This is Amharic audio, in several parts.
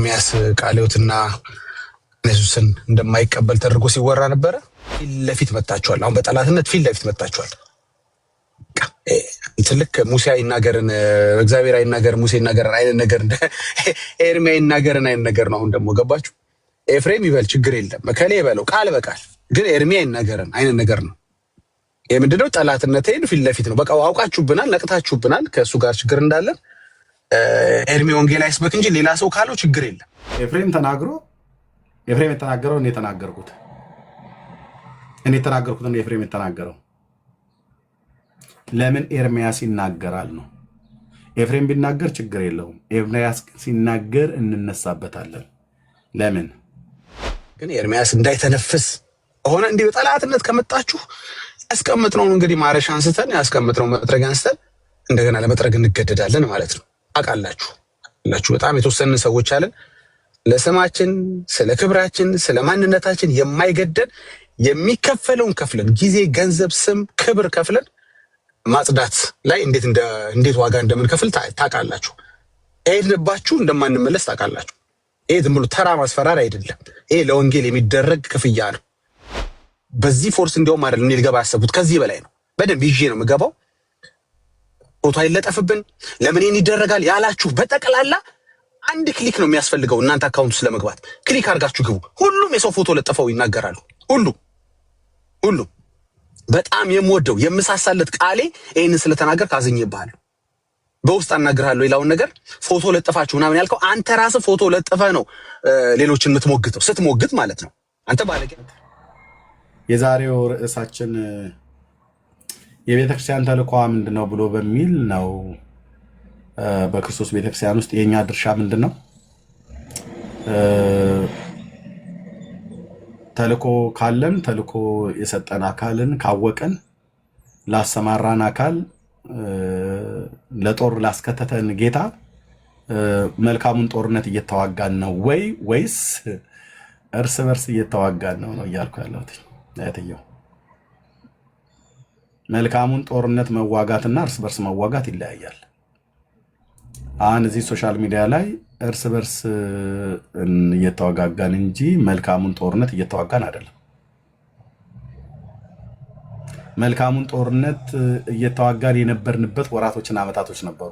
ኤርሚያስ ቃልዮትና ኢየሱስን እንደማይቀበል ተደርጎ ሲወራ ነበረ። ፊት ለፊት መጣችኋል። አሁን በጠላትነት ፊት ለፊት መጣችኋል። ትልቅ ሙሴ አይናገርን እግዚአብሔር አይናገር ሙሴ ይናገራል አይነት ነገር ኤርሚያ ይናገርን አይነት ነገር ነው። አሁን ደግሞ ገባችሁ? ኤፍሬም ይበል ችግር የለም መከሌ ይበለው ቃል በቃል ግን ኤርሚያ ይናገርን አይነት ነገር ነው። የምንድነው ጠላትነቴን ፊት ለፊት ነው። በቃ አውቃችሁብናል፣ ነቅታችሁብናል ከእሱ ጋር ችግር እንዳለን። ኤርሚ ወንጌል አይስበክ እንጂ ሌላ ሰው ካለው ችግር የለም። ኤፍሬም የተናገረው እኔ የተናገርኩት ነው። ኤፍሬም የተናገረው ለምን ኤርሚያስ ይናገራል ነው። ኤፍሬም ቢናገር ችግር የለውም። ኤርሚያስ ሲናገር እንነሳበታለን። ለምን ግን ኤርሚያስ እንዳይተነፍስ ሆነ እንዲህ በጠላትነት ከመጣችሁ ያስቀምጥነው እንግዲህ ማረሻ አንስተን ያስቀምጥነው መጥረግ አንስተን እንደገና ለመጥረግ እንገደዳለን ማለት ነው። አቃላችሁ በጣም የተወሰኑ ሰዎች አለን ለስማችን፣ ስለ ክብራችን፣ ስለ ማንነታችን የማይገደን የሚከፈለውን ከፍለን ጊዜ፣ ገንዘብ፣ ስም፣ ክብር ከፍለን ማጽዳት ላይ እንዴት ዋጋ እንደምንከፍል ታውቃላችሁ። ሄድንባችሁ እንደማንመለስ ታውቃላችሁ። ይሄ ዝም ብሎ ተራ ማስፈራር አይደለም። ይሄ ለወንጌል የሚደረግ ክፍያ ነው። በዚህ ፎርስ እንዲያውም አይደለም እኔ ልገባ ያሰብኩት ከዚህ በላይ ነው። በደንብ ይዤ ነው የምገባው። ፎቶ አይለጠፍብን ለምን ይሄን ይደረጋል ያላችሁ በጠቅላላ አንድ ክሊክ ነው የሚያስፈልገው። እናንተ አካውንት ውስጥ ለመግባት ክሊክ አድርጋችሁ ግቡ። ሁሉም የሰው ፎቶ ለጥፈው ይናገራሉ። ሁሉ በጣም የምወደው የምሳሳለት ቃሌ ይሄንን ስለተናገር ካዝኝብሃለሁ። በውስጥ አናግርሃለሁ። ሌላውን ነገር ፎቶ ለጥፋችሁ ምናምን ያልከው አንተ ራስህ ፎቶ ለጥፈ ነው ሌሎችን የምትሞግተው። ስትሞግት ማለት ነው አንተ ባለጌ። የዛሬው ርዕሳችን የቤተክርስቲያን ተልእኮዋ ምንድነው ብሎ በሚል ነው። በክርስቶስ ቤተክርስቲያን ውስጥ የኛ ድርሻ ምንድነው? ተልእኮ ካለን ተልእኮ የሰጠን አካልን ካወቀን ላሰማራን አካል ለጦር ላስከተተን ጌታ መልካሙን ጦርነት እየተዋጋን ነው ወይስ እርስ በርስ እየተዋጋን ነው እያልኩ ያለሁት። ያተየው መልካሙን ጦርነት መዋጋትና እርስ በርስ መዋጋት ይለያያል። አሁን እዚህ ሶሻል ሚዲያ ላይ እርስ በርስ እየተዋጋጋን እንጂ መልካሙን ጦርነት እየተዋጋን አይደለም። መልካሙን ጦርነት እየተዋጋን የነበርንበት ወራቶችና ዓመታቶች ነበሩ።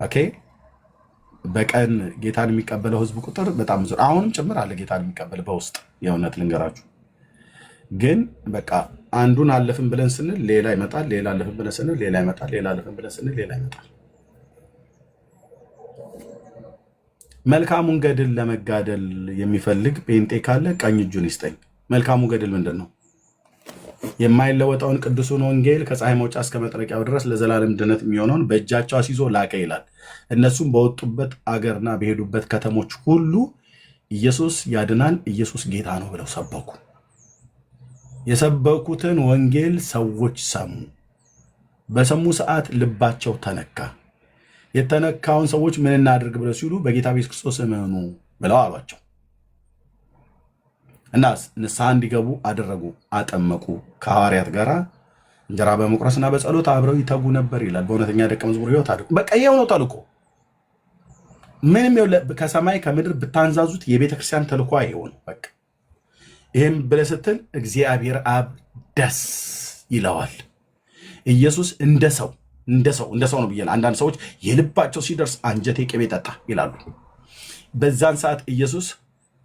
ኦኬ፣ በቀን ጌታን የሚቀበለው ህዝብ ቁጥር በጣም ብዙ አሁንም ጭምር አለ። ጌታን የሚቀበል በውስጥ የእውነት ልንገራችሁ ግን በቃ አንዱን አለፍን ብለን ስንል ሌላ ይመጣል፣ ሌላ አለፍን ብለን ስንል ሌላ ይመጣል፣ ሌላ አለፍን ብለን ስንል ሌላ ይመጣል። መልካሙን ገድል ለመጋደል የሚፈልግ ጴንጤ ካለ ቀኝ እጁን ይስጠኝ። መልካሙ ገድል ምንድን ነው? የማይለወጠውን ቅዱሱን ወንጌል ከፀሐይ መውጫ እስከ መጥለቂያው ድረስ ለዘላለም ድነት የሚሆነውን በእጃቸው አስይዞ ላከ ይላል። እነሱም በወጡበት አገርና በሄዱበት ከተሞች ሁሉ ኢየሱስ ያድናል፣ ኢየሱስ ጌታ ነው ብለው ሰበኩ። የሰበኩትን ወንጌል ሰዎች ሰሙ። በሰሙ ሰዓት ልባቸው ተነካ። የተነካውን ሰዎች ምን እናድርግ ብለው ሲሉ በጌታ ኢየሱስ ክርስቶስ እመኑ ብለው አሏቸው እና ንስሐ እንዲገቡ አደረጉ፣ አጠመቁ። ከሐዋርያት ጋር እንጀራ በመቁረስና በጸሎት አብረው ይተጉ ነበር ይላል። በእውነተኛ ደቀ መዝሙር ሕይወት አድርጉ። በቃ ይሄው ነው ተልእኮ። ምንም ከሰማይ ከምድር ብታንዛዙት የቤተክርስቲያን ተልእኮ ይሄው ነው በቃ። ይህም ብለህ ስትል እግዚአብሔር አብ ደስ ይለዋል። ኢየሱስ እንደ ሰው ነው ብዬ አንዳንድ ሰዎች የልባቸው ሲደርስ አንጀቴ ቅቤ ጠጣ ይላሉ። በዛን ሰዓት ኢየሱስ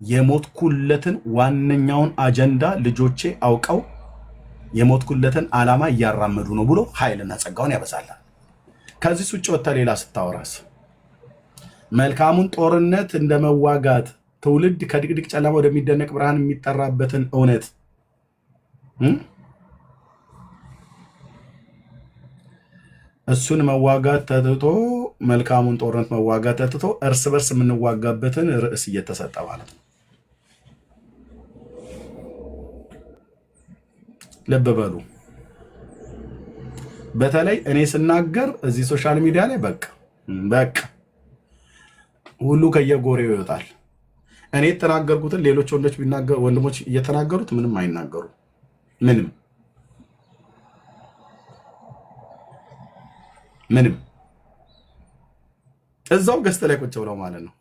የሞትኩለትን ዋነኛውን አጀንዳ ልጆቼ አውቀው የሞትኩለትን ዓላማ እያራመዱ ነው ብሎ ኃይልና ጸጋውን ያበዛላል። ከዚህ ውጭ ወጥተህ ሌላ ስታወራስ መልካሙን ጦርነት እንደመዋጋት ትውልድ ከድቅድቅ ጨለማ ወደሚደነቅ ብርሃን የሚጠራበትን እውነት እሱን መዋጋት ተትቶ መልካሙን ጦርነት መዋጋት ተትቶ እርስ በርስ የምንዋጋበትን ርዕስ እየተሰጠ ማለት ነው። ልብ በሉ። በተለይ እኔ ስናገር እዚህ ሶሻል ሚዲያ ላይ በቃ ሁሉ ከየጎሬው ይወጣል። እኔ የተናገርኩትን ሌሎች ወንድሞች እየተናገሩት ምንም አይናገሩ። ምንም እዛው ገዝተ ላይ ቁጭ ብለው ማለት ነው።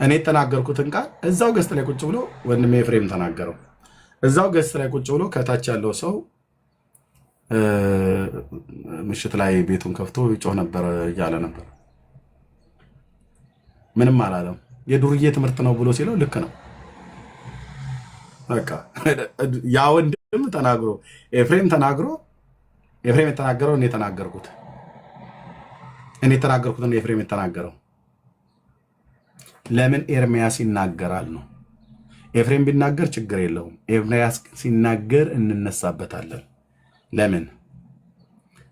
እኔ የተናገርኩትን ቃል እዛው ገዝተ ላይ ቁጭ ብሎ ወንድሜ ኤፍሬም ተናገረው። እዛው ገዝተ ላይ ቁጭ ብሎ ከታች ያለው ሰው ምሽት ላይ ቤቱን ከፍቶ ይጮህ ነበር እያለ ነበር። ምንም አላለም። የዱርዬ ትምህርት ነው ብሎ ሲለው ልክ ነው። በቃ ያ ወንድም ተናግሮ ኤፍሬም ተናግሮ ኤፍሬም የተናገረው እኔ የተናገርኩት ነው ኤፍሬም የተናገረው። ለምን ኤርሚያስ ይናገራል ነው። ኤፍሬም ቢናገር ችግር የለውም። ኤርሚያስ ሲናገር እንነሳበታለን።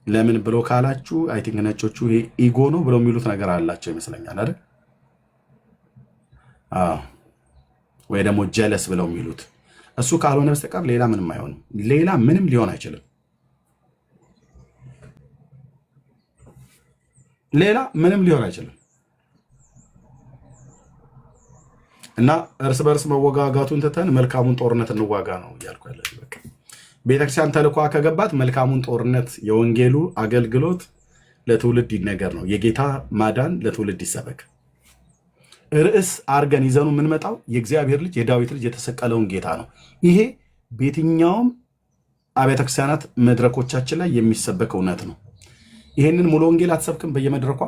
ለምን ብሎ ካላችሁ አይ ቲንክ ነጮቹ ይሄ ኢጎ ነው ብለው የሚሉት ነገር አላቸው ይመስለኛል አይደል? ወይ ደግሞ ጀለስ ብለው የሚሉት እሱ ካልሆነ በስተቀር ሌላ ምንም አይሆንም። ሌላ ምንም ሊሆን አይችልም። ሌላ ምንም ሊሆን አይችልም። እና እርስ በርስ መወጋጋቱን ትተን መልካሙን ጦርነት እንዋጋ ነው እያልኩ ያለ። ቤተክርስቲያን ተልኳ ከገባት መልካሙን ጦርነት የወንጌሉ አገልግሎት ለትውልድ ይነገር ነው። የጌታ ማዳን ለትውልድ ይሰበክ። ርዕስ አርገን ይዘኑ የምንመጣው የእግዚአብሔር ልጅ የዳዊት ልጅ የተሰቀለውን ጌታ ነው። ይሄ በየትኛውም አብያተ ክርስቲያናት መድረኮቻችን ላይ የሚሰበክ እውነት ነው። ይሄንን ሙሉ ወንጌል አትሰብክም? በየመድረኳ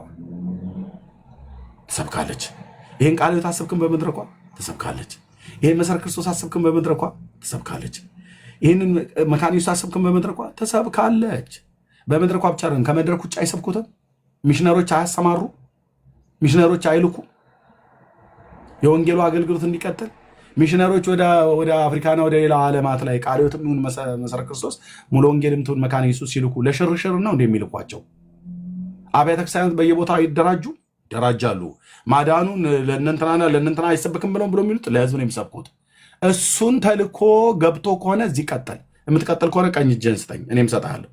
ትሰብካለች። ይሄን ቃል አትሰብክም? በመድረኳ ትሰብካለች። ይሄን መሰረ ክርስቶስ አትሰብክም? በመድረኳ ትሰብካለች። ይህንን መካኒሱ አትሰብክም? በመድረኳ ትሰብካለች። በመድረኳ ብቻ አይደለም፣ ከመድረክ ውጭ አይሰብኩትም። ሚሽነሮች አያሰማሩ፣ ሚሽነሮች አይልኩ የወንጌሉ አገልግሎት እንዲቀጥል ሚሽነሮች ወደ አፍሪካና ወደ ሌላ ዓለማት ላይ ቃልዮትም ይሁን መሰረ ክርስቶስ ሙሉ ወንጌልም ትሁን መካነ ኢየሱስ ሲልኩ ለሽርሽር ነው እንደሚልኳቸው። አብያተ ክርስቲያናት በየቦታው ይደራጃሉ። ማዳኑን ለእነንትና አይሰበክም ብሎ የሚሉት ለህዝብ ነው የሚሰብኩት። እሱን ተልኮ ገብቶ ከሆነ እዚህ ቀጠል። የምትቀጥል ከሆነ ቀኝ እጅህን ስጠኝ እኔም እሰጥሃለሁ።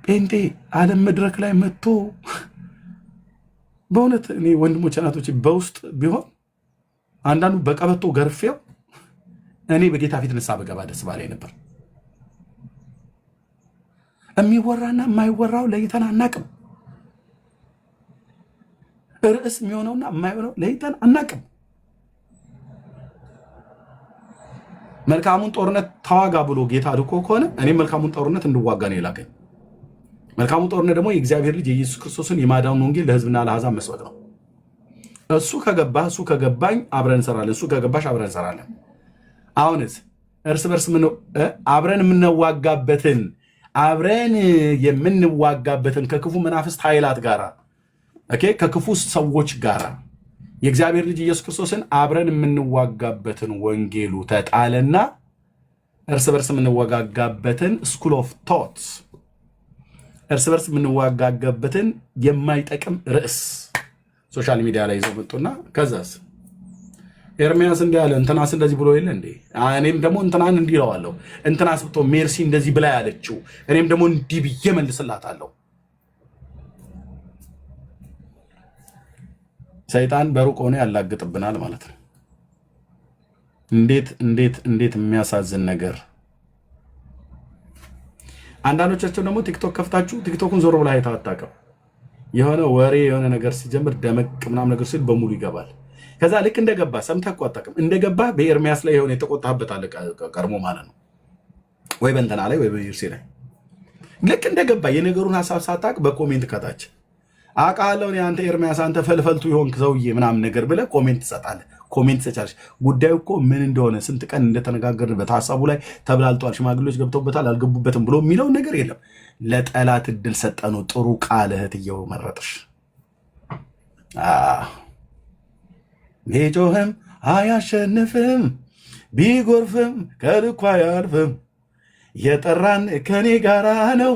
ጴንጤ ዓለም መድረክ ላይ መጥቶ በእውነት እኔ ወንድሞች እናቶች በውስጥ ቢሆን አንዳንዱ በቀበቶ ገርፌው እኔ በጌታ ፊት ንስሐ በገባ ደስ ባለኝ ነበር። የሚወራና የማይወራው ለይተን አናቅም። ርዕስ የሚሆነውና የማይሆነው ለይተን አናቅም። መልካሙን ጦርነት ተዋጋ ብሎ ጌታ ልኮ ከሆነ እኔም መልካሙን ጦርነት እንድዋጋ ነው የላከኝ። መልካሙ ጦርነት ደግሞ የእግዚአብሔር ልጅ የኢየሱስ ክርስቶስን የማዳኑን ወንጌል ለህዝብና ለአሕዛብ መስበክ ነው። እሱ ከገባ እሱ ከገባኝ አብረን እንሰራለን። እሱ ከገባሽ አብረን እንሰራለን። አሁንስ እርስ በርስ አብረን የምንዋጋበትን ከክፉ መናፍስት ኃይላት ጋራ ከክፉ ሰዎች ጋራ የእግዚአብሔር ልጅ ኢየሱስ ክርስቶስን አብረን የምንዋጋበትን ወንጌሉ ተጣለና እርስ በርስ የምንወጋጋበትን ስኩል ኦፍ ቶትስ እርስ በርስ የምንዋጋገበትን የማይጠቅም ርዕስ ሶሻል ሚዲያ ላይ ይዘው መጡና ከዛስ ኤርሚያስ እንዲህ አለ፣ እንትናስ እንደዚህ ብሎ የለ እንዴ? እኔም ደግሞ እንትናን እንዲህ እለዋለሁ። እንትናስ ብቶ ሜርሲ እንደዚህ ብላ ያለችው እኔም ደግሞ እንዲህ ብዬ መልስላታለሁ። ሰይጣን በሩቅ ሆኖ ያላግጥብናል ማለት ነው። እንዴት የሚያሳዝን ነገር! አንዳንዶቻቸው ደግሞ ቲክቶክ ከፍታችሁ ቲክቶኩን ዞር ብላ አይተው አታውቅም። የሆነ ወሬ የሆነ ነገር ሲጀምር ደመቅ ምናምን ነገር ሲል በሙሉ ይገባል። ከዛ ልክ እንደገባ ሰምተህ እኮ አታውቅም። እንደገባ በኤርሚያስ ላይ የሆነ የተቆጣበት አለ ቀድሞ ማለት ነው፣ ወይ በእንትና ላይ ወይ በዩርሴ ላይ ልክ እንደገባ የነገሩን ሀሳብ ሳታውቅ በኮሜንት ከታች አውቃለሁ እኔ አንተ ኤርሚያስ አንተ ፈልፈልቱ የሆንክ ሰውዬ ምናምን ነገር ብለህ ኮሜንት ትሰጣለህ። ኮሜንት ትሰጫለሽ። ጉዳዩ እኮ ምን እንደሆነ ስንት ቀን እንደተነጋገርንበት ሀሳቡ ላይ ተብላልቷል። ሽማግሌዎች ገብተውበታል አልገቡበትም ብሎ የሚለውን ነገር የለም። ለጠላት እድል ሰጠነው። ጥሩ ቃል እህትየው መረጥሽ። ቢጮህም አያሸንፍም፣ ቢጎርፍም ከልኩ አያልፍም። የጠራን ከኔ ጋራ ነው።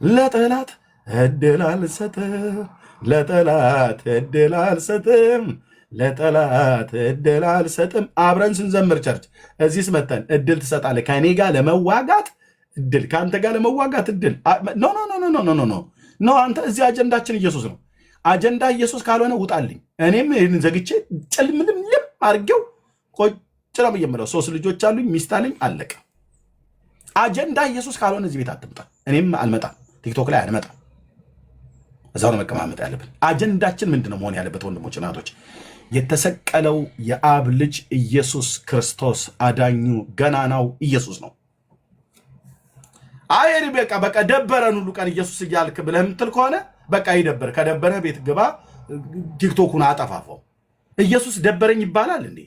ለጠላት እድል አልሰጥም፣ ለጠላት እድል አልሰጥም፣ ለጠላት እድል አልሰጥም። አብረን ስንዘምር ቸርች እዚህ ስመተን እድል ትሰጣለህ። ከኔ ጋር ለመዋጋት እድል፣ ከአንተ ጋር ለመዋጋት እድል። ኖ አንተ እዚህ አጀንዳችን ኢየሱስ ነው። አጀንዳ ኢየሱስ ካልሆነ ውጣልኝ። እኔም ይህን ዘግቼ ጭልምልም አድርጌው ቆጭ ነው የምለው። 3 ልጆች አሉኝ፣ ሚስት አለኝ፣ አለቀ። አጀንዳ ኢየሱስ ካልሆነ እዚህ ቤት አትምጣ። እኔም አልመጣም፣ ቲክቶክ ላይ አልመጣም። እዛው ነው መቀማመጥ ያለብን። አጀንዳችን ምንድነው መሆን ያለበት? ወንድሞች እናቶች፣ የተሰቀለው የአብ ልጅ ኢየሱስ ክርስቶስ አዳኙ ገናናው ኢየሱስ ነው። አይ በቃ ደበረን ሁሉ ቀን ኢየሱስ እያልክ ብለህ የምትል ከሆነ በቃ ይደበር። ከደበረ ቤት ግባ፣ ቲክቶኩን አጠፋፈው። ኢየሱስ ደበረኝ ይባላል እንዴ?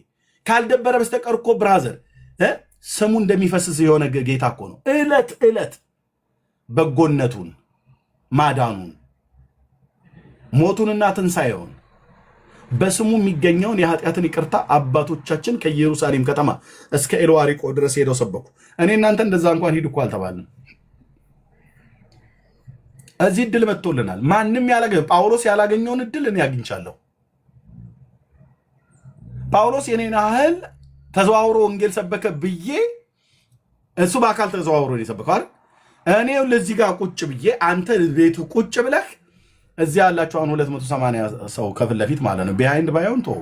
ካልደበረ በስተቀር እኮ ብራዘር ስሙ እንደሚፈስስ የሆነ ጌታ እኮ ነው። ዕለት ዕለት በጎነቱን፣ ማዳኑን፣ ሞቱንና ትንሣኤውን በስሙ የሚገኘውን የኃጢአትን ይቅርታ አባቶቻችን ከኢየሩሳሌም ከተማ እስከ ኤልዋሪቆ ድረስ ሄደው ሰበኩ። እኔ እናንተ እንደዛ እንኳን ሂድ እኮ አልተባልንም። እዚህ እድል መጥቶልናል። ማንም ጳውሎስ ያላገኘውን እድል እኔ አግኝቻለሁ። ጳውሎስ የኔን ያህል ተዘዋውሮ ወንጌል ሰበከ ብዬ እሱ በአካል ተዘዋውሮ ነው የሰበከው አይደል? እኔው ለዚህ ጋር ቁጭ ብዬ አንተ ቤቱ ቁጭ ብለህ እዚህ ያላችሁ አሁን 280 ሰው ከፊት ለፊት ማለት ነው። ቢሃይንድ ባይሆን ተው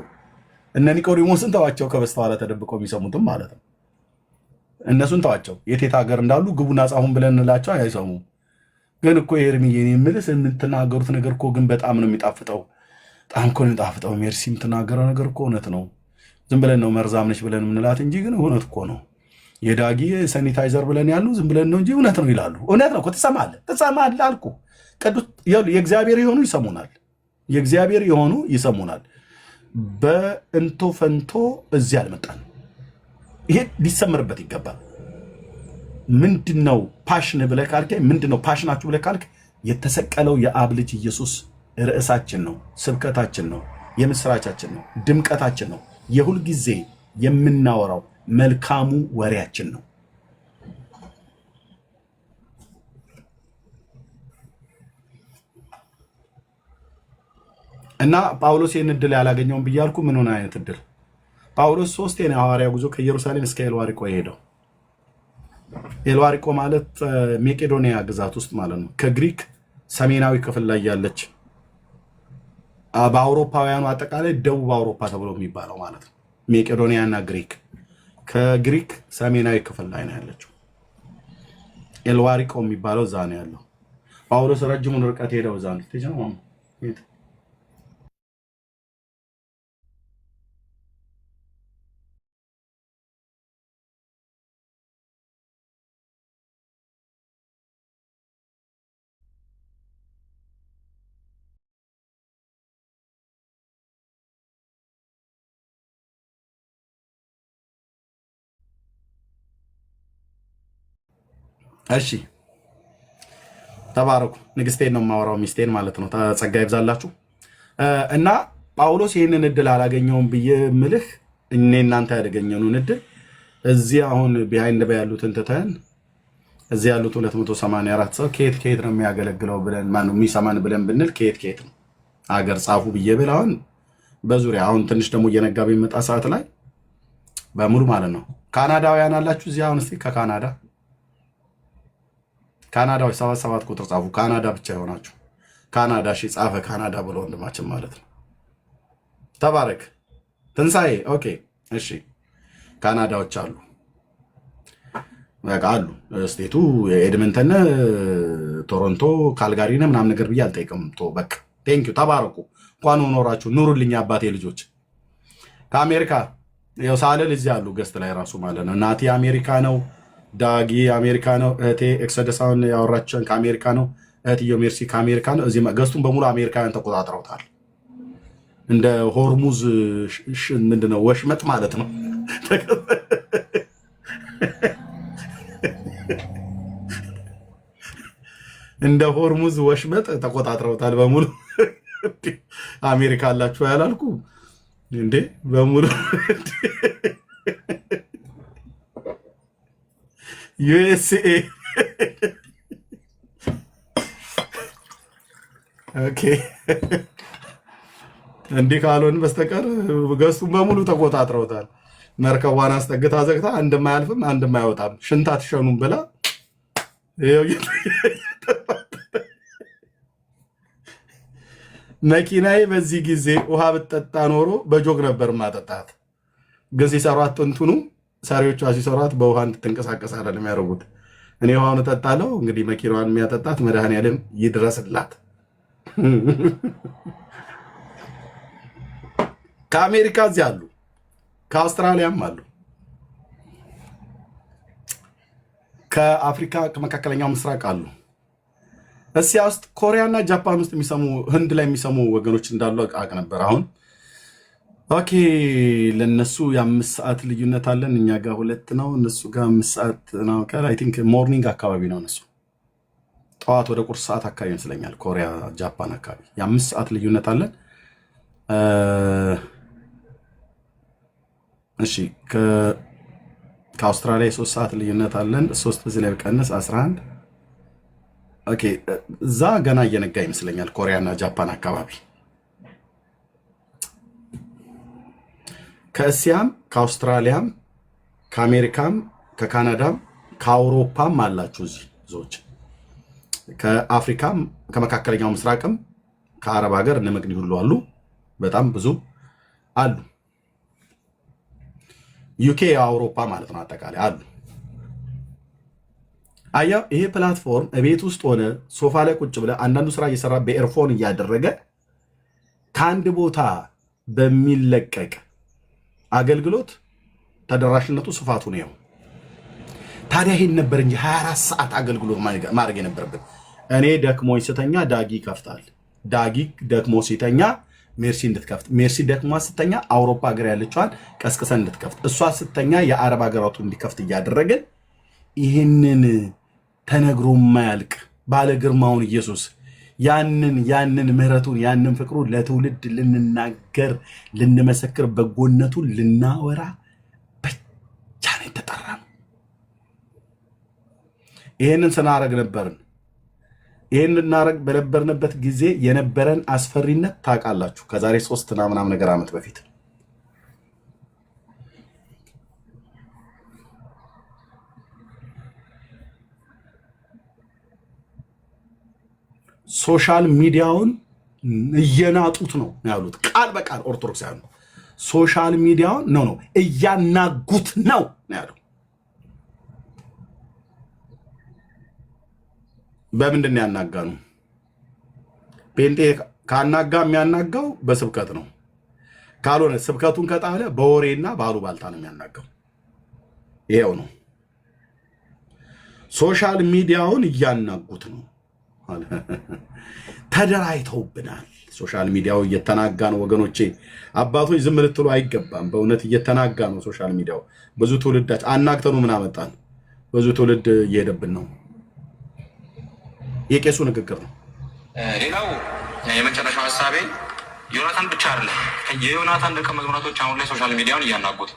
እነ ኒቆዲሞስን ተዋቸው፣ ከበስተኋላ ተደብቀው የሚሰሙትም ማለት ነው። እነሱን ተዋቸው። የቴት ሀገር እንዳሉ ግቡና ጻፉን ብለን እንላቸው አይሰሙም። ግን እኮ ኤርሚዬ የምልህ የምትናገሩት ነገር እኮ ግን በጣም ነው የሚጣፍጠው። በጣም እኮ ነው የሚጣፍጠው። ሜርሲ የምትናገረው ነገር እኮ እውነት ነው። ዝም ብለን ነው መርዛም ነች ብለን የምንላት እንጂ ግን እውነት እኮ ነው። የዳጊ ሳኒታይዘር ብለን ያሉ ዝም ብለን ነው እንጂ እውነት ነው ይላሉ። እውነት ነው እኮ ትሰማለህ አልኩ። ቅዱስ የእግዚአብሔር የሆኑ ይሰሙናል። የእግዚአብሔር የሆኑ ይሰሙናል። በእንቶ ፈንቶ እዚህ አልመጣን። ይሄ ሊሰምርበት ይገባል። ምንድነው ፓሽን ብለህ ካልከ፣ ምንድነው ፓሽናችሁ ብለህ ካልክ፣ የተሰቀለው የአብ ልጅ ኢየሱስ ርዕሳችን ነው፣ ስብከታችን ነው፣ የምስራቻችን ነው፣ ድምቀታችን ነው፣ የሁል ጊዜ የምናወራው መልካሙ ወሬያችን ነው። እና ጳውሎስ ይህን እድል ያላገኘውን ብያልኩ። ምን ሆነ አይነት እድል? ጳውሎስ 3 የሐዋርያ ጉዞ ከኢየሩሳሌም እስከ ኤልዋሪቆ የሄደው። ኤልዋሪቆ ማለት ሜቄዶኒያ ግዛት ውስጥ ማለት ነው። ከግሪክ ሰሜናዊ ክፍል ላይ ያለች፣ በአውሮፓውያኑ አጠቃላይ ደቡብ አውሮፓ ተብሎ የሚባለው ማለት ነው። ሜቄዶኒያ እና ግሪክ ከግሪክ ሰሜናዊ ክፍል ላይ ነው ያለችው። ኤልዋሪቆ የሚባለው እዛ ነው ያለው። ጳውሎስ ረጅሙን ርቀት ሄደው እዛ ነው። እሺ ተባረኩ። ንግስቴን ነው የማወራው፣ ሚስቴን ማለት ነው። ጸጋ ይብዛላችሁ። እና ጳውሎስ ይህንን እድል አላገኘውም ብዬ ምልህ እኔ እናንተ ያደገኘውን እድል እዚህ አሁን ቢሃይንድ ባይ ያሉትን ትተን እዚህ ያሉት 284 ሰው ከየት ነው የሚያገለግለው ብለን ማነው የሚሰማን ብለን ብንል ከየት ነው አገር ጻፉ ብዬ ብል አሁን በዙሪያ አሁን ትንሽ ደግሞ እየነጋ በሚመጣ ሰዓት ላይ በሙሉ ማለት ነው። ካናዳውያን አላችሁ እዚህ አሁን እስቲ ካናዳዎች 77 ቁጥር ጻፉ። ካናዳ ብቻ የሆናችሁ ካናዳ ጻፈ ካናዳ ብሎ ወንድማችን ማለት ነው። ተባረክ ትንሣኤ። ኦኬ እሺ፣ ካናዳዎች አሉ፣ በቃ አሉ። ስቴቱ ኤድመንተን፣ ቶሮንቶ፣ ካልጋሪነ ምናምን ነገር ብዬ አልጠይቅም። በቃ ቴንኪው፣ ተባረኩ። እንኳን ኖራችሁ ኑሩልኝ አባቴ ልጆች። ከአሜሪካ ያው ሳለል እዚህ አሉ ገስት ላይ ራሱ ማለት ነው። ናቲ አሜሪካ ነው፣ ዳጊ አሜሪካ ነው፣ እህቴ ኤክሰደሳውን ያወራችን ከአሜሪካ ነው፣ እህትዮ ሜርሲ ከአሜሪካ ነው። እዚህ ገስቱን በሙሉ አሜሪካውያን ተቆጣጥረውታል። እንደ ሆርሙዝ ምንድነው ወሽመጥ ማለት ነው። እንደ ሆርሙዝ ወሽመጥ ተቆጣጥረውታል በሙሉ። አሜሪካ አላችሁ ያላልኩ እንዴ በሙሉ ዩኤስኤ ኦኬ። እንዲህ ካልሆን በስተቀር ገዝቱን በሙሉ ተቆጣጥረውታል። መርከቧን አስጠግታ ዘግታ አንድም አያልፍም አንድም አይወጣም። ሽንታ ትሸኑም ብላ መኪናዬ በዚህ ጊዜ ውሃ ብትጠጣ ኖሮ በጆግ ነበር ማጠጣት። ግን ሲሰሯት እንትኑ ሰሪዎቿ ሲሰሯት በውሃ እንድትንቀሳቀስ አይደለም የሚያደርጉት፣ እኔ ውሃውን እጠጣለሁ። እንግዲህ መኪናዋን የሚያጠጣት መድኃኔዓለም ይድረስላት። ከአሜሪካ እዚህ አሉ፣ ከአውስትራሊያም አሉ፣ ከአፍሪካ ከመካከለኛው ምስራቅ አሉ። እስያ ውስጥ ኮሪያና ጃፓን ውስጥ የሚሰሙ ህንድ ላይ የሚሰሙ ወገኖች እንዳሉ አውቅ ነበር። አሁን ኦኬ ለነሱ የ5 ሰዓት ልዩነት አለን። እኛ ጋር 2 ነው፣ እነሱ ጋር 5 ሰዓት ነው። አይ ቲንክ ሞርኒንግ አካባቢ ነው፣ እነሱ ጠዋት ወደ ቁርስ ሰዓት አካባቢ ይመስለኛል። ኮሪያ ጃፓን አካባቢ የ5 ሰዓት ልዩነት አለን። እሺ ከአውስትራሊያ የ3 ሰዓት ልዩነት አለን። 3 በዚህ ላይ ቀነስ 11። ኦኬ እዛ ገና እየነጋ ይመስለኛል ኮሪያና ጃፓን አካባቢ። ከእስያም ከአውስትራሊያም ከአሜሪካም ከካናዳም ከአውሮፓም አላችሁ እዚህ ብዙዎች። ከአፍሪካም ከመካከለኛው ምስራቅም ከአረብ ሀገር እነ መቅዲ ሁሉ አሉ። በጣም ብዙ አሉ። ዩኬ የአውሮፓ ማለት ነው አጠቃላይ አሉ። አያ ይሄ ፕላትፎርም ቤት ውስጥ ሆነ ሶፋ ላይ ቁጭ ብለ አንዳንዱ ስራ እየሰራ በኤርፎን እያደረገ ከአንድ ቦታ በሚለቀቅ አገልግሎት ተደራሽነቱ ስፋቱ ነው። ታዲያ ይሄን ነበር እንጂ 24 ሰዓት አገልግሎት ማድረግ የነበረበት። እኔ ደክሞኝ ስተኛ ዳጊ ይከፍታል። ዳጊ ደክሞ ሲተኛ ሜርሲ እንድትከፍት፣ ሜርሲ ደክማ ስተኛ አውሮፓ ሀገር ያለችዋን ቀስቅሰን እንድትከፍት፣ እሷ ስተኛ የአረብ ሀገራቱ እንዲከፍት እያደረግን ይህንን ተነግሮ ማያልቅ ባለ ግርማውን ኢየሱስ ያንን ምህረቱን ያንን ፍቅሩን ለትውልድ ልንናገር ልንመሰክር በጎነቱን ልናወራ ብቻ ነው የተጠራነው። ይህንን ስናረግ ነበርን። ይህን ልናረግ በነበርንበት ጊዜ የነበረን አስፈሪነት ታውቃላችሁ። ከዛሬ 3 ምናምን ነገር ዓመት በፊት ሶሻል ሚዲያውን እየናጡት ነው ያሉት። ቃል በቃል ኦርቶዶክሳውያን ሶሻል ሚዲያውን ነው እያናጉት ነው ያለው። በምንድን ያናጋ ነው? ጴንጤ ካናጋ የሚያናጋው በስብከት ነው። ካልሆነ ስብከቱን ከጣለ በወሬና ባሉባልታ ነው የሚያናጋው። ይሄው ነው። ሶሻል ሚዲያውን እያናጉት ነው። ተደራይተውብናል። ሶሻል ሚዲያው እየተናጋ ነው ወገኖቼ። አባቶች ዝም ልትሉ አይገባም። በእውነት እየተናጋ ነው ሶሻል ሚዲያው። ብዙ ትውልዳች አናግተኑ ምን አመጣን? ብዙ ትውልድ እየሄደብን ነው። የቄሱ ንግግር ነው። ሌላው የመጨረሻው ሀሳቤ ዮናታን ብቻ አይደለም፣ የዮናታን ደቀ መዝሙራቶች አሁን ላይ ሶሻል ሚዲያውን እያናጉት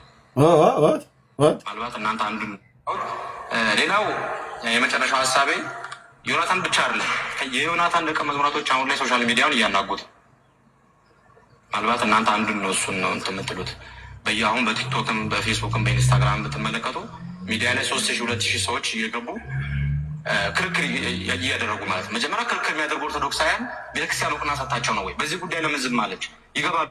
ምናልባት እናንተ አንዱ። ሌላው የመጨረሻው ሀሳቤ ዮናታን ብቻ አይደለም፣ የዮናታን ደቀ መዝሙራቶች አሁን ላይ ሶሻል ሚዲያውን እያናጉት ምናልባት እናንተ አንዱን ነው እሱን ነው እንትን የምትሉት። በየአሁን በቲክቶክም በፌስቡክም በኢንስታግራም ብትመለከቱ ሚዲያ ላይ 3000 2000 ሰዎች እየገቡ ክርክር እያደረጉ ማለት። መጀመሪያ ክርክር የሚያደርጉ ኦርቶዶክሳውያን ቤተክርስቲያን እውቅና ሰጣቸው ነው ወይ? በዚህ ጉዳይ ለምን ዝም አለች? ይገባሉ።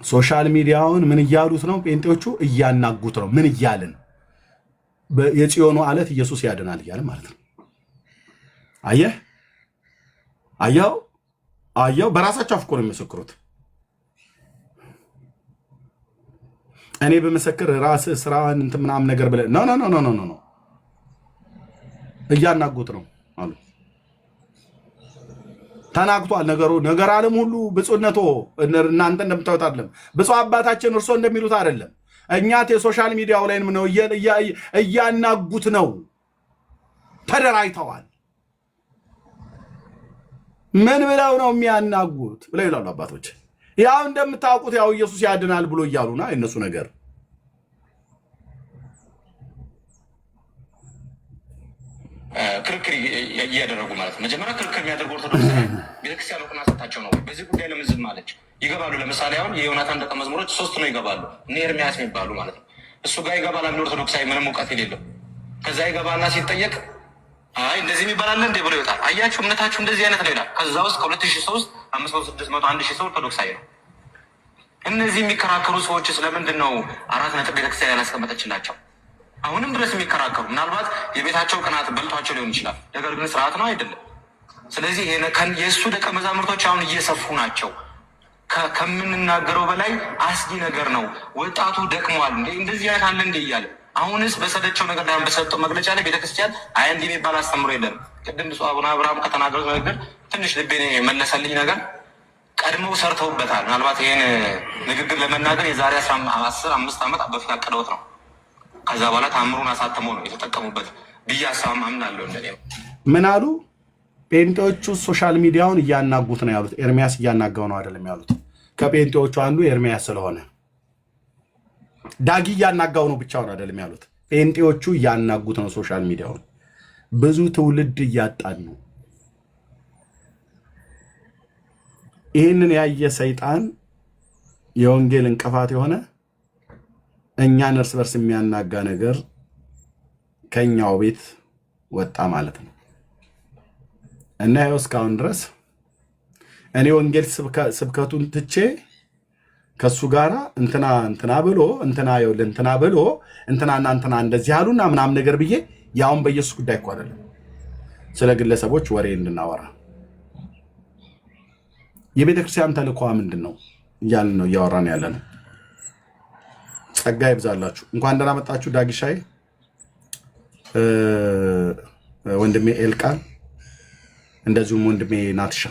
ሶሻል ሚዲያውን ምን እያሉት ነው? ጴንጤዎቹ እያናጉት ነው። ምን እያልን? የጽዮኑ አለት ኢየሱስ ያድናል እያለ ማለት ነው። አየህ አየው፣ በራሳቸው አፍ እኮ ነው የሚመሰክሩት። እኔ በመሰክር ራስህ ስራን እንትን ምናምን ነገር ብለህ ኖ እያናጉት ነው አሉ። ተናግቷል ነገሩ። ነገር ዓለም ሁሉ ብፁዕነቶ እናንተ እንደምታዩት አይደለም። ብፁዕ አባታችን እርሶ እንደሚሉት አይደለም። እኛት የሶሻል ሚዲያው ላይ ነው እያናጉት ነው። ተደራይተዋል። ምን ብለው ነው የሚያናጉት ብለው ይላሉ አባቶች። ያው እንደምታውቁት ያው ኢየሱስ ያድናል ብሎ እያሉና የነሱ ነገር ክርክር እያደረጉ ማለት ነው። መጀመሪያ ክርክር የሚያደርጉ ኦርቶዶክስ ቤተክርስቲያን እውቅና ሰጣቸው ነው ወይ? በዚህ ጉዳይ ለምን ዝም አለች? ይገባሉ። ለምሳሌ አሁን የዮናታን ደቀ መዝሙሮች 3 ነው ይገባሉ። እነ ኤርሚያስ የሚባሉ ማለት ነው። እሱ ጋር ይገባል አንድ ኦርቶዶክሳዊ ምንም እውቀት የሌለው። ከዛ ይገባና ሲጠየቅ አይ እንደዚህ የሚባል አለ እንዴ ብሎ ይወጣል። አያችሁ እምነታችሁ እንደዚህ አይነት ነው ይላል። ከዛ ውስጥ ከ2000 ሰው ውስጥ 500 600 1000 ሰው ኦርቶዶክሳዊ ነው። እነዚህ የሚከራከሩ ሰዎች ስለምንድን ነው 4 ነጥብ ቤተክርስቲያን ያላስቀመጠችላቸው? አሁንም ድረስ የሚከራከሩ ምናልባት የቤታቸው ቅናት በልቷቸው ሊሆን ይችላል። ነገር ግን ስርዓት ነው አይደለም። ስለዚህ የእሱ ደቀ መዛሙርቶች አሁን እየሰፉ ናቸው። ከምንናገረው በላይ አስጊ ነገር ነው። ወጣቱ ደክሟል። እንደዚህ አይነት አለ እንደ እያለ አሁንስ በሰለቸው ነገር ላይ በሰጠው መግለጫ ላይ ቤተክርስቲያን እንዲህ የሚባል አስተምሮ የለም። ቅድም ብፁዕ አቡነ አብርሃም ከተናገሩት ነገር ትንሽ ልቤን የመለሰልኝ ነገር ቀድመው ሰርተውበታል። ምናልባት ይህን ንግግር ለመናገር የዛሬ 15 ዓመት በፊት አቅደውት ነው። ከዛ በኋላ ታምሩን አሳትመው ነው የተጠቀሙበት ብዬ አምናለሁ። እንደኔ ምን አሉ ጴንጤዎቹ? ሶሻል ሚዲያውን እያናጉት ነው ያሉት። ኤርሚያስ እያናጋው ነው አይደለም ያሉት። ከጴንጤዎቹ አንዱ ኤርሚያስ ስለሆነ ዳጊ እያናጋው ነው ብቻውን አይደለም ያሉት። ጴንጤዎቹ እያናጉት ነው ሶሻል ሚዲያውን። ብዙ ትውልድ እያጣን ነው። ይህንን ያየ ሰይጣን የወንጌል እንቅፋት የሆነ እኛን እርስ በርስ የሚያናጋ ነገር ከኛው ቤት ወጣ ማለት ነው። እና ይኸው እስካሁን ድረስ እኔ ወንጌል ስብከቱን ትቼ ከሱ ጋራ እንትና ብሎ እንትናና እንትና እንደዚህ አሉና ምናምን ነገር ብዬ ያውን በኢየሱስ ጉዳይ እኮ አይደለም ስለ ግለሰቦች ወሬ እንድናወራ የቤተ ክርስቲያን ተልእኮ ምንድን ነው እያልን ነው እያወራን ያለ ነው። ጸጋ ይብዛላችሁ። እንኳን ደህና መጣችሁ ዳጊሻይ፣ ወንድሜ ኤልቃል፣ እንደዚሁም ወንድሜ ናትሻ።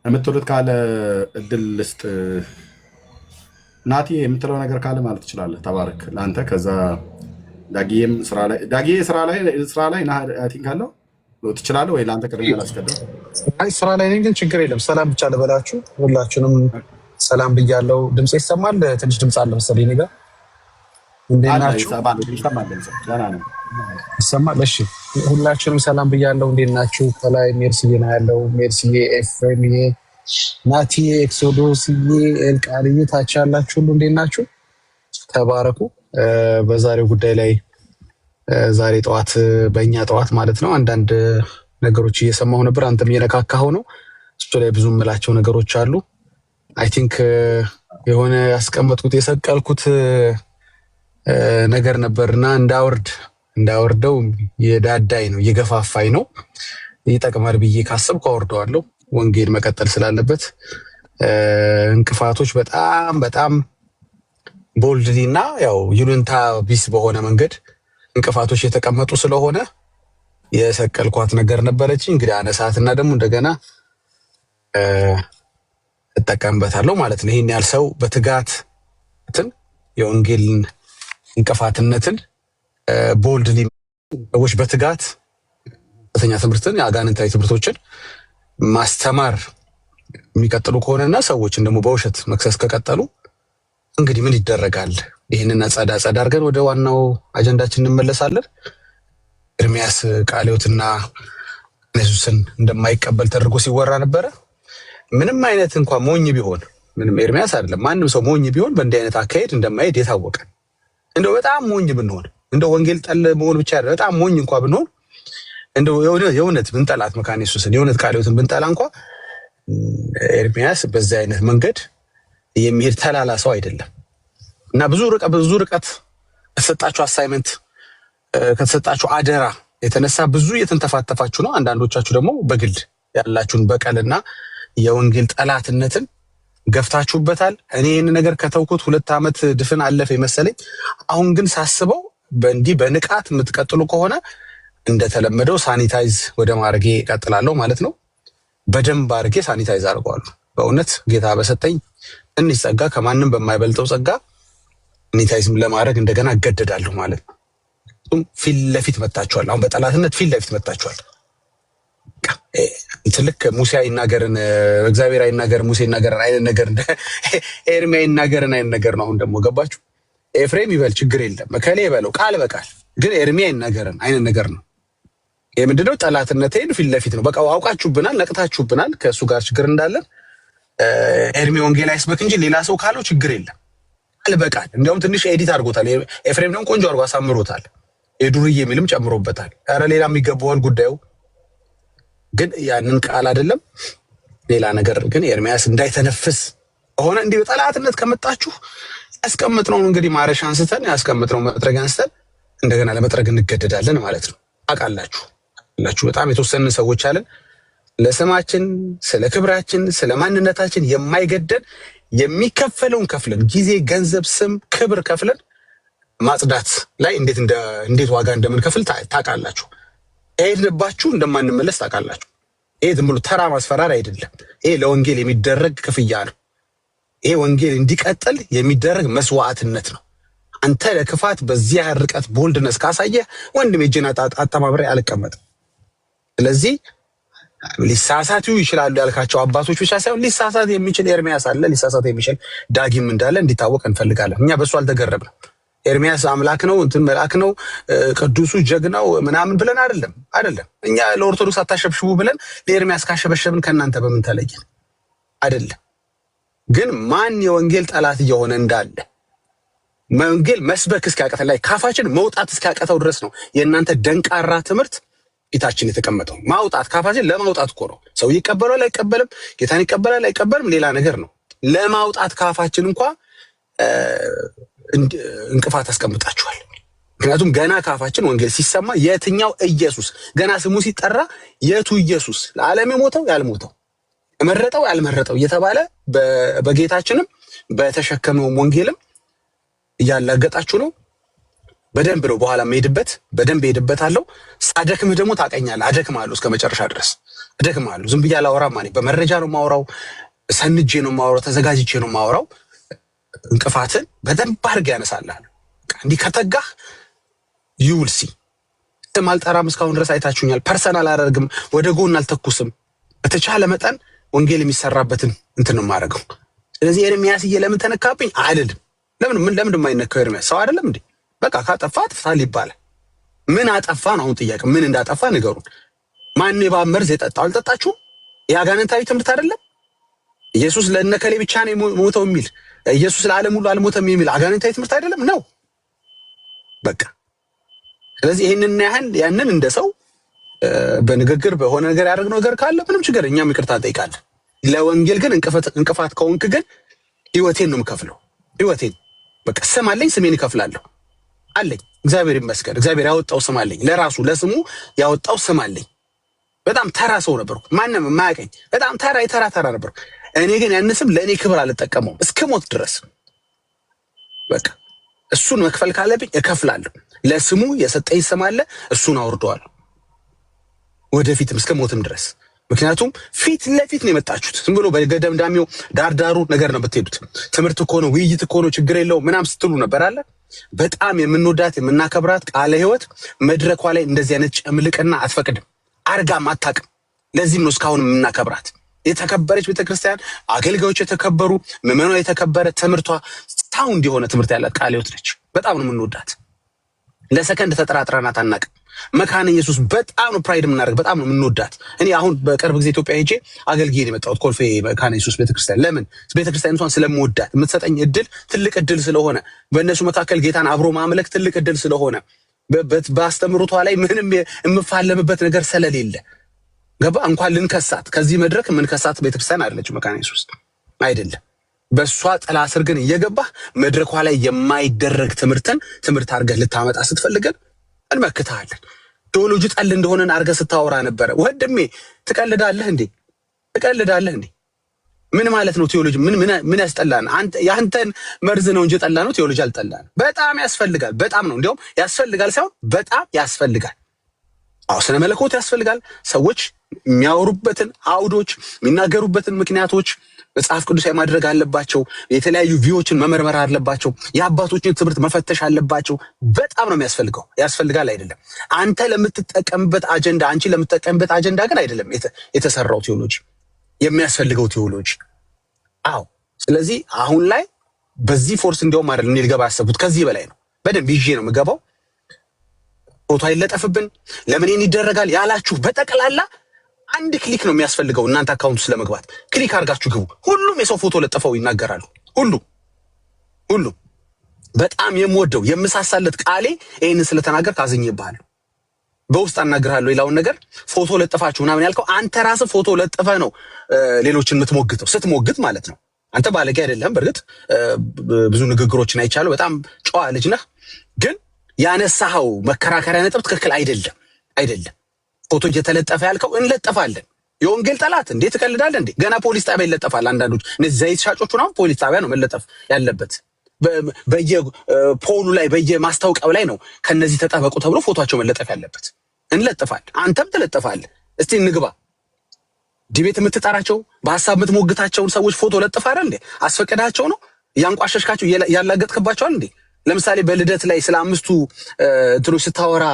የምትሉት ካለ እድል ልስጥ። ናቲ የምትለው ነገር ካለ ማለት ትችላለህ። ተባረክ ለአንተ። ከዛ ዳጊዬም ስራ ላይ አይ ቲንክ አለው ትችላለህ ወይ? ለአንተ ቅድሚያ ላስቀድም። አይ ስራ ላይ ነኝ፣ ግን ችግር የለም። ሰላም ብቻ ልበላችሁ። ሁላችሁንም ሰላም ብያለሁ። ድምፅ ይሰማል? ትንሽ ድምፅ አለ መሰለኝ እኔ ጋር። እንዴት ናችሁ? ይሰማል? እሺ፣ ሁላችሁንም ሰላም ብያለሁ። እንዴት ናችሁ? ከላይ ሜርሲዬ ነው ያለው። ሜርሲዬ፣ ኤፍሬምዬ፣ ናቲዬ፣ ኤክሶዶስዬ፣ ኤልቃልዬ ታች ያላችሁ ሁሉ እንዴት ናችሁ? ተባረኩ። በዛሬው ጉዳይ ላይ ዛሬ ጠዋት በእኛ ጠዋት ማለት ነው አንዳንድ ነገሮች እየሰማሁ ነበር። አንተም እየነካካኸው ነው። እሱ ላይ ብዙ የምላቸው ነገሮች አሉ። አይ ቲንክ የሆነ ያስቀመጥኩት የሰቀልኩት ነገር ነበርና እንዳወርደው የዳዳይ ነው የገፋፋይ ነው። ይጠቅማል ብዬ ካሰብኩ አወርደዋለሁ። ወንጌል መቀጠል ስላለበት እንቅፋቶች በጣም ቦልድሊ እና ያው ይሉንታ ቢስ በሆነ መንገድ እንቅፋቶች የተቀመጡ ስለሆነ የሰቀልኳት ነገር ነበረች። እንግዲህ አነሳትና ደግሞ እንደገና እጠቀምበታለሁ ማለት ነው። ይሄን ያህል ሰው በትጋትን የወንጌልን እንቅፋትነትን ቦልድሊ ሰዎች በትጋት ከፍተኛ ትምህርትን የአጋንንታዊ ትምህርቶችን ማስተማር የሚቀጥሉ ከሆነና ሰዎችን ደግሞ በውሸት መክሰስ ከቀጠሉ እንግዲህ ምን ይደረጋል? ይህንን ጸዳ አድርገን ወደ ዋናው አጀንዳችን እንመለሳለን። ኤርሚያስ ቃለ ሕይወትና ኢየሱስን እንደማይቀበል ተደርጎ ሲወራ ነበረ። ምንም አይነት እንኳን ሞኝ ቢሆን ምንም ኤርሚያስ አይደለም ማንም ሰው ሞኝ ቢሆን በእንዲህ አይነት አካሄድ እንደማይሄድ የታወቀ እንደው በጣም ሞኝ ብንሆን እንደው ወንጌል ጠል መሆን ብቻ አይደለም፣ በጣም ሞኝ እንኳን ብንሆን እንደው የእውነት ብንጠላት መካነ ኢየሱስን የእውነት ቃለ ሕይወትን ብንጠላ እንኳን ኤርሚያስ በዛ አይነት መንገድ የሚሄድ ተላላ ሰው አይደለም እና ብዙ ርቀት ከተሰጣችሁ አሳይመንት ከተሰጣችሁ አደራ የተነሳ ብዙ እየተንተፋተፋችሁ ነው። አንዳንዶቻችሁ ደግሞ በግል ያላችሁን በቀልና የወንጌል ጠላትነትን ገፍታችሁበታል። እኔ ይህን ነገር ከተውኩት 2 ዓመት ድፍን አለፈ መሰለኝ። አሁን ግን ሳስበው በእንዲህ በንቃት የምትቀጥሉ ከሆነ እንደተለመደው ሳኒታይዝ ወደ ማድረጌ እቀጥላለሁ ማለት ነው። በደንብ አድርጌ ሳኒታይዝ አድርገዋለሁ። በእውነት ጌታ በሰጠኝ ትንሽ ጸጋ ከማንም በማይበልጠው ጸጋ ሳኒታይዝም ለማድረግ እንደገና እገደዳለሁ ማለት ነው። ፊት ለፊት መታችኋል። አሁን በጠላትነት ፊት ለፊት መታችኋል። ልክ ሙሴ አይናገርን እግዚአብሔር አይናገር ሙሴ ይናገርን አይነት ነገር ኤርሚያ አይናገርን አይነት ነገር ነው። አሁን ደግሞ ገባችሁ? ኤፍሬም ይበል ችግር የለም መከሌ ይበለው ቃል በቃል ግን ኤርሚያ አይናገርን አይነት ነገር ነው። ይሄ ምንድነው? ጠላትነቴን ፊት ለፊት ነው። በቃ አውቃችሁብናል፣ ነቅታችሁብናል ከእሱ ጋር ችግር እንዳለን። ኤርሚ ወንጌል አይስበክ እንጂ ሌላ ሰው ካለው ችግር የለም ቃል በቃል እንዲያውም ትንሽ ኤዲት አድርጎታል። ኤፍሬም ደግሞ ቆንጆ አድርጎ አሳምሮታል። የዱርዬ የሚልም ጨምሮበታል። ኧረ ሌላ የሚገባዋል ጉዳዩ ግን ያንን ቃል አይደለም ሌላ ነገር ግን ኤርሚያስ እንዳይተነፍስ ሆነ እንዲህ በጠላትነት ከመጣችሁ ያስቀምጥነውን እንግዲህ ማረሻ አንስተን ያስቀምጥነው መጥረጊያ አንስተን እንደገና ለመጥረግ እንገደዳለን ማለት ነው። አውቃላችሁ በጣም የተወሰኑ ሰዎች አለን ለስማችን፣ ስለ ክብራችን፣ ስለ ማንነታችን የማይገደን የሚከፈለውን ከፍለን ጊዜ፣ ገንዘብ፣ ስም፣ ክብር ከፍለን ማጽዳት ላይ እንዴት ዋጋ እንደምንከፍል ታውቃላችሁ። ሄድንባችሁ እንደማንመለስ ታውቃላችሁ። ይሄ ዝም ብሎ ተራ ማስፈራር አይደለም። ይሄ ለወንጌል የሚደረግ ክፍያ ነው። ይሄ ወንጌል እንዲቀጥል የሚደረግ መስዋዕትነት ነው። አንተ ለክፋት በዚያ ርቀት ቦልድነስ ካሳየህ ወንድም እጄን አጣማብሬ አልቀመጥም። ስለዚህ ሊሳሳቱ ይችላሉ ያልካቸው አባቶች ብቻ ሳይሆን ሊሳሳት የሚችል ኤርሚያስ አለ፣ ሊሳሳት የሚችል ዳጊም እንዳለ እንዲታወቅ እንፈልጋለን። እኛ በሱ አልተገረብንም። ኤርሚያስ አምላክ ነው እንትን መልአክ ነው ቅዱሱ ጀግናው ምናምን ብለን አይደለም። እኛ ለኦርቶዶክስ አታሸብሽቡ ብለን ለኤርሚያስ ካሸበሸብን ከእናንተ በምን ተለየን? አይደለም። ግን ማን የወንጌል ጠላት እየሆነ እንዳለ ወንጌል መስበክ እስኪያቀተን ላይ ካፋችን መውጣት እስኪያቀተው ድረስ ነው የእናንተ ደንቃራ ትምህርት ፊታችን የተቀመጠው። ማውጣት ካፋችን ለማውጣት እኮ ነው። ሰው ይቀበላል አይቀበልም፣ ጌታን ይቀበላል አይቀበልም ሌላ ነገር ነው። ለማውጣት ካፋችን እንኳን እንቅፋት አስቀምጣችኋል። ምክንያቱም ገና ካፋችን ወንጌል ሲሰማ የትኛው ኢየሱስ ገና ስሙ ሲጠራ የቱ ኢየሱስ ለዓለም የሞተው ያልሞተው የመረጠው ያልመረጠው እየተባለ በጌታችንም በተሸከመው ወንጌልም እያላገጣችሁ ነው። በደንብ ነው በኋላ መሄድበት በደንብ ሄድበታለሁ። ሳደክምህ ደግሞ ታቀኛለህ። አደክምሃለሁ እስከ መጨረሻ ድረስ አደክምሃለሁ። ዝም ብዬ አላወራም ማለት በመረጃ ነው የማወራው፣ ሰንጄ ነው የማወራው፣ ተዘጋጅቼ ነው የማወራው። እንቅፋትን በደንብ አድርጌ ያነሳልሃል። እንዲህ ከተጋህ ዩልሲ ስም አልጠራም። እስካሁን ድረስ አይታችሁኛል። ፐርሰናል አላደርግም፣ ወደ ጎን አልተኩስም። በተቻለ መጠን ወንጌል የሚሰራበትን እንትን ነው የማደርገው። ስለዚህ ኤርሚያስዬ ለምን ተነካብኝ አልልም። ለምን የማይነካው ኤርሚያስ ሰው አይደለም እንዴ? በቃ ካጠፋ አጥፍታል ይባላል። ምን አጠፋ ነው አሁን ጥያቄ? ምን እንዳጠፋ ንገሩን። ማን የእባብ መርዝ የጠጣው? አልጠጣችሁም? የአጋንንታዊ ትምህርት አይደለም። ኢየሱስ ለነከሌ ብቻ ነው የሞተው የሚል ኢየሱስ ለዓለም ሁሉ አልሞተም የሚል አጋንንታዊ ትምህርት አይደለም ነው በቃ። ስለዚህ ይህንን ያንን እንደ ሰው በንግግር በሆነ ነገር ያደረግነው ነገር ካለ ምንም ችግር እኛም ይቅርታ እንጠይቃለን። ለወንጌል ግን እንቅፋት ከሆንክ ግን ህይወቴን ነው የምከፍለው። ህይወቴን በቃ ስም አለኝ፣ ስሜን እከፍላለሁ አለኝ። እግዚአብሔር ይመስገን። እግዚአብሔር ያወጣው ስም አለኝ። ለራሱ ለስሙ ያወጣው ስም አለኝ። በጣም ተራ ሰው ነበርኩ፣ ማንም የማያውቀኝ በጣም ተራ ነበርኩ። እኔ ግን ያን ስም ለእኔ ክብር አልጠቀመውም እስከ ሞት ድረስ። በቃ እሱን መክፈል ካለብኝ እከፍላለሁ። ለስሙ የሰጠኝ ስም አለ፣ እሱን አወርደዋለሁ ወደፊትም እስከ ሞትም ድረስ። ምክንያቱም ፊት ለፊት ነው የመጣችሁት። ዝም ብሎ በገደምዳሚው ዳርዳሩ ነገር ነው ብትሄዱት። ትምህርት እኮ ነው፣ ውይይት እኮ ነው፣ ችግር የለውም ምናምን ስትሉ ነበር አለ። በጣም የምንወዳት የምናከብራት ቃለ ሕይወት መድረኳ ላይ እንደዚህ አይነት ጨምልቅና አትፈቅድም፣ አርጋም አታውቅም። ለዚህም ነው እስካሁን የምናከብራት። የተከበረች ቤተክርስቲያን፣ አገልጋዮች የተከበሩ፣ ምዕመናን የተከበረ፣ ትምህርቷ ሳውንድ የሆነ ትምህርት ያላት ቃለ ሕይወት ነች። በጣም ነው የምንወዳት። ለሰከንድ ተጠራጥረናት አናውቅም። መካነ ኢየሱስ በጣም ነው ፕራይድ የምናደርግ፣ በጣም ነው የምንወዳት። እኔ አሁን በቅርብ ጊዜ ኢትዮጵያ ሄጄ አገልግዬ ነው የመጣሁት ኮልፌ መካነ ኢየሱስ ቤተክርስቲያን። ለምን? ቤተክርስቲያኒቷን ስለምወዳት፣ የምትሰጠኝ እድል ትልቅ እድል ስለሆነ፣ በእነሱ መካከል ጌታን አብሮ ማምለክ ትልቅ እድል ስለሆነ፣ በአስተምሮቷ ላይ ምንም የምፋለምበት ነገር ስለሌለ ገባ። እንኳን ልንከሳት ከዚህ መድረክ የምንከሳት ቤተክርስቲያን አይደለች መካነ ኢየሱስ አይደለም። በእሷ ጥላ ስር ግን እየገባህ መድረኳ ላይ የማይደረግ ትምህርት አድርገህ ልታመጣ ስትፈልገን እንመክትሃለን። ቴዎሎጂ ጠል እንደሆነን አድርገህ ስታወራ ነበረ። ወንድሜ ትቀልዳለህ እንዴ? ምን ማለት ነው ቴዎሎጂ? ምን ያስጠላን? የአንተን መርዝ ነው እንጂ ጠላ ነው ቴዎሎጂ አልጠላን። በጣም ያስፈልጋል። በጣም ነው እንዲያውም ያስፈልጋል ሳይሆን በጣም ያስፈልጋል። አዎ ስነ መለኮት ያስፈልጋል። ሰዎች የሚያወሩበትን አውዶች የሚናገሩበትን ምክንያቶች መጽሐፍ ቅዱሳዊ ማድረግ አለባቸው። የተለያዩ ቪዎችን መመርመር አለባቸው። የአባቶችን ትምህርት መፈተሽ አለባቸው። በጣም ነው የሚያስፈልገው። ያስፈልጋል አይደለም። አንተ ለምትጠቀምበት አጀንዳ፣ አንቺ ለምትጠቀምበት አጀንዳ ግን አይደለም የተሰራው ቴዎሎጂ የሚያስፈልገው ቴዎሎጂ። አዎ ስለዚህ አሁን ላይ በዚህ ፎርስ እንዲያውም አይደለም እኔ ልገባ ያሰብኩት ከዚህ በላይ ነው። በደንብ ይዤ ነው የምገባው። ፎቶ አይለጠፍብን ለምን ይደረጋል ያላችሁ በጠቅላላ አንድ ክሊክ ነው የሚያስፈልገው። እናንተ አካውንት ውስጥ ለመግባት ክሊክ አድርጋችሁ ግቡ። ሁሉም የሰው ፎቶ ለጥፈው ይናገራሉ። ሁሉም በጣም የምወደው የምሳሳለት ቃሌ ይሄንን ስለተናገር ካዝኝብሃለሁ። በውስጥ አናግርሃለሁ። ሌላውን ነገር ፎቶ ለጥፋችሁ ምናምን ያልከው አንተ ራስህ ፎቶ ለጥፈህ ነው ሌሎችን የምትሞግተው። ስትሞግት ማለት ነው አንተ ባለጌ አይደለም። በርግጥ ብዙ ንግግሮችን አይቻለሁ። በጣም ጨዋ ልጅ ነህ። ግን ያነሳኸው መከራከሪያ ነጥብ ትክክል አይደለም። ፎቶ እየተለጠፈ ያልከው እንለጠፋለን። የወንጌል ጠላት እንዴት ትቀልዳለህ እንዴ? ገና ፖሊስ ጣቢያ ይለጠፋል። አንዳንዶች እነዚህ ዘይት ሻጮቹ ነው ፖሊስ ጣቢያ ነው መለጠፍ ያለበት። በየፖሉ ላይ በየማስታወቂያው ላይ ነው ከነዚህ ተጠበቁ ተብሎ ፎቶአቸው መለጠፍ ያለበት። እንለጥፋለን። አንተም ትለጥፋለህ። እስቲ እንግባ። ዲቤት የምትጠራቸው በሐሳብ የምትሞግታቸውን ሰዎች ፎቶ ለጥፋ አይደል እንዴ? አስፈቀዳቸው ነው ያንቋሸሽካቸው ያላገጥክባቸዋል እንዴ? ለምሳሌ በልደት ላይ ስለ 5ቱ እንትኖች ስታወራ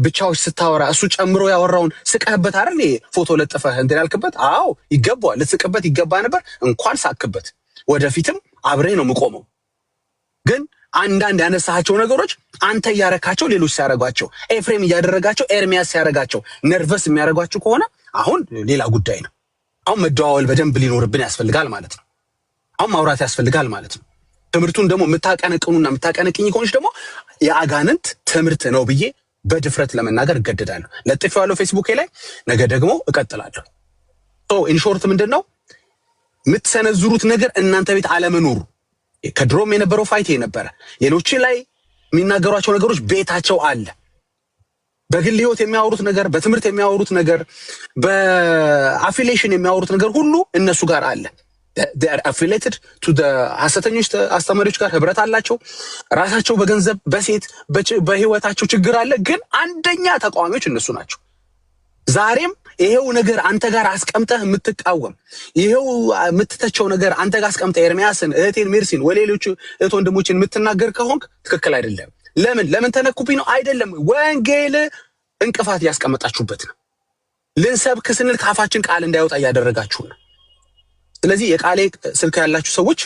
ብቻዎች ስታወራ እሱ ጨምሮ ያወራውን ስቀህበት አይደል ፎቶ ለጥፈህ እንትን ያልክበት? አዎ ይገባዋል፣ ልትስቅበት ይገባ ነበር። እንኳን ሳክበት። ወደፊትም አብሬ ነው የምቆመው። ግን አንዳንድ ያነሳቸው ነገሮች አንተ እያረካቸው ሌሎች ሲያረጋቸው፣ ኤፍሬም እያደረጋቸው ኤርሚያስ ሲያረጋቸው ነርቨስ የሚያረጋቸው ከሆነ አሁን ሌላ ጉዳይ ነው። አሁን መደዋወል በደንብ ሊኖርብን ያስፈልጋል ማለት ነው። አሁን ማውራት ያስፈልጋል ማለት ነው። ትምህርቱን ደግሞ የምታቀነቅኑና የምታቀነቅኝ ከሆነች ደግሞ የአጋንንት ትምህርት ነው ብዬ በድፍረት ለመናገር እገደዳለሁ። ለጥፌዋለሁ ፌስቡኬ ላይ፣ ነገ ደግሞ እቀጥላለሁ። ኢንሾርት ምንድነው የምትሰነዝሩት ነገር እናንተ ቤት አለመኖሩ ከድሮም የነበረው ፋይት የነበረ ሌሎች ላይ የሚናገሯቸው ነገሮች ቤታቸው አለ። በግል ህይወት የሚያወሩት ነገር፣ በትምህርት የሚያወሩት ነገር፣ በአፊሊዬሽን የሚያወሩት ነገር ሁሉ እነሱ ጋር አለ። they are affiliated to the ሐሰተኞች አስተማሪዎች ጋር ህብረት አላቸው። ራሳቸው በገንዘብ በሴት በህይወታቸው ችግር አለ። ግን አንደኛ ተቃዋሚዎች እነሱ ናቸው። ዛሬም ይሄው ነገር አንተ ጋር አስቀምጠህ የምትቃወም ይሄው የምትተቸው ነገር አንተ ጋር አስቀምጠህ ኤርሚያስን፣ እህቴን ሜርሲን፣ ወሌሎች እህት ወንድሞችን የምትናገር ከሆንክ ትክክል አይደለም። ለምን ተነኩብኝ ነው አይደለም። ወንጌል እንቅፋት ያስቀመጣችሁበት ነው። ልንሰብክ ስንል ካፋችን ቃል እንዳይወጣ እያደረጋችሁ ነው። ስለዚህ የቃሌ ስልክ ያላችሁ ሰዎች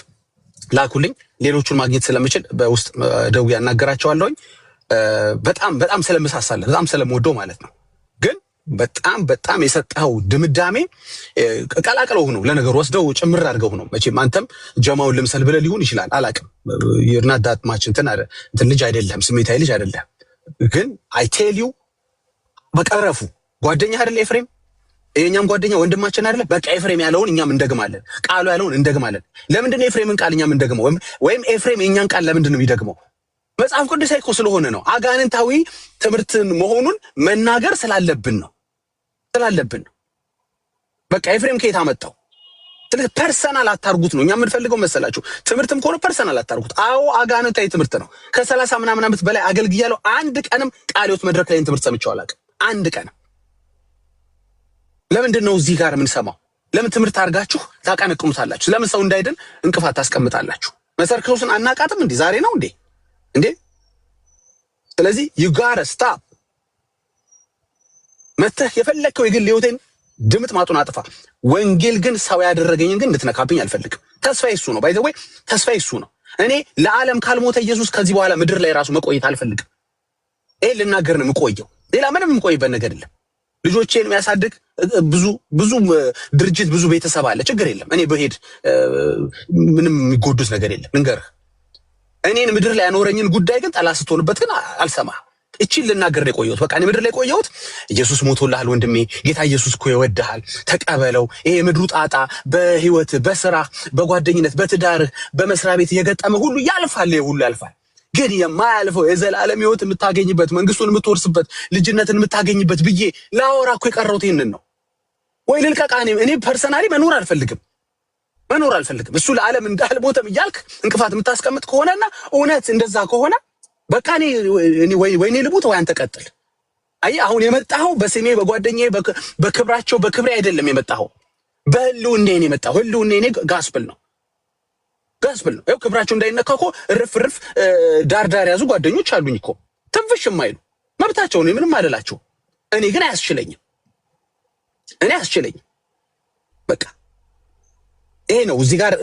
ላኩልኝ። ሌሎቹን ማግኘት ስለምችል በውስጥ ደውዬ ያናገራቸዋለሁኝ። በጣም ስለምሳሳለህ በጣም ስለምወደው ማለት ነው። ግን በጣም የሰጠኸው ድምዳሜ ቀላቅለው ነው ለነገሩ ወስደው ጭምር አድርገው ነው። መቼም አንተም ጀማውን ልምሰል ብለህ ሊሆን ይችላል አላቅም። ይርናዳት ማችን እንትን ልጅ አይደለም፣ ስሜታዊ ልጅ አይደለም። ግን አይ ቴል ዩ በቀረፉ ጓደኛ አይደል ኤፍሬም? የኛም ጓደኛ ወንድማችን አይደለ? በቃ ኤፍሬም ያለውን እኛም እንደግማለን፣ ቃሉ ያለውን እንደግማለን። ለምንድን ነው ኤፍሬምን ቃል እኛም እንደግመው? ወይም ኤፍሬም የኛን ቃል ለምንድን ነው የሚደግመው? መጽሐፍ ቅዱሳዊ እኮ ስለሆነ ነው። አጋንንታዊ ትምህርትን መሆኑን መናገር ስላለብን ነው። በቃ ኤፍሬም ከየት አመጣው? ስለዚህ ፐርሰናል አታርጉት ነው እኛ የምንፈልገው መሰላችሁ። ትምህርትም ከሆነ ፐርሰናል አታርጉት። አዎ አጋንንታዊ ትምህርት ነው። ከ30 ምናምን ዓመት በላይ አገልግያለሁ። አንድ ቀንም ቃለ ሕይወት መድረክ ላይ ትምህርት ሰምቼው አላውቅም። አንድ ቀንም። ለምንድን ነው እዚህ ጋር የምንሰማው? ለምን ትምህርት አድርጋችሁ ታቀነቅኑታላችሁ? ለምን ሰው እንዳይድን እንቅፋት ታስቀምጣላችሁ? መሰረ ክርስቶስን አናቃትም እንዴ? ዛሬ ነው እንዴ? ስለዚህ you gotta stop። መተህ የፈለከው የግል ህይወቴን ድምጥ ማጡን አጥፋ። ወንጌል ግን ሰው ያደረገኝን ግን እንድትነካብኝ አልፈልግም። ተስፋዬ እሱ ነው። ባይ ዘ ወይ ተስፋዬ እሱ ነው። እኔ ለዓለም ካልሞተ ኢየሱስ ከዚህ በኋላ ምድር ላይ ራሱ መቆየት አልፈልግም። ይሄ ልናገር ነው የምቆየው። ሌላ ምንም የምቆይበት ነገር የለም። ልጆቼን የሚያሳድግ ብዙ ድርጅት ብዙ ቤተሰብ አለ። ችግር የለም። እኔ በሄድ ምንም የሚጎዱት ነገር የለም። ልንገርህ፣ እኔን ምድር ላይ ያኖረኝን ጉዳይ ግን ጠላት ስትሆንበት ግን አልሰማህም። እቺን ልናገር ነው የቆየሁት። በቃ እኔ ምድር ላይ ቆየሁት። ኢየሱስ ሞቶልሃል ወንድሜ፣ ጌታ ኢየሱስ እኮ ይወድሃል፣ ተቀበለው። ይሄ ምድሩ ጣጣ በህይወት በስራ በጓደኝነት በትዳርህ በመስሪያ ቤት የገጠመ ሁሉ ያልፋል። ይሄ ሁሉ ያልፋል። ግን የማያልፈው የዘላለም ህይወት የምታገኝበት መንግስቱን የምትወርስበት ልጅነትን የምታገኝበት ብዬ ላወራ እኮ የቀረሁት ይሄንን ነው። ወይ ልልቀቃ? እኔ ፐርሰናሊ መኖር አልፈልግም። እሱ ለዓለም እንዳልሞተም እያልክ እንቅፋት የምታስቀምጥ ከሆነና እውነት እንደዛ ከሆነ በቃ እኔ ወይኔ ልሙት ወይ አንተ ቀጥል። አይ አሁን የመጣኸው በስሜ በጓደኛዬ በክብራቸው በክብሬ አይደለም የመጣኸው፣ በህልውናዬ ነው የመጣኸው። ህልውናዬ ጋስፕል ነው። ይኸው ክብራቸው እንዳይነካ እኮ እርፍ ዳር ያዙ ጓደኞች አሉኝ እኮ ትንፍሽ የማይሉ መብታቸው ነው። ምንም አይደላቸው። እኔ ግን አያስችለኝም። በቃ ይሄ ነው እዚህ ጋር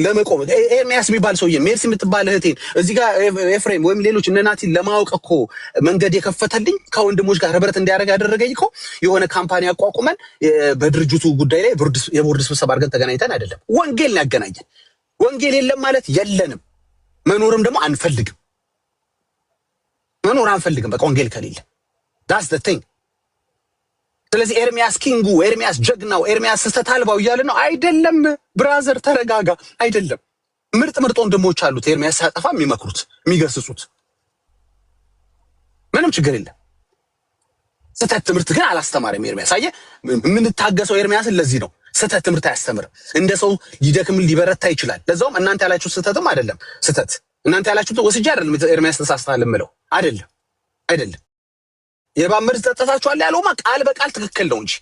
ለመቆም ኤርሚያስ የሚባል ሰውዬ ሜርሲ የምትባል እህቴን እዚህ ጋር ኤፍሬም ወይም ሌሎች እነ ናቲን ለማወቅ እኮ መንገድ የከፈተልኝ ከወንድሞች ጋር ህብረት እንዲያደርግ ያደረገኝ እኮ የሆነ ካምፓኒ አቋቁመን በድርጅቱ ጉዳይ ላይ የቦርድ ስብሰባ አድርገን ተገናኝተን አይደለም። ወንጌል ነው ያገናኘን። ወንጌል የለም ማለት የለንም። መኖርም ደግሞ አንፈልግም። በቃ ወንጌል ከሌለ that's the thing። ስለዚህ ኤርሚያስ ኪንጉ፣ ኤርሚያስ ጀግናው፣ ኤርሚያስ ስህተት አልባው እያለ ነው። አይደለም ብራዘር ተረጋጋ። አይደለም ምርጥ ወንድሞች አሉት ኤርሚያስ ሲያጠፋ የሚመክሩት የሚገስጹት፣ ምንም ችግር የለም። ስህተት ትምህርት ግን አላስተማረም ኤርሚያስ። አየህ የምንታገሰው ኤርሚያስን ለዚህ ነው። ስህተት ትምህርት አያስተምርም። እንደ ሰው ሊደክም ሊበረታ ይችላል። ለዛውም እናንተ ያላችሁት ስህተትም አይደለም። ስህተት እናንተ ያላችሁት ወስጄ አይደለም ኤርሚያስ ተሳስተሃል የምለው አይደለም። የእባብ መርዝ ጠጥታችኋል ያለውማ ቃል በቃል ትክክል ነው እንጂ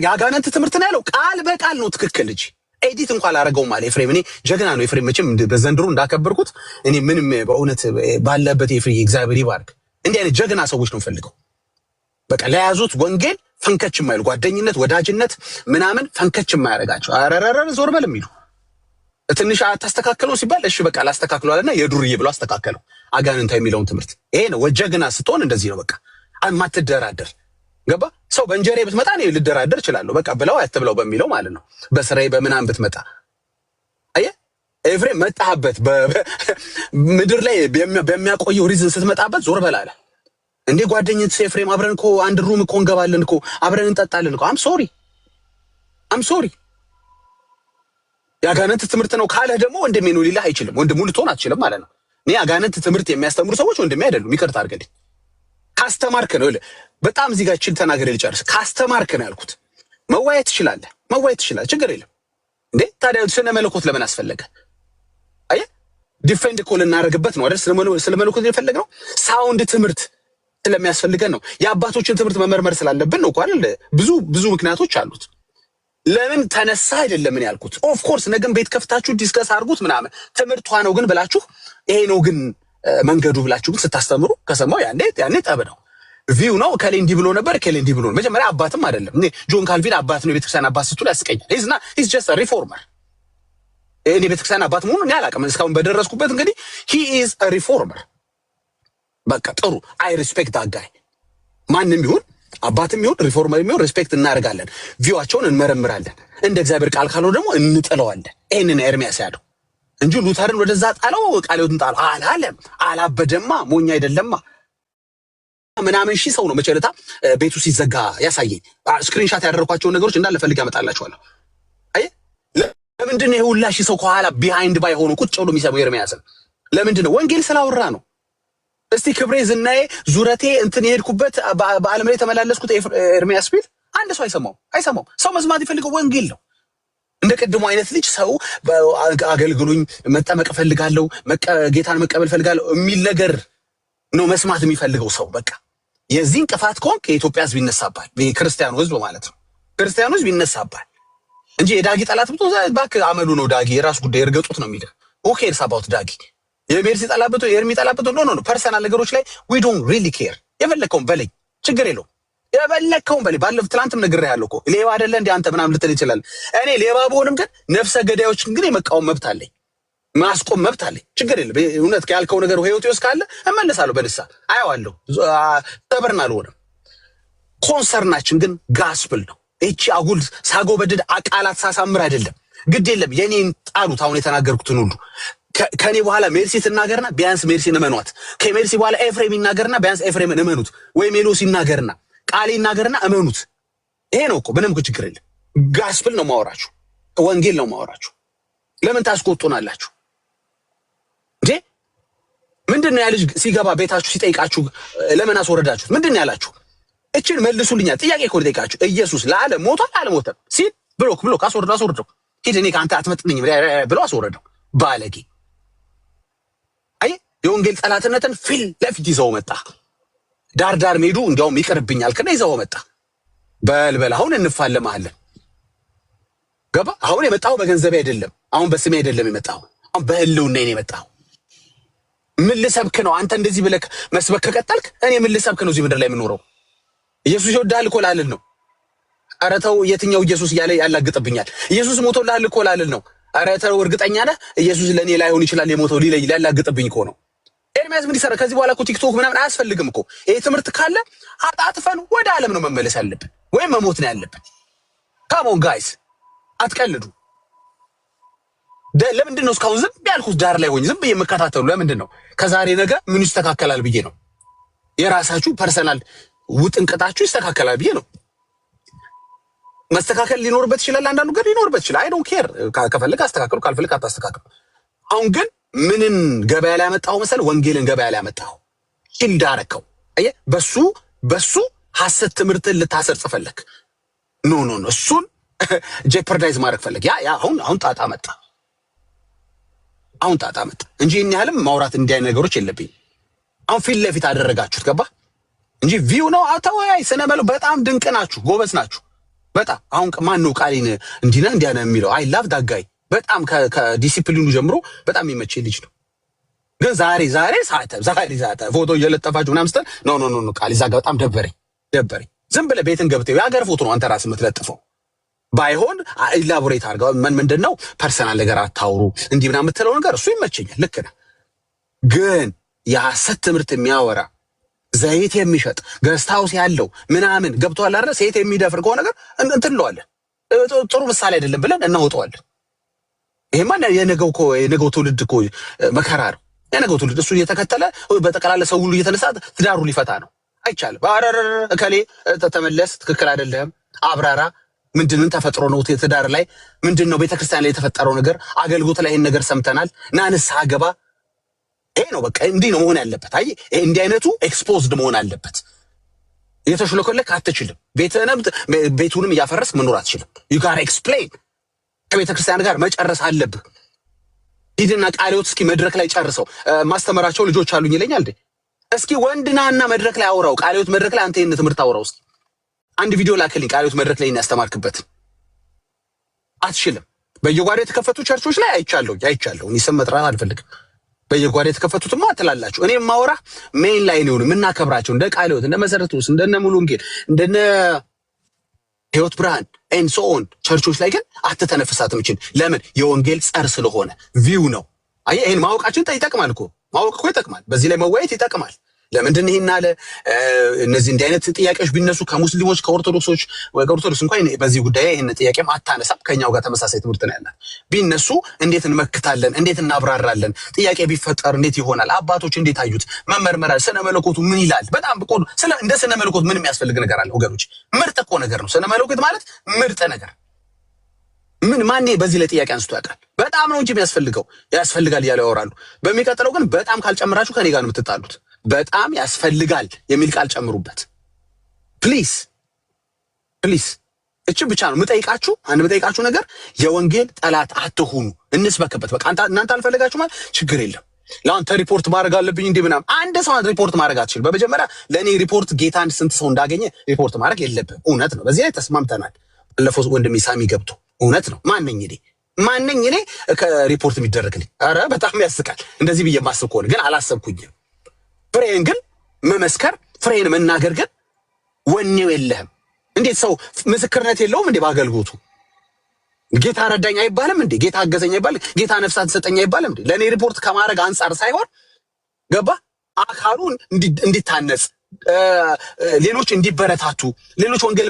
የአጋንንት ትምህርት ነው ያለው ቃል በቃል ነው ትክክል እንጂ ኤዲት እንኳን አላረገውም አለ ኤፍሬም። እኔ ጀግና ነው ኤፍሬም። መቼም በዘንድሮ እንዳከበርኩት እኔ ምንም በእውነት ባለበት ኤፍሬም እግዚአብሔር ይባርክ። እንዲህ አይነት ጀግና ሰዎች ነው ፈልገው በቃ ለያዙት ወንጌል ፈንከች የማይሉ ጓደኝነት፣ ወዳጅነት ምናምን ፈንከች የማያረጋቸው አረረረ ዞር በል የሚሉ ትንሽ አታስተካክለው ሲባል እሺ በቃ ላስተካክለው አለና የዱርዬ ብሎ አስተካከለው አጋንንታ የሚለውን ትምህርት። ይሄ ነው ወጀግና ስትሆን እንደዚህ ነው በቃ አማትደራደር። ገባ ሰው በእንጀሬ ብትመጣ እኔ ልደራደር እችላለሁ በቃ ብለው አትብለው በሚለው ማለት ነው። በስራዬ በምናምን ብትመጣ አየህ ኤፍሬም መጣህበት ምድር ላይ በሚያቆየው ሪዝን ስትመጣበት ዞር በላለ እንዴ ጓደኝነት ኤፍሬም አብረን እኮ አንድ ሩም እኮ እንገባለን እኮ አብረን እንጠጣለን እኮ አም ሶሪ የአጋንንት ትምህርት ነው ካለ ደግሞ ወንድሜ ነው ሊልህ አይችልም። ወንድሙ ልትሆን አትችልም ማለት ነው። እኔ አጋንንት ትምህርት የሚያስተምሩ ሰዎች ወንድሜ አይደሉም። ይቅርታ አድርገልኝ። ካስተማርክ ነው በጣም እዚህ ጋር ችል ተናገር ልጨርስ። ካስተማርክ ነው ያልኩት። መዋየት ትችላለህ፣ ችግር የለም እንዴ። ታዲያ ስነ መለኮት ለምን አስፈለገ? አየህ ዲፌንድ እኮ ልናደርግበት ነው አይደል? ስለ መለኮት የፈለግነው ሳውንድ ትምህርት ስለሚያስፈልገን ነው። የአባቶችን ትምህርት መመርመር ስላለብን ነው እኮ አይደል? ብዙ ምክንያቶች አሉት። ለምን ተነሳ አይደለም ምን ያልኩት። ኦፍ ኮርስ ነገም ቤት ከፍታችሁ ዲስከስ አድርጉት ምናምን ትምህርቷ ነው ግን ብላችሁ ይሄ ነው ግን መንገዱ ብላችሁ ግን ስታስተምሩ ከሰማው ያኔ ጠብ ነው። ቪው ነው ከሌ እንዲህ ብሎ ነበር ከሌ እንዲህ ብሎ መጀመሪያ አባትም አይደለም። እኔ ጆን ካልቪን አባት ነው የቤተክርስቲያን አባት ስትሉ ያስቀኛል። ሂዝ ጀስት ሪፎርመር። እኔ ቤተክርስቲያን አባት መሆኑን እኔ አላውቅም እስካሁን በደረስኩበት። እንግዲህ ሂ ኢዝ ሪፎርመር። በቃ ጥሩ አይ ሪስፔክት አጋይ ማንም ይሁን አባትም ይሁን ሪፎርመር ይሁን ሪስፔክት እናደርጋለን። ቪዋቸውን እንመረምራለን። እንደ እግዚአብሔር ቃል ካልሆነ ደግሞ እንጥለዋለን። ይሄንን ኤርሚያስ ያለው እንጂ ሉተርን ወደዛ ጣለው ቃልዮትን ጣለው አላለም። አላበደማ ሞኛ አይደለማ ምናምን ሺህ ሰው ነው መጨረታ ቤቱ ሲዘጋ ያሳየኝ። ስክሪንሻት ያደረኳቸውን ነገሮች እንዳለ ፈልግ ያመጣላችኋለሁ። አይ ለምንድን ነው ይሄ ሁላ ሺህ ሰው ከኋላ ቢሃይንድ ባይ ሆኖ ቁጭ ብሎ የሚሰማው ኤርሚያስን? ለምንድን ነው? ወንጌል ስላወራ ነው። እስቲ ክብሬ ዝናዬ ዙረቴ እንትን የሄድኩበት በዓለም ላይ የተመላለስኩት ኤርሚያስ ቢል አንድ ሰው አይሰማው። ሰው መስማት ይፈልገው ወንጌል ነው። እንደ ቅድሙ አይነት ልጅ ሰው አገልግሉኝ፣ መጠመቅ ፈልጋለሁ፣ ጌታን መቀበል ፈልጋለሁ የሚል ነገር ነው መስማት የሚፈልገው ሰው። በቃ የዚህ እንቅፋት ከሆንክ የኢትዮጵያ ሕዝብ ይነሳባል። ክርስቲያኑ ሕዝብ ማለት ነው። ክርስቲያኑ ሕዝብ ይነሳባል እንጂ የዳጊ ጠላት ብቶ እባክህ አመሉ ነው ዳጊ የራሱ ጉዳይ እርገጡት ነው የሚለው። ኦኬ እርሳባውት ዳጊ የሜርሲ ጠላበቶ የኤርሚ ጠላበቶ ኖ ፐርሰናል ነገሮች ላይ ዊ ዶንት ሪሊ ኬር። የፈለከውን በለኝ ችግር የለውም። የፈለከውን በለኝ። ባለፈው ትናንትም ነግሬሃለሁ እኮ ሌባ አይደለ እንደ አንተ ምናምን ልትል ይችላል። እኔ ሌባ ብሆንም ግን ነፍሰ ገዳዮችን ግን የመቃወም መብት አለኝ፣ ማስቆም መብት አለኝ። ችግር የለም። እውነት ያልከው ነገር ህይወት ውስጥ ካለ እመለሳለሁ በንስሐ አየዋለሁ። ሰበርን አልሆነም። ኮንሰርናችን ግን ጋስፕል ነው። እቺ አጉል ሳጎበድድ አቃላት ሳሳምር አይደለም። ግድ የለም የኔን ጣሉት። አሁን የተናገርኩትን ሁሉ ከኔ በኋላ ሜርሲ ትናገርና ቢያንስ ሜርሲን እመኗት። ከሜርሲ በኋላ ኤፍሬም ይናገርና ቢያንስ ኤፍሬምን እመኑት። ወይ ሜሎስ ይናገርና ቃሌ ይናገርና እመኑት። ይሄ ነው እኮ ምንም ችግር የለም። ጋስፕል ነው ማወራችሁ፣ ወንጌል ነው ማወራችሁ። ለምን ታስቆጡናላችሁ እንዴ? ምንድነው ያ ልጅ ሲገባ ቤታችሁ ሲጠይቃችሁ ለምን አስወረዳችሁት? ምንድነው ያላችሁ? እችን መልሱልኛ። ጥያቄ እኮ ጠይቃችሁ ኢየሱስ ለዓለም ሞቷል አልሞተም ሲል ብሎክ አስወረደው። ሂድ እኔ ከአንተ አትመጥነኝም ብሎ አስወረደው። ባለጌ አይ የወንጌል ጠላትነትን ፊት ለፊት ይዘው መጣ። ዳር ሜዱ እንዲያውም ይቀርብኛል ከነ ይዘው መጣ። በልበል አሁን እንፋለማለን። ገባ? አሁን የመጣው በገንዘብ አይደለም፣ አሁን በስሜ አይደለም የመጣው፣ አሁን በህልውና ነው የመጣው። ምን ልሰብክ ነው አንተ? እንደዚህ ብለህ መስበክ ከቀጠልክ እኔ ምን ልሰብክ ነው እዚህ ምድር ላይ የምኖረው? ኢየሱስ ይወዳል እኮ ላልል ነው። ኧረ ተው፣ የትኛው ኢየሱስ እያለ ያላግጥብኛል። ኢየሱስ ሞቶልሃል እኮ ላልል ነው። ኧረ ተው፣ እርግጠኛ ነህ ኢየሱስ ለኔ ላይሆን ይችላል የሞተው ሊለይ ሊያላግጥብኝ እኮ ነው። ኤርሚያስ ምን ይሰራ? ከዚህ በኋላ እኮ ቲክቶክ ምናምን አያስፈልግም እኮ። ይሄ ትምህርት ካለ አጣጥፈን ወደ ዓለም ነው መመለስ ያለብን፣ ወይም መሞት ነው ያለብን። ካሞን ጋይስ አትቀልዱ። ለምንድን ነው እስካሁን ዝም ያልኩት? ዳር ላይ ሆኜ ዝም ብዬ የምከታተሉ ለምንድን ነው? ከዛሬ ነገ ምን ይስተካከላል ብዬ ነው። የራሳችሁ ፐርሰናል ውጥንቅጣችሁ ይስተካከላል ብዬ ነው። መስተካከል ሊኖርበት ይችላል፣ አንዳንዱ ነገር ሊኖርበት ይችላል። አይ ዶንት ኬር። ከፈልክ አስተካክሉ፣ ካልፈልክ አታስተካክሉ። አሁን ግን ምንን ገበያ ላይ ያመጣው መሰል? ወንጌልን ገበያ ላይ ያመጣው እንዳረከው። አየህ፣ በሱ ሐሰት ትምህርትን ልታሰርጽ ፈለክ። ኖ እሱን ጄፐርዳይዝ ማድረግ ፈለክ። ያ አሁን ጣጣ መጣ እንጂ እኛ ያህልም ማውራት እንዲህ አይነት ነገሮች የለብኝ። አሁን ፊት ለፊት አደረጋችሁት፣ ገባ እንጂ ቪው ነው። አተወያይ ስነበለው በጣም ድንቅ ናችሁ፣ ጎበዝ ናችሁ በጣም። አሁን ማን ነው ቃሊን እንዲና እንዲያነ የሚለው? አይ ላቭ ዳት ጋይ በጣም ከዲሲፕሊኑ ጀምሮ በጣም የሚመች ልጅ ነው። ግን ዛሬ ሳተ ፎቶ እየለጠፋችሁ ምናምን ስትል ኖ ቃል እዛ ጋር በጣም ደበረኝ። ዝም ብለህ ቤትን ገብተህ የሀገር ፎቶ ነው አንተ ራስህ የምትለጥፈው። ባይሆን ኢላቦሬት አድርገው ምንድን ነው ፐርሰናል ነገር አታውሩ እንዲህ ምናምን የምትለው ነገር እሱ ይመቸኛል፣ ልክ ነህ። ግን የሐሰት ትምህርት የሚያወራ ዘይት የሚሸጥ ገስታውስ ያለው ምናምን ገብቶሃል አይደል? ሴት የሚደፍር ከሆነ ነገር እንትን እንለዋለን። ጥሩ ምሳሌ አይደለም ብለን እናወጣዋለን። ይሄማ የነገው ትውልድ እኮ መከራ ነው። የነገው ትውልድ እሱ እየተከተለ በጠቅላላ ሰው ሁሉ እየተነሳ ትዳሩ ሊፈታ ነው። አይቻልም። አረረ እከሌ ተመለስ፣ ትክክል አይደለም፣ አብራራ። ምንድነው ተፈጥሮ ነው ትዳር ላይ ምንድነው ቤተክርስቲያን ላይ የተፈጠረው ነገር? አገልግሎት ላይ ይሄን ነገር ሰምተናል፣ ና ንስሐ ገባ። ይሄ ነው በቃ እንዲህ ነው መሆን ያለበት። አይ እንዲህ አይነቱ ኤክስፖዝድ መሆን አለበት። የተሽለኮለክ አትችልም። ቤቱንም እያፈረስክ መኖር አትችልም። ዩ ጋር ኤክስፕሌን። ከቤተክርስቲያን ጋር መጨረስ አለብህ። ሂድና ቃልዮት እስኪ መድረክ ላይ ጨርሰው። ማስተምራቸው ልጆች አሉኝ ይለኛል እንዴ? እስኪ ወንድናና መድረክ ላይ አውራው። ቃልዮት መድረክ ላይ አንተ ይሄን ትምህርት አውራው እስኪ። አንድ ቪዲዮ ላክልኝ ቃልዮት መድረክ ላይ ያስተማርክበት። አትችልም። በየጓዳ የተከፈቱ ቸርቾች ላይ አይቻለሁ። እኔ ስም መጥራት አልፈልግም። በየጓዳ የተከፈቱትማ አትላላችሁ። እኔ ማውራ ሜን ላይ ነው የምናከብራቸው እንደ ቃልዮት፣ እንደ መሰረቱስ፣ እንደነ ሙሉ ወንጌል፣ እንደነ ህይወት ብርሃን ኤንድ ሶ ኦን ቸርቾች ላይ ግን አትተነፍሳትም። እቺን ለምን? የወንጌል ጸር ስለሆነ ቪው ነው። አየህ፣ ይሄን ማወቃችን ይጠቅማል እኮ። ማወቅ እኮ ይጠቅማል። በዚህ ላይ መወያየት ይጠቅማል። ለምንድን ይሄን አለ? እነዚህ እንዲህ አይነት ጥያቄዎች ቢነሱ ከሙስሊሞች ከኦርቶዶክስ እንኳን በዚህ ጉዳይ ይሄን ጥያቄም አታነሳም። ከኛው ጋር ተመሳሳይ ትምህርት ነው ያላት። ቢነሱ እንዴት እንመክታለን? እንዴት እናብራራለን? ጥያቄ ቢፈጠር እንዴት ይሆናል? አባቶች እንዴት አዩት? መመርመራል። ስነ መለኮቱ ምን ይላል? በጣም እኮ እንደ ስነ መለኮት ምን የሚያስፈልግ ነገር አለ ወገኖች? ምርጥ እኮ ነገር ነው ስነ መለኮት ማለት፣ ምርጥ ነገር። ማን በዚህ ላይ ጥያቄ አንስቶ ያውቃል? በጣም ነው እንጂ የሚያስፈልገው ያስፈልጋል እያሉ ያወራሉ። በሚቀጥለው ግን በጣም ካልጨመራችሁ ከኔ ጋር ነው የምትጣሉት። በጣም ያስፈልጋል የሚል ቃል ጨምሩበት ፕሊዝ። እቺ ብቻ ነው የምጠይቃችሁ። የምጠይቃችሁ ነገር የወንጌል ጠላት አትሁኑ፣ እንስበክበት። በቃ እናንተ አልፈለጋችሁ ማለት ችግር የለም። ለአንተ ሪፖርት ማድረግ አለብኝ እንዴ ምናምን? አንድ ሰው ሪፖርት ማድረግ አትችልም። በመጀመሪያ ለእኔ ሪፖርት ጌታን ስንት ሰው እንዳገኘ ሪፖርት ማድረግ የለብህም። እውነት ነው። በዚህ ላይ ተስማምተናል። ባለፈው ወንድሜ ሳሚ ገብቶ እውነት ነው። ማነኝ እኔ ከሪፖርት የሚደረግልኝ? ኧረ በጣም ያስቃል። እንደዚህ ብዬ ማስብ ከሆነ ግን አላሰብኩኝም። ፍሬን ግን መመስከር፣ ፍሬን መናገር ግን ወኔው የለህም። እንዴት ሰው ምስክርነት የለውም እንዴ? በአገልግሎቱ ጌታ ረዳኝ አይባልም እንዴ? ጌታ አገዘኝ አይባልም? ጌታ ነፍሳት ሰጠኝ አይባልም እንዴ? ለእኔ ሪፖርት ከማድረግ አንጻር ሳይሆን ገባ አካሉን እንዲታነጽ፣ ሌሎች እንዲበረታቱ፣ ሌሎች ወንጌል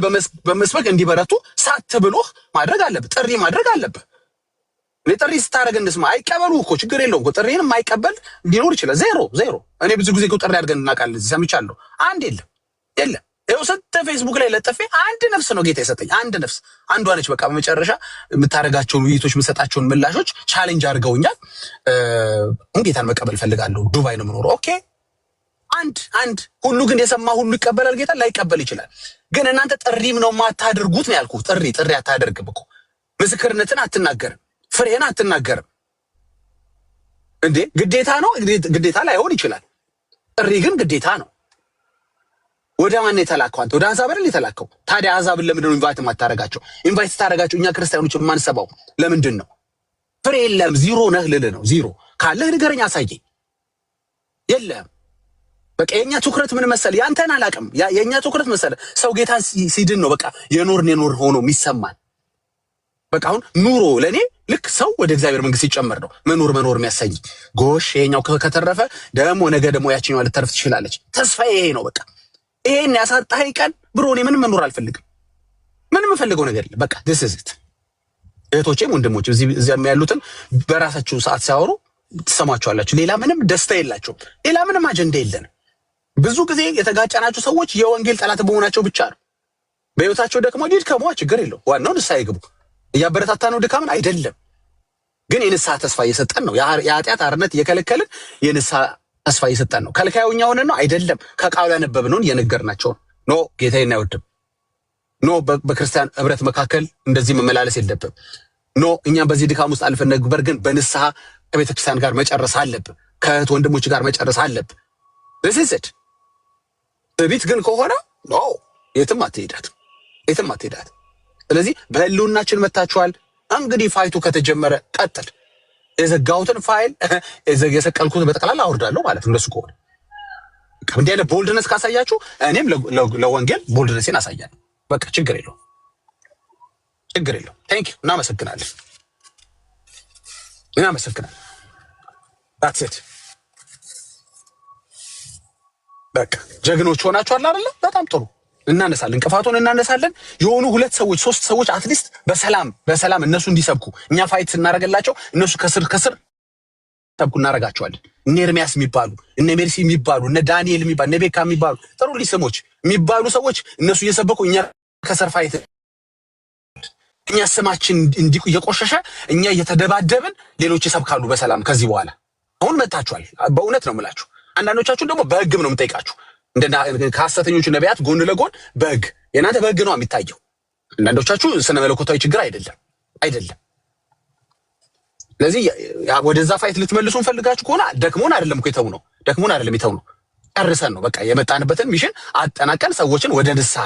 በመስበክ እንዲበረቱ ሳት ብሎህ ማድረግ አለብህ። ጥሪ ማድረግ አለብህ። ጥሪ ስታደርግ እንስማ። አይቀበሉ እኮ ችግር የለውም እኮ። ጥሪን የማይቀበል ሊኖር ይችላል። ዜሮ። እኔ ብዙ ጊዜ እኮ ጥሪ አድርገን እናውቃለን። እዚህ ሰምቻለሁ። አንድ የለም። ይኸው ስንት ፌስቡክ ላይ ለጥፌ አንድ ነፍስ ነው ጌታ የሰጠኝ። አንድ ነፍስ አንዷ ነች። በቃ በመጨረሻ የምታደርጋቸውን ውይይቶች፣ የምሰጣቸውን ምላሾች ቻሌንጅ አድርገውኛል። ጌታን መቀበል ፈልጋለሁ። ዱባይ ነው የምኖረው። ኦኬ አንድ ሁሉ ግን የሰማ ሁሉ ይቀበላል። ጌታ ላይቀበል ይችላል። ግን እናንተ ጥሪም ነው የማታደርጉት ነው ያልኩት። ጥሪ አታደርግም እኮ። ምስክርነትን አትናገርም። ፍሬን አትናገርም እንዴ? ግዴታ ነው። ግዴታ ላይሆን ይችላል። ጥሪ ግን ግዴታ ነው። ወደ ማን የተላከው? አንተ ወደ አሕዛብ አይደል የተላከው? ታዲያ አሕዛብን ለምንድን ነው ኢንቫይት የማታደርጋቸው? ኢንቫይት ስታደርጋቸው እኛ ክርስቲያኖች የማንሰባው ለምንድን ነው? ፍሬ የለም። ዚሮ ነህ ልልህ ነው። ዚሮ ካለህ ንገረኝ፣ አሳየኝ። የለም። በቃ የኛ ትኩረት ምን መሰለ? ያንተን አላውቅም። የኛ ትኩረት መሰለ ሰው ጌታን ሲድን ነው በቃ የኖር ሆኖ የሚሰማን። በቃ አሁን ኑሮ ለኔ ልክ ሰው ወደ እግዚአብሔር መንግስት ሲጨመር ነው መኖር የሚያሳይ። ጎሽ ይሄኛው ከተረፈ ደግሞ ነገ ደግሞ ያቺኛው ልተርፍ ትችላለች። ተስፋዬ ይሄ ነው። በቃ ይሄን ያሳጣኸኝ ቀን ብሮ እኔ ምንም መኖር አልፈልግም። ምንም የምፈልገው ነገር የለም። በቃ this is it። እህቶቼም ወንድሞቼም እዚያ ያሉትን በራሳችሁ ሰዓት ሲያወሩ ትሰማቸዋላችሁ። ሌላ ምንም ደስታ የላቸውም። ሌላ ምንም አጀንዳ የለንም። ብዙ ጊዜ የተጋጨናቸው ሰዎች የወንጌል ጠላት በመሆናቸው ብቻ ነው። በህይወታቸው ደክሞ ድካሙ ችግር የለው። ዋናው ንስሐ ይግቡ። እያበረታታ ነው ድካምን አይደለም፣ ግን የንስሐ ተስፋ እየሰጠን ነው። የኃጢአት አርነት እየከለከልን የንስሐ ተስፋ እየሰጠን ነው። ከልካዩኛ ሆነን ነው አይደለም። ከቃሉ ያነበብነውን እየነገርናቸው ኖ ጌታዬን አይወድም። ኖ በክርስቲያን ህብረት መካከል እንደዚህ መመላለስ የለብም። ኖ እኛም በዚህ ድካም ውስጥ አልፈን ነበር፣ ግን በንስሐ ከቤተ ክርስቲያን ጋር መጨረስ አለብን። ከእህት ወንድሞች ጋር መጨረስ አለብን። ለዚህ ትዕቢት ግን ከሆነ ኖ የትም አትሄዳት፣ የትም አትሄዳት። ስለዚህ በህልውናችን መታችኋል። እንግዲህ ፋይቱ ከተጀመረ ቀጥል። የዘጋሁትን ፋይል የሰቀልኩትን በጠቅላላ አወርዳለሁ ማለት እንደሱ ከሆነ እንዲህ አይነት ቦልድነስ ካሳያችሁ እኔም ለወንጌል ቦልድነሴን አሳያለሁ። በቃ ችግር የለው፣ ችግር የለው። ቴንክ ዩ። እናመሰግናለን፣ እናመሰግናለን። that's it። በቃ ጀግኖች ሆናችኋል አይደለ? በጣም ጥሩ። እናነሳለን፣ እንቅፋቱን እናነሳለን። የሆኑ 2 ሰዎች 3 ሰዎች አትሊስት በሰላም እነሱ እንዲሰብኩ እኛ ፋይት ስናደርግላቸው እነሱ ከስር ሰብኩ እናደርጋቸዋለን። እነ ኤርሚያስ የሚባሉ እነ ሜርሲ የሚባሉ እነ ዳንኤል የሚባሉ እነ ቤካ የሚባሉ ጥሩልኝ ስሞች የሚባሉ ሰዎች እነሱ እየሰበኩ እኛ ከስር ፋይት፣ እኛ ስማችን እንዲሁ እየቆሸሸ እኛ እየተደባደብን ሌሎች ይሰብካሉ በሰላም። ከዚህ በኋላ አሁን መታችኋል። በእውነት ነው የምላችሁ። አንዳንዶቻችሁ ደግሞ በህግም ነው የምጠይቃችሁ። ከሐሰተኞቹ ነቢያት ጎን ለጎን በህግ የእናንተ በህግ ነው የሚታየው። አንዳንዶቻችሁ ስነ መለኮታዊ ችግር አይደለም። ስለዚህ ወደዛ ፋይት ልትመልሱን ፈልጋችሁ ከሆነ ደክሞን አይደለም እኮ የተውነው፣ ደክሞን አይደለም የተውነው፣ ጨርሰን ነው በቃ የመጣንበትን ሚሽን አጠናቀን ሰዎችን ወደ ንስሐ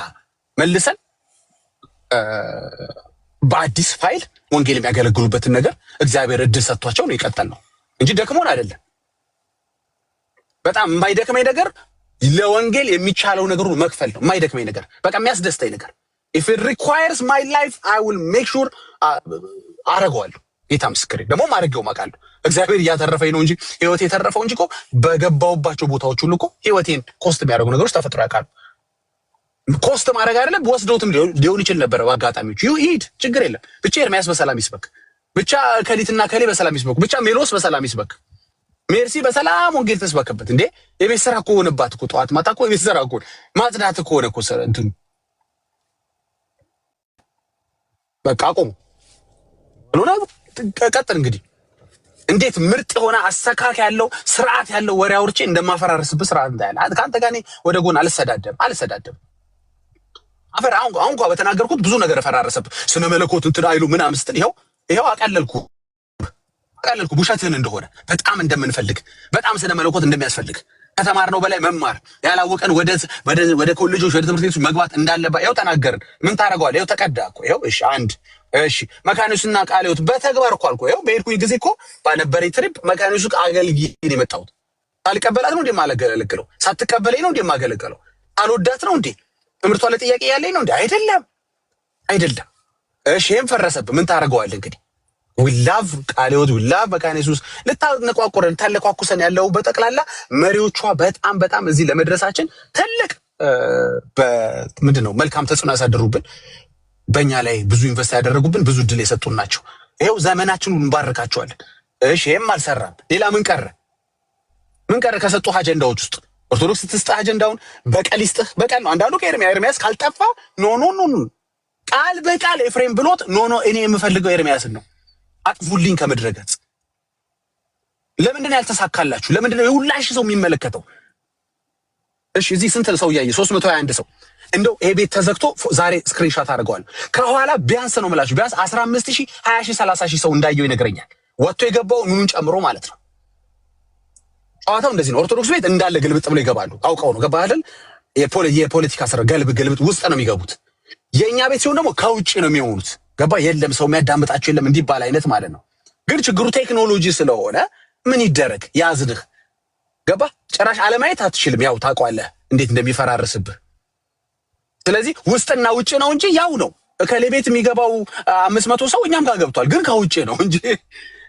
መልሰን በአዲስ ፋይል ወንጌል የሚያገለግሉበትን ነገር እግዚአብሔር እድል ሰጥቷቸው ነው የቀጠልነው እንጂ ደክሞን አይደለም። በጣም የማይደክመኝ ነገር ለወንጌል የሚቻለው ነገር ሁሉ መክፈል ነው። የማይደክመኝ ነገር በቃ የሚያስደስተኝ ነገር if it requires my life I will make sure አረገዋለሁ። ጌታ ምስክሬ ደግሞ ማድረገው ማቃለሁ። እግዚአብሔር እያተረፈኝ ነው እንጂ ህይወቴ የተረፈው እንጂ እኮ በገባውባቸው ቦታዎች ሁሉ እኮ ህይወቴን ኮስት የሚያደርጉ ነገሮች ተፈጥሮ ያውቃሉ። ኮስት ማድረግ አይደለም ወስደውትም ሊሆን ይችል ነበር በአጋጣሚዎች። ሂድ ችግር የለም ብቻ ኤርሚያስ በሰላም ይስበክ፣ ብቻ ከሊትና ከሌ በሰላም ይስበክ፣ ብቻ ሜሎስ በሰላም ይስበክ፣ ሜርሲ በሰላም ወንጌል ተስበከበት። እንዴ የቤት ስራ እኮ ሆነባት እኮ ጠዋት ማታ እኮ የቤት ስራ እኮ ማጽዳት እኮ ሆነ እኮ እንትኑ በቃ አቆሙ ብሎና ቀጥል። እንግዲህ እንዴት ምርጥ የሆነ አስተካክ ያለው ስርዓት ያለው ወሬ አውርቼ እንደማፈራረስብህ ስርዓት እንዳያለ ከአንተ ጋር እኔ ወደ ጎን አልሰዳደም። አፈር አሁን እንኳን በተናገርኩት ብዙ ነገር ፈራረሰብህ። ስነ መለኮት እንትን አይሉ ምናምን ስትል ይኸው አቀለልኩ ውሸትህን እንደሆነ በጣም እንደምንፈልግ በጣም ስነ መለኮት እንደሚያስፈልግ ከተማርነው በላይ መማር ያላወቀን ወደ ኮሌጆች ወደ ትምህርት ቤቶች መግባት እንዳለባ ይኸው ተናገርን። ምን ታደርገዋለህ? ይኸው ተቀዳ እኮ ይኸው። እሺ መካኒሱና ቃልዮት በተግባር እኮ አልኩ። ይኸው በሄድኩኝ ጊዜ እኮ ባነበረኝ ትሪፕ መካኒሱ አገልግዬ ነው የመጣሁት። ሳልቀበላት ነው እንደማገለግለው፣ ሳትቀበለኝ ነው እንደማገለግለው፣ አልወዳት ነው እንዴ? ትምህርቷ ለጥያቄ ያለኝ ነው እንዴ? አይደለም። እሺ ይሄን ፈረሰብህ። ምን ታደርገዋለህ እንግዲህ? ዊላቭ ቃልዮት ዊላቭ መካኒሱስ ልታነቋቁረን ታለቋቁሰን ያለው በጠቅላላ መሪዎቿ በጣም እዚህ ለመድረሳችን ትልቅ ምንድነው መልካም ተጽዕኖ ያሳደሩብን፣ በእኛ ላይ ብዙ ኢንቨስት ያደረጉብን፣ ብዙ ድል የሰጡን ናቸው። ይኸው ዘመናችንን እንባርካቸዋለን። እሺ ይሄም አልሰራም። ሌላ ምን ቀረ ከሰጡህ አጀንዳዎች ውስጥ? ኦርቶዶክስ ትስጥህ አጀንዳውን፣ በቀል ይስጥህ። በቀል ነው። አንዳንዱ ከኤርሚያስ ካልጠፋ ኖ ቃል በቃል ኤፍሬም ብሎት ኖ እኔ የምፈልገው ኤርሚያስን ነው አጥፉልኝ ከምድረ ገጽ። ለምንድን ነው ያልተሳካላችሁ? ለምንድን ነው የሁላሽ ሰው የሚመለከተው? እሺ እዚህ ስንት ሰው እያየ 321 ሰው እንደው ይሄ ቤት ተዘግቶ ዛሬ ስክሪንሾት አድርገዋል። ከኋላ ቢያንስ ነው የምላችሁ ቢያንስ 15000 20000 30000 ሰው እንዳየው ይነግረኛል። ወጥቶ የገባው ምኑን ጨምሮ ማለት ነው። ጨዋታው እንደዚህ ነው። ኦርቶዶክስ ቤት እንዳለ ግልብጥ ብሎ ይገባሉ። አውቀው ነው ገባ አይደል? የፖለቲካ ስራ ግልብጥ ውስጥ ነው የሚገቡት። የእኛ ቤት ሲሆን ደግሞ ከውጭ ነው የሚሆኑት። ገባ? የለም ሰው የሚያዳምጣቸው የለም እንዲባል አይነት ማለት ነው። ግን ችግሩ ቴክኖሎጂ ስለሆነ ምን ይደረግ ያዝንህ። ገባ? ጭራሽ አለማየት አትችልም። ያው ታውቀዋለህ እንዴት እንደሚፈራርስብህ። ስለዚህ ውስጥና ውጭ ነው እንጂ ያው ነው። ከሌ ቤት የሚገባው 500 ሰው እኛም ጋር ገብቷል፣ ግን ከውጭ ነው እንጂ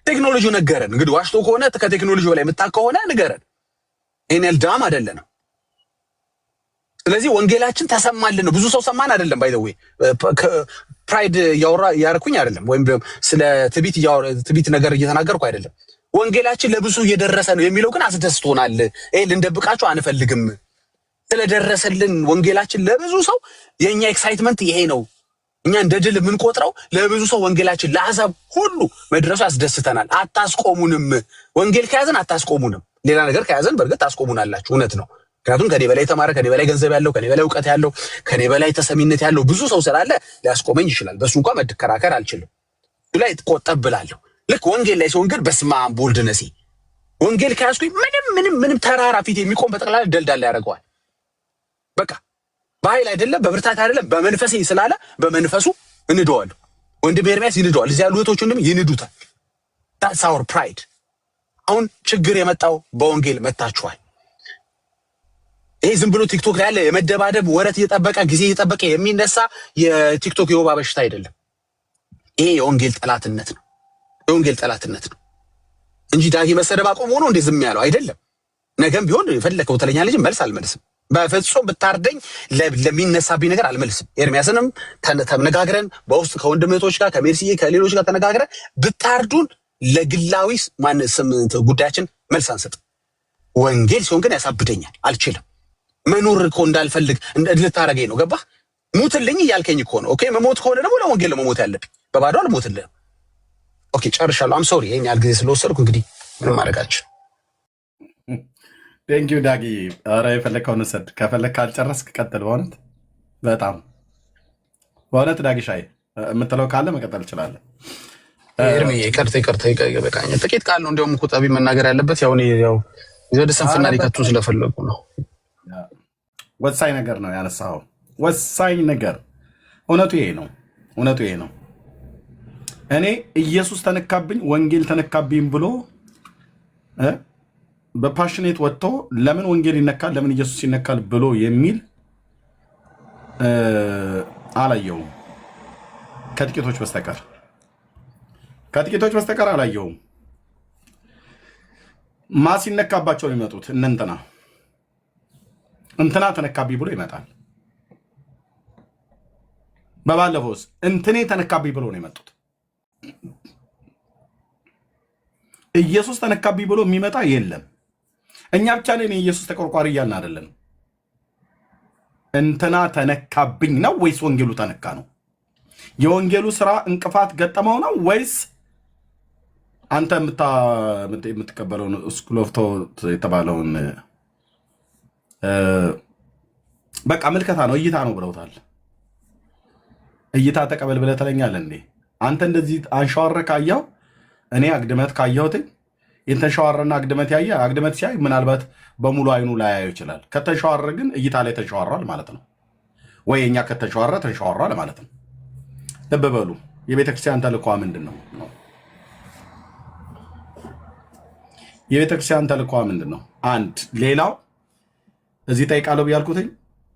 ቴክኖሎጂው ነገረን። እንግዲህ ዋሽቶ ከሆነ ከቴክኖሎጂው በላይ የምታውቅ ከሆነ ንገረን። ይሄን ዳም አይደለም። ስለዚህ ወንጌላችን ተሰማልን ነው። ብዙ ሰው ሰማን አይደለም። ባይ ዘ ዌይ ፕራይድ ያረኩኝ አይደለም፣ ወይም ስለ ትቢት ነገር እየተናገርኩ አይደለም። ወንጌላችን ለብዙ እየደረሰ ነው የሚለው ግን አስደስቶናል። ልንደብቃችሁ አንፈልግም። ስለደረሰልን ወንጌላችን ለብዙ ሰው የኛ ኤክሳይትመንት ይሄ ነው። እኛ እንደ ድል የምንቆጥረው ለብዙ ሰው ወንጌላችን ለአሕዛብ ሁሉ መድረሱ ያስደስተናል። አታስቆሙንም። ወንጌል ከያዘን አታስቆሙንም። ሌላ ነገር ከያዘን በእርግጥ ታስቆሙናላችሁ። እውነት ነው። ምክንያቱም ከኔ በላይ የተማረ፣ ከኔ በላይ ገንዘብ ያለው፣ ከኔ በላይ እውቀት ያለው፣ ከኔ በላይ ተሰሚነት ያለው ብዙ ሰው ስላለ ሊያስቆመኝ ይችላል። በሱ እንኳን መከራከር አልችልም። እሱ ላይ ቆጠብ ብላለሁ። ልክ ወንጌል ላይ ሲሆን ግን በስመ አብ ወልድ ነሲ ወንጌል ከያዝኩኝ ምንም ተራራ ፊት የሚቆም በጠቅላላ ደልዳላ ያደርገዋል። በቃ በኃይል አይደለም በብርታት አይደለም በመንፈሴ ስላለ በመንፈሱ እንደዋለሁ። ወንድም ኤርሚያስ ይንደዋል። እዚያ ያሉ እህቶች ወንድም ይንዱታል። that's our pride። አሁን ችግር የመጣው በወንጌል መታችኋል። ይሄ ዝም ብሎ ቲክቶክ ላይ ያለ የመደባደብ ወረት እየጠበቀ ጊዜ እየጠበቀ የሚነሳ የቲክቶክ የወባ በሽታ አይደለም። ይሄ የወንጌል ጠላትነት ነው። የወንጌል ጠላትነት ነው እንጂ ዳጊ መሰደብ አቆም ሆኖ እንደ ዝም ያለው አይደለም። ነገም ቢሆን የፈለከው ተለኛ ልጅ መልስ አልመልስም። በፍጹም ብታርደኝ ለሚነሳብኝ ነገር አልመልስም። ኤርሚያስንም ተነጋግረን በውስጥ ከወንድም እህቶች ጋር ከሜርሲዬ ከሌሎች ጋር ተነጋግረን ብታርዱን ለግላዊ ማንስም ጉዳያችን መልስ አንሰጥም። ወንጌል ሲሆን ግን ያሳብደኛል። አልችልም። መኖር እኮ እንዳልፈልግ ልታረገኝ ነው። ገባህ? ሙትልኝ እያልከኝ እኮ ነው። ኦኬ መሞት ከሆነ ደግሞ ለወንጌል ለመሞት ያለብኝ በባዶ አልሞትልህም። ኦኬ ጨርሻለሁ። አም ሶሪ ይሄን ያህል ጊዜ ስለወሰድኩ እንግዲህ ምንም ማድረጋችሁ። ቴንኪው ዳጊ። ኧረ የፈለግከውን ውሰድ። ከፈለግህ ካልጨረስክ ቀጥል። በእውነት ዳጊሻይ የምትለው ካለ መቀጠል እችላለሁ። ኤርሚ ይቅርታ በቃኝ። ጥቂት ቃል ነው እንዲያውም እኮ ጠቢብ መናገር ያለበት ያው ወደ ስንፍና ሊከቱን ስለፈለጉ ነው። ወሳኝ ነገር ነው ያነሳኸው። ወሳኝ ነገር እውነቱ ይሄ ነው። እኔ ኢየሱስ ተነካብኝ ወንጌል ተነካብኝ ብሎ በፓሽኔት ወጥቶ ለምን ወንጌል ይነካል ለምን ኢየሱስ ይነካል ብሎ የሚል አላየውም። ከጥቂቶች በስተቀር አላየውም። ማስ ይነካባቸው ነው የሚመጡት። እንትና ተነካብኝ ብሎ ይመጣል። በባለፈውስ እንትኔ ተነካብኝ ብሎ ነው የመጡት። ኢየሱስ ተነካብኝ ብሎ የሚመጣ የለም። እኛ ብቻ ነን የኢየሱስ ተቆርቋሪ እያልን አይደለም። እንትና ተነካብኝ ነው ወይስ ወንጌሉ ተነካ ነው? የወንጌሉ ስራ እንቅፋት ገጠመው ነው ወይስ አንተ የምትቀበለውን ስኩል ኦፍ ቶት የተባለውን በቃ ምልከታ ነው እይታ ነው ብለውታል። እይታ ተቀበል ብለህ ትለኛለህ እንዴ? አንተ እንደዚህ አንሸዋረ ካየው እኔ አግድመት ካየሁት የተንሸዋረና አግድመት ያየ አግድመት ሲያይ ምናልባት በሙሉ አይኑ ላያየው ይችላል። ከተንሸዋረ ግን እይታ ላይ ተንሸዋሯል ማለት ነው። ወይ እኛ ከተንሸዋረ ተንሸዋሯል ማለት ነው። ልብ በሉ። የቤተክርስቲያን ተልኳ ምንድን ነው? የቤተክርስቲያን ተልኳ ምንድን ነው? አንድ ሌላው እዚህ ጠይቃለሁ ብያልኩትኝ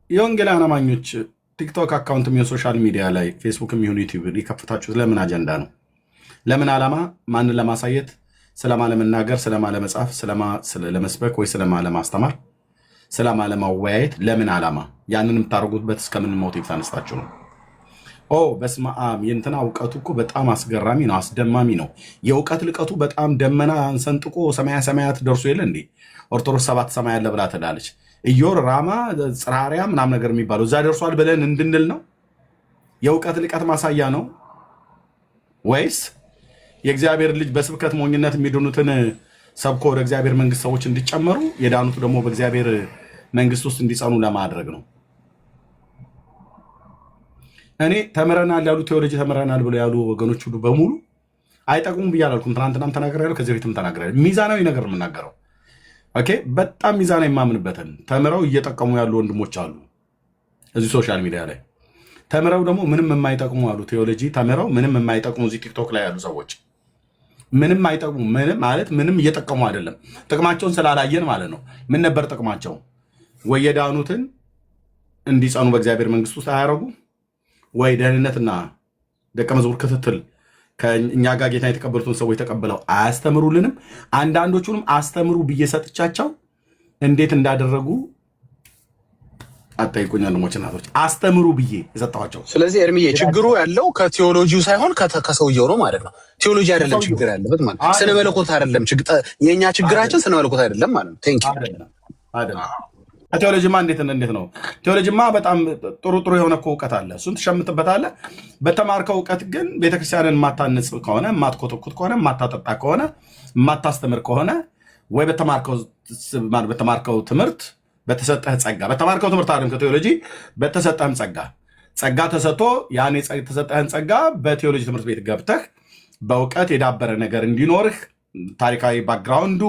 የወንጌላውያን አማኞች ቲክቶክ አካውንትም የሶሻል ሚዲያ ላይ ፌስቡክም ይሁን ዩቲዩብ የከፍታችሁት ለምን አጀንዳ ነው? ለምን ዓላማ? ማንን ለማሳየት? ስለማ ለመናገር? ስለማ ለመጻፍ? ለመስበክ ወይ ስለማ ለማስተማር? ስለማ ለማወያየት? ለምን ዓላማ? ያንን የምታደርጉበት እስከምን ሞቲቭ ታነስታችሁ ነው? በስመ አብ የእንትና እውቀቱ እኮ በጣም አስገራሚ ነው፣ አስደማሚ ነው። የእውቀት ልቀቱ በጣም ደመና አንሰንጥቆ ሰማያት ደርሶ የለ እንዴ? ኦርቶዶክስ 7 ሰማይ ያለ ብላ ትላለች። ኢዮር ራማ ጽራሪያ ምናምን ነገር የሚባለው እዛ ደርሷል ብለን እንድንል ነው? የእውቀት ልቀት ማሳያ ነው ወይስ የእግዚአብሔር ልጅ በስብከት ሞኝነት የሚድኑትን ሰብኮ ወደ እግዚአብሔር መንግስት ሰዎች እንዲጨመሩ የዳኑት ደግሞ በእግዚአብሔር መንግስት ውስጥ እንዲጸኑ ለማድረግ ነው? እኔ ተምረናል ያሉ ቴዎሎጂ ተምረናል ብሎ ያሉ ወገኖች ሁሉ በሙሉ አይጠቅሙም ብዬ አላልኩም። ትናንትናም ተናግሬያለሁ፣ ከዚህ በፊትም ተናግሬያለሁ። ሚዛናዊ ነገር ነው የምናገረው። ኦኬ፣ በጣም ሚዛናዊ የማምንበትን ተምረው እየጠቀሙ ያሉ ወንድሞች አሉ እዚህ ሶሻል ሚዲያ ላይ። ተምረው ደግሞ ምንም የማይጠቅሙ አሉ። ቴዎሎጂ ተምረው ምንም የማይጠቅሙ እዚህ ቲክቶክ ላይ ያሉ ሰዎች ምንም አይጠቅሙ። ምንም ማለት ምንም እየጠቀሙ አይደለም። ጥቅማቸውን ስላላየን ማለት ነው። ምን ነበር ጥቅማቸው? ወይ የዳኑትን እንዲጸኑ በእግዚአብሔር መንግስት ውስጥ አያረጉ፣ ወይ ደህንነትና ደቀ መዝሙር ክትትል ከእኛ ጋር ጌታ የተቀበሉትን ሰዎች ተቀብለው አያስተምሩልንም። አንዳንዶቹንም አስተምሩ ብዬ ሰጥቻቸው እንዴት እንዳደረጉ አጠይቁኝ ወንድሞች እናቶች፣ አስተምሩ ብዬ የሰጠኋቸው። ስለዚህ ኤርሚዬ ችግሩ ያለው ከቴዎሎጂው ሳይሆን ከሰውየው ነው ማለት ነው። ቴዎሎጂ አይደለም ችግር ያለበት ማለት ነው። ስነ መለኮት አይደለም የእኛ ችግራችን፣ ስነ መለኮት አይደለም ማለት ነው። ቴንክ ዩ። ቴዎሎጂማ እንዴት ነው? ቴዎሎጂማ በጣም ጥሩ የሆነ እውቀት አለ። እሱን ትሸምትበታለህ። በተማርከው እውቀት ግን ቤተክርስቲያንን የማታንጽ ከሆነ፣ የማትኮተኩት ከሆነ፣ የማታጠጣ ከሆነ፣ የማታስተምር ከሆነ ወይ በተማርከው ትምህርት በተሰጠህ ጸጋ በተማርከው ትምህርት አይደለም ከቴዎሎጂ በተሰጠህም ጸጋ ተሰጥቶ ያን የተሰጠህን ጸጋ በቴዎሎጂ ትምህርት ቤት ገብተህ በእውቀት የዳበረ ነገር እንዲኖርህ ታሪካዊ ባክግራውንዱ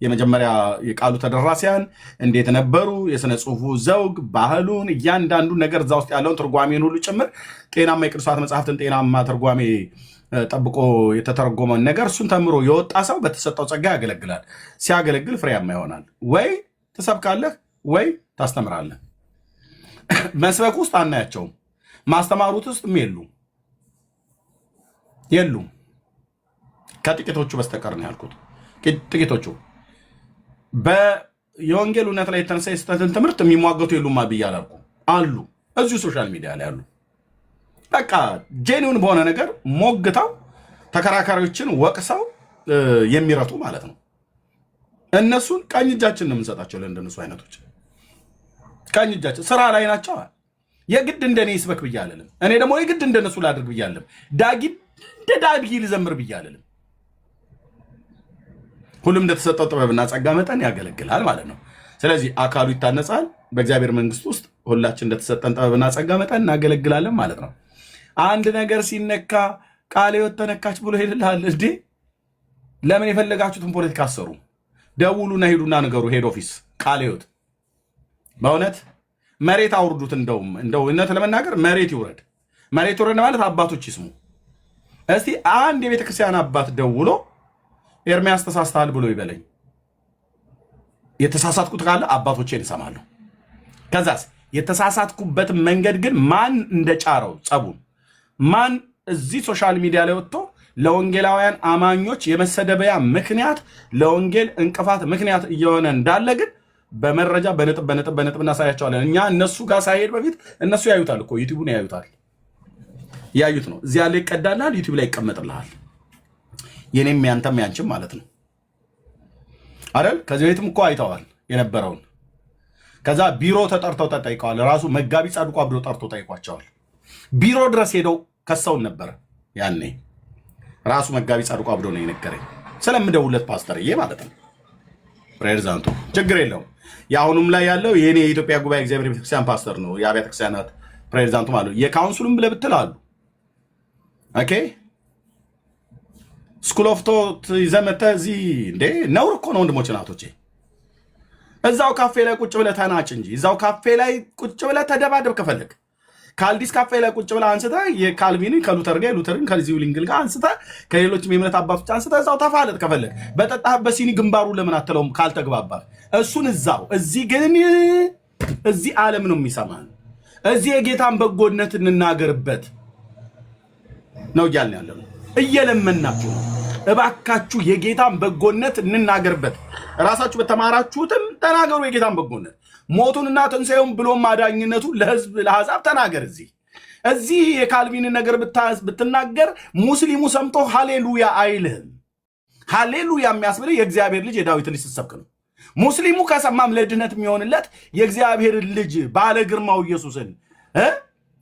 የመጀመሪያ የቃሉ ተደራሲያን እንዴት ነበሩ፣ የሥነ ጽሑፉ ዘውግ ባህሉን እያንዳንዱ ነገር እዛ ውስጥ ያለውን ትርጓሜን ሁሉ ጭምር ጤናማ የቅዱሳት መጽሐፍትን ጤናማ ትርጓሜ ጠብቆ የተተረጎመን ነገር እሱን ተምሮ የወጣ ሰው በተሰጠው ጸጋ ያገለግላል። ሲያገለግል ፍሬያማ ይሆናል። ወይ ትሰብካለህ ወይ ታስተምራለህ። መስበክ ውስጥ አናያቸውም። ማስተማሩት ውስጥ የሉም ከጥቂቶቹ በስተቀር ነው ያልኩት። ጥቂቶቹ የወንጌል እውነት ላይ የተነሳ የስተትን ትምህርት የሚሟገቱ የሉም ብዬ አላልኩም። አሉ፣ እዚሁ ሶሻል ሚዲያ ላይ አሉ። በቃ ጄኒውን በሆነ ነገር ሞግተው ተከራካሪዎችን ወቅሰው የሚረቱ ማለት ነው። እነሱን ቀኝ እጃችን ነው የምንሰጣቸው። ለእንደነሱ አይነቶች ቀኝ እጃችን ስራ ላይ ናቸው። የግድ እንደኔ ይስበክ ብዬ አልልም። እኔ ደግሞ የግድ እንደነሱ ላድርግ ብዬ አልልም። እንደ ዳጊ ልዘምር ብዬ አልልም። ሁሉም እንደተሰጠው ጥበብና ጸጋ መጠን ያገለግላል ማለት ነው። ስለዚህ አካሉ ይታነጻል። በእግዚአብሔር መንግስት ውስጥ ሁላችን እንደተሰጠን ጥበብና ጸጋ መጠን እናገለግላለን ማለት ነው። አንድ ነገር ሲነካ ቃለ ሕይወት ተነካች ብሎ ሄድልሃል እንዴ? ለምን የፈለጋችሁትን ፖለቲካ አሰሩ? ደውሉና ሄዱና ነገሩ ሄድ ኦፊስ ቃለ ሕይወት በእውነት መሬት አውርዱት። እንደው እውነት ለመናገር መሬት ይውረድ። መሬት ይውረድ ማለት አባቶች ይስሙ። እስቲ አንድ የቤተክርስቲያን አባት ደውሎ ኤርሚያስ ተሳስተሃል ብሎ ይበለኝ። የተሳሳትኩት ካለ አባቶቼን እሰማለሁ። ከዛስ የተሳሳትኩበት መንገድ ግን ማን እንደጫረው ጸቡን ማን እዚህ ሶሻል ሚዲያ ላይ ወጥቶ ለወንጌላውያን አማኞች የመሰደበያ ምክንያት ለወንጌል እንቅፋት ምክንያት እየሆነ እንዳለ ግን በመረጃ በነጥብ እናሳያቸዋለን። እኛ እነሱ ጋር ሳይሄድ በፊት እነሱ ያዩታል እኮ ዩቲዩቡን ያዩት ነው። እዚያ ላይ ይቀዳልሃል፣ ዩቲዩብ ላይ ይቀመጥልሃል። የኔም ያንተም ያንችም ማለት ነው አይደል? ከዚህ ቤትም እኮ አይተዋል የነበረውን። ከዛ ቢሮ ተጠርተው ተጠይቀዋል። ራሱ መጋቢ ጻድቁ አብዶ ጠርቶ ጠይቋቸዋል። ቢሮ ድረስ ሄደው ከሰውን ነበር። ያኔ ራሱ መጋቢ ጻድቁ አብዶ ነው የነገረኝ ስለምደውለት ፓስተርዬ ማለት ነው። ፕሬዝዳንቱ ችግር የለውም። የአሁኑም ላይ ያለው የኔ የኢትዮጵያ ጉባኤ እግዚአብሔር ቤተክርስቲያን ፓስተር ነው፣ የአብያተ ክርስቲያናት ፕሬዝዳንቱ ማለት ነው። የካውንስሉም ብለህ ብትል አሉ። ኦኬ ስኩል ኦፍ ቶት ይዘህ መተህ እዚህ እንዴ ነውር እኮ ነው ወንድሞች ናቶቼ። እዛው ካፌ ላይ ቁጭ ብለህ ተናጭ እንጂ እዛው ካፌ ላይ ቁጭ ብለህ ተደባደብ ከፈለግ ካልዲስ ካፌ ላይ ቁጭ ብለህ አንስተህ የካልቪንን ከሉተር ጋር ሉተርን ከዚሁ ሊንግል ጋር አንስተህ ከሌሎችም የእምነት አባቶች አንስተህ እዛው ተፋለጥ ከፈለግ። በጠጣህበት ሲኒ ግንባሩ ለምን አትለውም ካልተግባባህ? እሱን እዛው። እዚህ ግን እዚህ ዓለም ነው የሚሰማን። እዚህ የጌታን በጎነት እንናገርበት ነው እያልን ያለ ነው። እየለመናችሁ ነው። እባካችሁ የጌታን በጎነት እንናገርበት። ራሳችሁ በተማራችሁትም ተናገሩ የጌታን በጎነት፣ ሞቱንና ትንሣኤውን ብሎም ማዳኝነቱ ለሕዝብ ለአሕዛብ ተናገር። እዚህ የካልቪንን ነገር ብትናገር ሙስሊሙ ሰምቶ ሃሌሉያ አይልህም። ሃሌሉያ የሚያስብል የእግዚአብሔር ልጅ የዳዊት ልጅ ስትሰብክ ነው። ሙስሊሙ ከሰማም ለድነት የሚሆንለት የእግዚአብሔር ልጅ ባለ ግርማው ኢየሱስን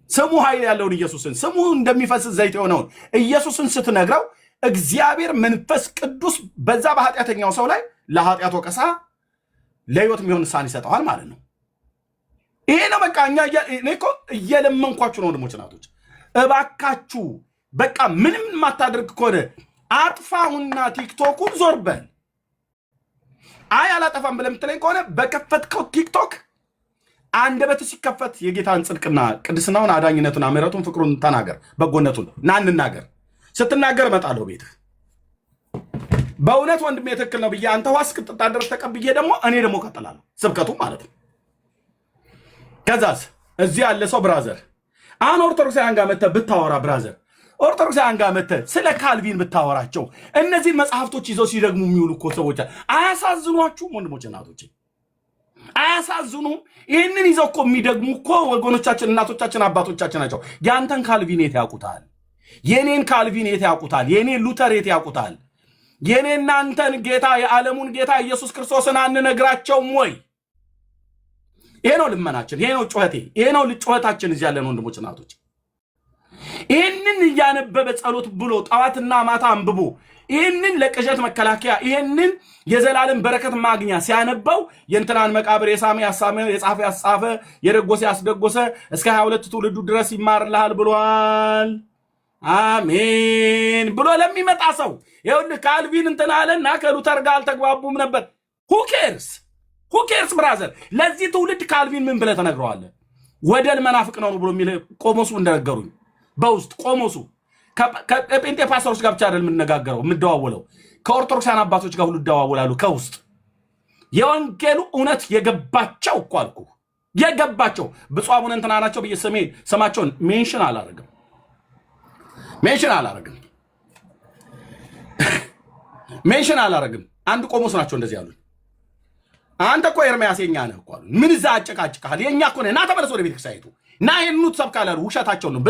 ስሙ ኃይል ያለውን ኢየሱስን ስሙ እንደሚፈስ ዘይት የሆነውን ኢየሱስን ስትነግረው እግዚአብሔር መንፈስ ቅዱስ በዛ በኃጢአተኛው ሰው ላይ ለኃጢአት ወቀሳ ለህይወት የሚሆን ንስሐን ይሰጠዋል ማለት ነው። ይሄ ነው በቃ። እኔ እኮ እየለመንኳችሁ ነው ወንድሞች እናቶች፣ እባካችሁ በቃ ምንም የማታደርግ ከሆነ አጥፋሁና ቲክቶኩን ዞር በል። አይ አላጠፋም ብለህ የምትለኝ ከሆነ በከፈትከው ቲክቶክ አንደበት ሲከፈት የጌታን ጽድቅና ቅድስናውን አዳኝነቱን ምሕረቱን ፍቅሩን ተናገር፣ በጎነቱን ና እንናገር። ስትናገር እመጣለሁ ቤትህ። በእውነት ወንድሜ ትክክል ነው ብዬ አንተ ዋስ ቅጥጣ ድረስ ተቀብዬ ደግሞ እኔ ደግሞ ቀጥላለሁ ስብከቱ ማለት ነው። ከዛስ እዚህ ያለ ሰው ብራዘር አሁን ኦርቶዶክሳውያን ጋር መተህ ብታወራ ብራዘር ኦርቶዶክሳውያን ጋር መተህ ስለ ካልቪን ብታወራቸው እነዚህን መጽሐፍቶች ይዘው ሲደግሙ የሚውሉ እኮ ሰዎች አያሳዝኗችሁም? ወንድሞች እናቶች አያሳዝኑም? ይህንን ይዘው እኮ የሚደግሙ እኮ ወገኖቻችን፣ እናቶቻችን፣ አባቶቻችን ናቸው። ያንተን ካልቪን የት ያውቁታል? የኔን ካልቪን የት ያውቁታል? የኔን ሉተር የት ያውቁታል? የኔና አንተን ጌታ የዓለሙን ጌታ ኢየሱስ ክርስቶስን አንነግራቸውም ወይ? ይሄ ነው ልመናችን፣ ይሄ ነው ጩኸቴ፣ ይሄ ነው ጩኸታችን እዚህ ያለን ወንድሞች እናቶች። ይህንን እያነበበ ጸሎት ብሎ ጠዋትና ማታ አንብቦ ይህንን ለቅዠት መከላከያ ይህንን የዘላለም በረከት ማግኛ ሲያነበው የእንትናን መቃብር የሳመ ያሳመ የጻፈ ያጻፈ የደጎሰ ያስደጎሰ እስከ 22 ትውልዱ ድረስ ይማርልሃል ብሏል። አሜን ብሎ ለሚመጣ ሰው ይኸውልህ ካልቪን እንትና አለና ከሉተር ጋር አልተግባቡም ነበር። who cares ብራዘር። ለዚህ ትውልድ ካልቪን ምን ብለህ ተነግረዋለህ? ወደል መናፍቅ ነው ብሎ የሚል ቆሞሱ እንደነገሩኝ በውስጥ ቆሞሱ ከጴንጤ ፓስተሮች ጋር ብቻ አይደል የምንነጋገረው የምደዋወለው ከኦርቶዶክሳን አባቶች ጋር ሁሉ ይደዋወላሉ። ከውስጥ የወንጌሉ እውነት የገባቸው እኮ አልኩ የገባቸው ብፁዕ አቡነ እንትና ናቸው ብዬ ስማቸውን ሜንሽን አላረግም ሜንሽን አላረግም። አንድ ቆሞስ ናቸው እንደዚህ ያሉኝ። አንተ እኮ ኤርምያስ የኛ ነህ እኮ አሉኝ። ምን እዛ አጨቃጭቃል? የኛ እኮ ነህ። ና ተመለስ ወደ ቤተክርስቲያኒቱ ና ይሄን ኑት ሰብካለ አሉ። ውሸታቸው ነው።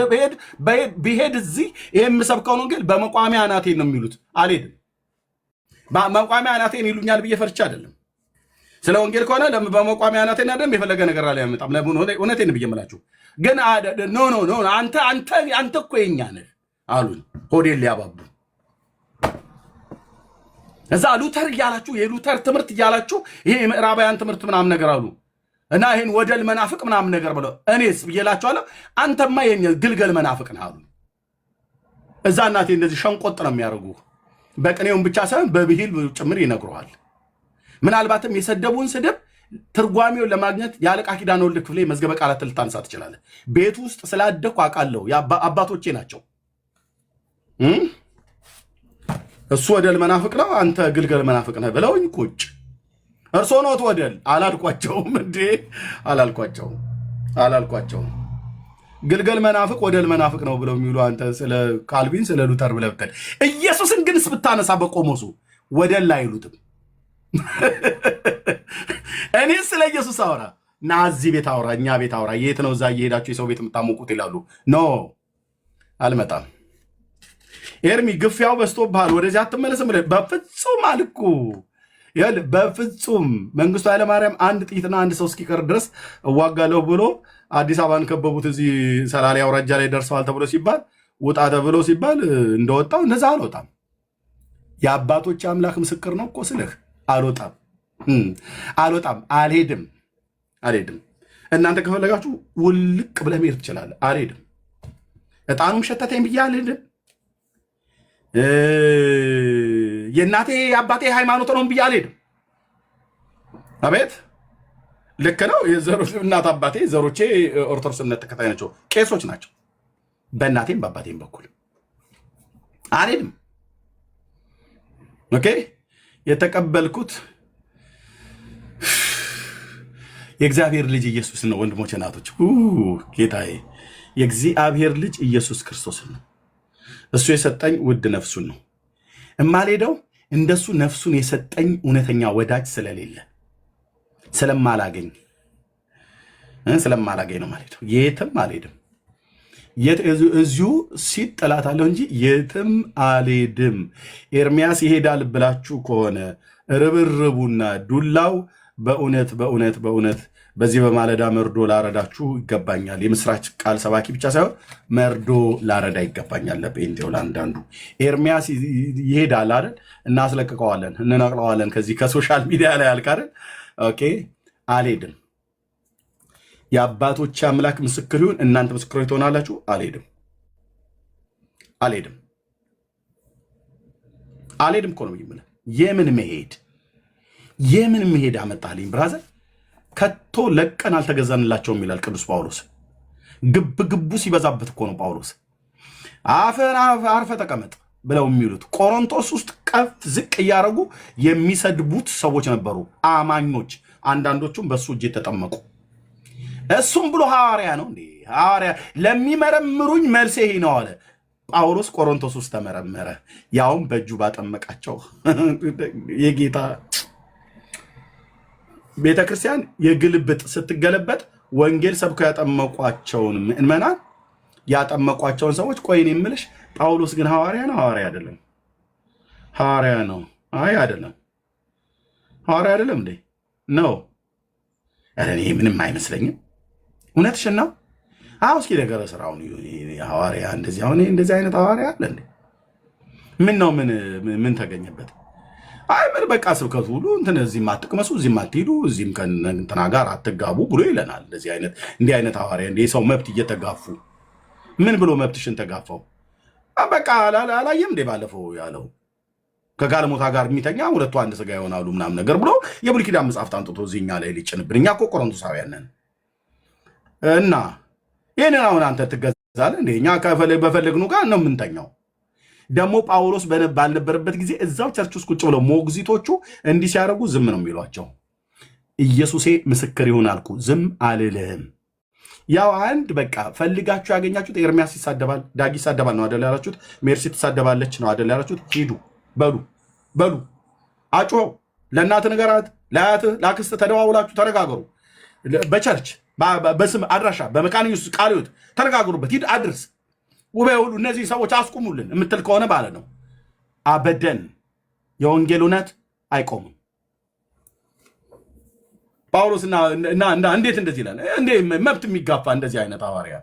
በሄድ እዚህ ይሄን የምሰብከው ነው ግን በመቋሚያ አናቴን ነው የሚሉት። አልሄድም። በመቋሚያ አናቴን ይሉኛል ብዬ ፈርቻ አይደለም። ስለ ወንጌል ከሆነ በመቋሚያ አናቴን አይደለም የፈለገ ነገር ላይ ያመጣም። እውነቴን ብዬ የምላችሁ ግን ኖ አንተ እኮ የኛ ነህ አሉኝ። ሆዴን ሊያባቡ እዛ ሉተር እያላችሁ የሉተር ትምህርት እያላችሁ ይሄ የምዕራባውያን ትምህርት ምናምን ነገር አሉ እና ይሄን ወደል መናፍቅ ምናምን ነገር ብለው እኔስ ብዬላችኋለሁ። አንተማ የኛ ግልገል መናፍቅ ነህ አሉ። እዛ እናቴ እንደዚህ ሸንቆጥ ነው የሚያደርጉ። በቅኔውን ብቻ ሳይሆን በብሂል ጭምር ይነግሩሃል። ምናልባትም የሰደቡን ስድብ ትርጓሜውን ለማግኘት የአለቃ ኪዳነ ወልድ ክፍሌ መዝገበ ቃላት ልታነሳ ትችላለህ። ቤት ውስጥ ስላደኩ አውቃለሁ። አባቶቼ ናቸው። እሱ ወደል መናፍቅ ነው፣ አንተ ግልገል መናፍቅ ነህ ብለውኝ ቁጭ እርሶ ኖት ወደል አላልኳቸውም እንዴ? አላልኳቸውም። ግልገል መናፍቅ ወደል መናፍቅ ነው ብለው የሚሉ አንተ ስለ ካልቪን ስለ ሉተር ብለህ ብትል ኢየሱስን ግን ስብታነሳ በቆሞሱ ወደል አይሉትም። እኔ ስለ ኢየሱስ አውራ ና እዚህ ቤት አውራ፣ እኛ ቤት አውራ። የት ነው እዛ እየሄዳችሁ የሰው ቤት የምታሞቁት ይላሉ። ኖ አልመጣም። ኤርሚ ግፊያው በዝቶብሃል፣ ወደዚህ አትመለስም። በፍጹም አልኩ። በፍጹም መንግስቱ ኃይለማርያም አንድ ጥይትና አንድ ሰው እስኪቀር ድረስ እዋጋለሁ ብሎ አዲስ አበባን ከበቡት። እዚህ ሰላሌ አውራጃ ላይ ደርሰዋል ተብሎ ሲባል ውጣ ተብሎ ሲባል እንደወጣው እንደዛ አልወጣም። የአባቶች አምላክ ምስክር ነው እኮ ስልህ አልወጣም፣ አልሄድም። እናንተ ከፈለጋችሁ ውልቅ ብለህ መሄድ ትችላለህ። አልሄድም። እጣኑም ሸተተኝ ብዬ አልሄድም። የእናቴ አባቴ ሃይማኖት ነው ብዬ አልሄድም። አቤት ልክ ነው። እናት አባቴ ዘሮቼ ኦርቶዶክስ እምነት ተከታይ ናቸው፣ ቄሶች ናቸው። በእናቴም በአባቴም በኩል አልሄድም። ኦኬ የተቀበልኩት የእግዚአብሔር ልጅ ኢየሱስ ነው። ወንድሞች እናቶች፣ ጌታዬ የእግዚአብሔር ልጅ ኢየሱስ ክርስቶስ ነው። እሱ የሰጠኝ ውድ ነፍሱን ነው። እማልሄደው እንደሱ ነፍሱን የሰጠኝ እውነተኛ ወዳጅ ስለሌለ ስለማላገኝ ነው ማልሄደው። የትም አልሄድም። እዚሁ ሲጠላታለሁ እንጂ የትም አልሄድም። ኤርሚያስ ይሄዳል ብላችሁ ከሆነ ርብርቡና ዱላው በእውነት በዚህ በማለዳ መርዶ ላረዳችሁ ይገባኛል። የምስራች ቃል ሰባኪ ብቻ ሳይሆን መርዶ ላረዳ ይገባኛል። ለጴንጤው ለአንዳንዱ ኤርሚያስ ይሄዳል አይደል? እናስለቅቀዋለን፣ እንነቅለዋለን ከዚህ ከሶሻል ሚዲያ ላይ አልክ አይደል? ኦኬ አልሄድም። የአባቶች አምላክ ምስክር ይሁን፣ እናንተ ምስክሮች ትሆናላችሁ። አልሄድም እኮ ነው የምልህ። የምን መሄድ አመጣልኝ ብራዘር? ከቶ ለቀን አልተገዛንላቸውም ይላል ቅዱስ ጳውሎስ። ግቡ ሲበዛበት እኮ ነው ጳውሎስ አፈን አርፈ ተቀመጥ ብለው የሚሉት። ቆሮንቶስ ውስጥ ቀፍ ዝቅ እያደረጉ የሚሰድቡት ሰዎች ነበሩ፣ አማኞች። አንዳንዶቹም በሱ እጅ የተጠመቁ። እሱም ብሎ ሐዋርያ ነው እንዴ? ሐዋርያ ለሚመረምሩኝ መልሴ ይሄ ነው አለ ጳውሎስ። ቆሮንቶስ ውስጥ ተመረመረ፣ ያውም በእጁ ባጠመቃቸው የጌታ ቤተክርስቲያን የግልብጥ ስትገለበጥ ወንጌል ሰብከው ያጠመቋቸውን ምእመናን ያጠመቋቸውን ሰዎች ቆይን የምልሽ ጳውሎስ ግን ሐዋርያ ነው? ሐዋርያ አይደለም። ሐዋርያ ነው? አይ አይደለም። ሐዋርያ አይደለም እንዴ? ነው። እኔ ምንም አይመስለኝም። እውነትሽን ነው። አሁን እስኪ ነገረ ስራውን ሐዋርያ እንደዚህ አሁን እንደዚህ አይነት ሐዋርያ አለ እንዴ? ምን ነው ምን ተገኘበት? አይ ምን በቃ ስብከቱ ሁሉ እንትን እዚህም አትቅመሱ፣ እዚህም አትሄዱ፣ እዚህም ከእንትና ጋር አትጋቡ ብሎ ይለናል። እንዲህ አይነት ሐዋርያ እንደ የሰው መብት እየተጋፉ ምን ብሎ መብትሽን ተጋፋው? በቃ አላየም እንዴ ባለፈው ያለው ከጋለሞታ ጋር የሚተኛ ሁለቱ አንድ ስጋ ይሆናሉ ምናምን ነገር ብሎ የብሉይ ኪዳን መጽሐፍት አንጥቶ እዚህኛ ላይ ሊጭንብን። እኛ እኮ ቆሮንቶሳውያን ነን እና ይህንን አሁን አንተ ትገዛለህ እንዴ? እኛ በፈለግነው ጋር ነው የምንተኛው። ደግሞ ጳውሎስ ባልነበረበት ጊዜ እዛው ቸርች ውስጥ ቁጭ ብለው ሞግዚቶቹ እንዲህ ሲያደርጉ ዝም ነው የሚሏቸው። ኢየሱሴ ምስክር ይሁን አልኩ ዝም አልልህም። ያው አንድ በቃ ፈልጋችሁ ያገኛችሁት ኤርሚያስ ይሳደባል፣ ዳጊ ይሳደባል ነው አደል ያላችሁት? ሜርሲ ትሳደባለች ነው አደል ያላችሁት? ሂዱ በሉ አጩኸው፣ ለእናትህ ንገራት፣ ለአያትህ ለአክስት ተደዋውላችሁ ተነጋገሩ። በቸርች በስም አድራሻ በመካነ ኢየሱስ ቃለ ሕይወት ተነጋገሩበት። ሂድ አድርስ ውበ ሁሉ እነዚህ ሰዎች አስቁሙልን የምትል ከሆነ ባለ ነው አበደን የወንጌል እውነት አይቆምም። ጳውሎስና እንዴት እንደዚህ ይላል? እንዴ መብት የሚጋፋ እንደዚህ አይነት ሐዋርያ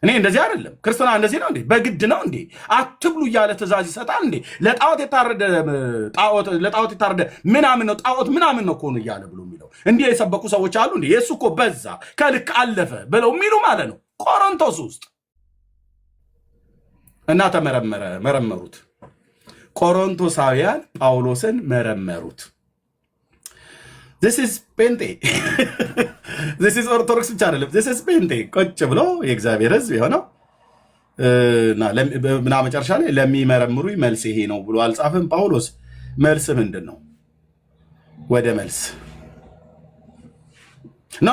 እኔ እንደዚህ አይደለም። ክርስትና እንደዚህ ነው እንዴ? በግድ ነው እንዴ? አትብሉ እያለ ትእዛዝ ይሰጣል እንዴ? ለጣዖት የታረደ ምናምን ነው ጣዖት ምናምን ነው ኮኑ እያለ ብሎ የሚለው እንዲህ የሰበኩ ሰዎች አሉ እንዴ? የእሱ እኮ በዛ ከልክ አለፈ ብለው የሚሉ ማለት ነው። ቆሮንቶስ ውስጥ እና መረመሩት። ቆሮንቶሳውያን ጳውሎስን መረመሩት። this is ጴንጤ this is ኦርቶዶክስ ብቻ አይደለም። this is ጴንጤ ቁጭ ብሎ የእግዚአብሔር ሕዝብ የሆነው እና መጨረሻ ላይ ለሚመረምሩ መልስ ይሄ ነው ብሎ አልጻፍም ጳውሎስ። መልስ ምንድን ነው? ወደ መልስ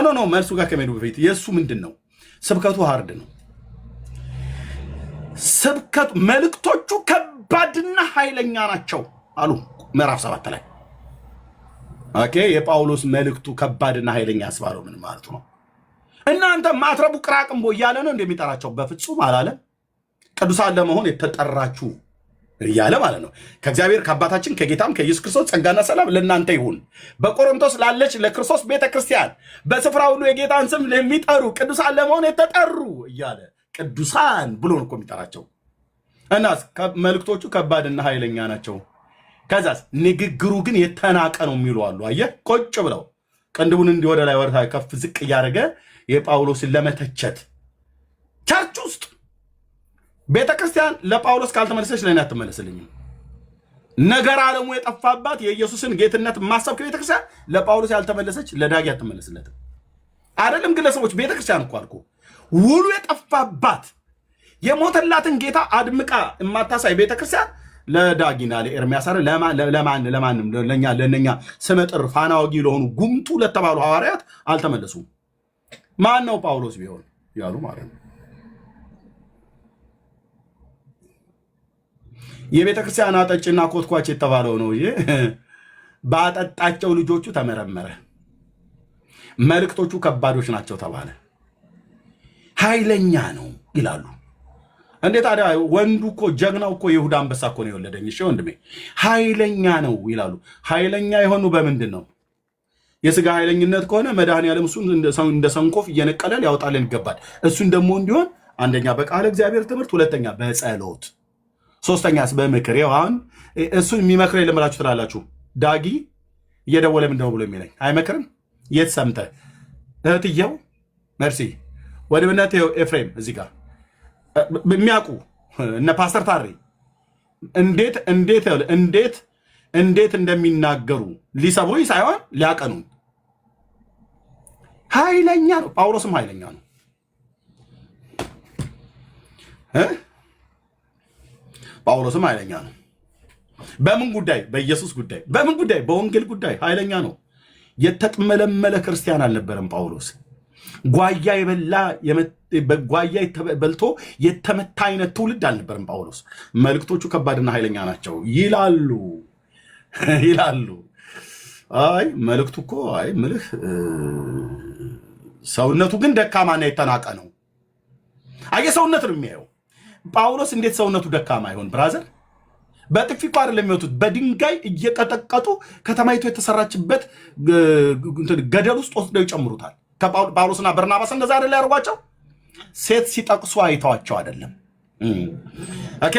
ኖ መልሱ ጋር ከመሄዱ በፊት የእሱ ምንድን ነው? ስብከቱ ሃርድ ነው። ስብከቱ መልእክቶቹ ከባድና ኃይለኛ ናቸው አሉ ምዕራፍ 7 ላይ። ኦኬ የጳውሎስ መልእክቱ ከባድና ኃይለኛ ያስባለው ምን ማለት ነው? እናንተ ማትረቡ ቅራቅንቦ እያለ ነው እንደሚጠራቸው? በፍጹም አላለም። ቅዱሳን ለመሆን የተጠራችሁ እያለ ማለት ነው። ከእግዚአብሔር ከአባታችን ከጌታም ከኢየሱስ ክርስቶስ ጸጋና ሰላም ለእናንተ ይሁን። በቆሮንቶስ ላለች ለክርስቶስ ቤተክርስቲያን በስፍራ ሁሉ የጌታን ስም ለሚጠሩ ቅዱሳን ለመሆን የተጠሩ እያለ ቅዱሳን ብሎ ነው እኮ የሚጠራቸው። እና መልእክቶቹ ከባድና ኃይለኛ ናቸው። ከዛስ ንግግሩ ግን የተናቀ ነው የሚሉ አሉ። አየህ ቆጭ ብለው ቅንድቡን እንዲህ ወደ ላይ ወርታ ከፍ ዝቅ እያደረገ የጳውሎስን ለመተቸት ቸርች ውስጥ ቤተክርስቲያን ለጳውሎስ ካልተመለሰች ለእኔ አትመለስልኝም። ነገር ዓለሙ የጠፋባት የኢየሱስን ጌትነት ማሰብ ከቤተክርስቲያን ለጳውሎስ ያልተመለሰች ለዳጊ አትመለስለትም። አይደለም ግለሰቦች፣ ቤተክርስቲያን እኮ አልኩ ውሉ የጠፋባት የሞተላትን ጌታ አድምቃ የማታሳይ ቤተክርስቲያን ለዳጊና ለኤርሚያስ ለማንም ለእነኛ ስመጥር ፋና ወጊ ለሆኑ ጉምቱ ለተባሉ ሐዋርያት አልተመለሱም። ማን ነው ጳውሎስ ቢሆን ያሉ ማለት ነው። የቤተክርስቲያን አጠጭና ኮትኳች የተባለው ነው። ባጠጣቸው ልጆቹ ተመረመረ። መልእክቶቹ ከባዶች ናቸው ተባለ። ኃይለኛ ነው ይላሉ። እንዴ ታዲያ ወንዱ እኮ ጀግናው እኮ ይሁዳ አንበሳ እኮ ነው የወለደኝ። እሺ ወንድሜ ኃይለኛ ነው ይላሉ። ኃይለኛ የሆኑ በምንድን ነው? የስጋ ኃይለኝነት ከሆነ መድኃኒዓለም እሱን እንደ ሰንኮፍ እየነቀለ ያወጣልን ይገባል። እሱን ደግሞ እንዲሆን አንደኛ በቃለ እግዚአብሔር ትምህርት፣ ሁለተኛ በጸሎት፣ ሶስተኛስ በምክር። ይኸው አሁን እሱን የሚመክረኝ ልምላችሁ ትላላችሁ። ዳጊ እየደወለ ምንድነው ብሎ የሚለኝ አይመክርም። የት ሰምተህ እህትየው መርሲ ወድብነት ኤፍሬም እዚህ ጋር የሚያውቁ እነ ፓስተር ታሪ እንዴት እንደሚናገሩ ሊሰብሩኝ ሳይሆን ሊያቀኑኝ። ኃይለኛ ነው። ጳውሎስም ኃይለኛ ነው። ጳውሎስም ኃይለኛ ነው። በምን ጉዳይ? በኢየሱስ ጉዳይ። በምን ጉዳይ? በወንጌል ጉዳይ ኃይለኛ ነው። የተጥመለመለ ክርስቲያን አልነበረም ጳውሎስ። ጓያ ጓያ በልቶ የተመታ አይነት ትውልድ አልነበረም ጳውሎስ። መልእክቶቹ ከባድና ኃይለኛ ናቸው ይላሉ። አይ መልእክቱ እኮ አይ ምልህ ሰውነቱ ግን ደካማና የተናቀ ነው። አየ ሰውነት ነው የሚያየው ጳውሎስ። እንዴት ሰውነቱ ደካማ ይሆን ብራዘር? በጥፊ እኮ አይደለም የሚወጡት፣ በድንጋይ እየቀጠቀጡ ከተማይቱ የተሰራችበት ገደል ውስጥ ወስደው ይጨምሩታል። ጳውሎስና በርናባስ እንደዛ አይደለ ያደርጓቸው? ሴት ሲጠቅሱ አይተዋቸው አይደለም። ኦኬ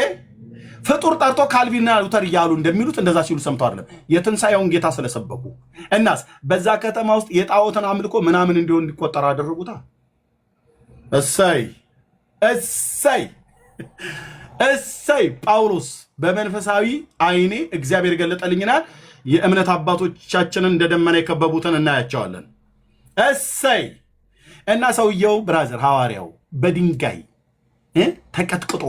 ፍጡር ጠርቶ ካልቪንና ሉተር እያሉ እንደሚሉት እንደዛ ሲሉ ሰምተው አይደለም። የትንሣኤውን ጌታ ስለሰበኩ እናስ በዛ ከተማ ውስጥ የጣዖትን አምልኮ ምናምን እንዲሆን እንዲቆጠር አደረጉታ። እሰይ እሰይ እሰይ! ጳውሎስ በመንፈሳዊ አይኔ እግዚአብሔር ገለጠልኝናል። የእምነት አባቶቻችንን እንደ ደመና የከበቡትን እናያቸዋለን። እሰይ! እና ሰውየው ብራዘር ሐዋርያው በድንጋይ ተቀጥቅጦ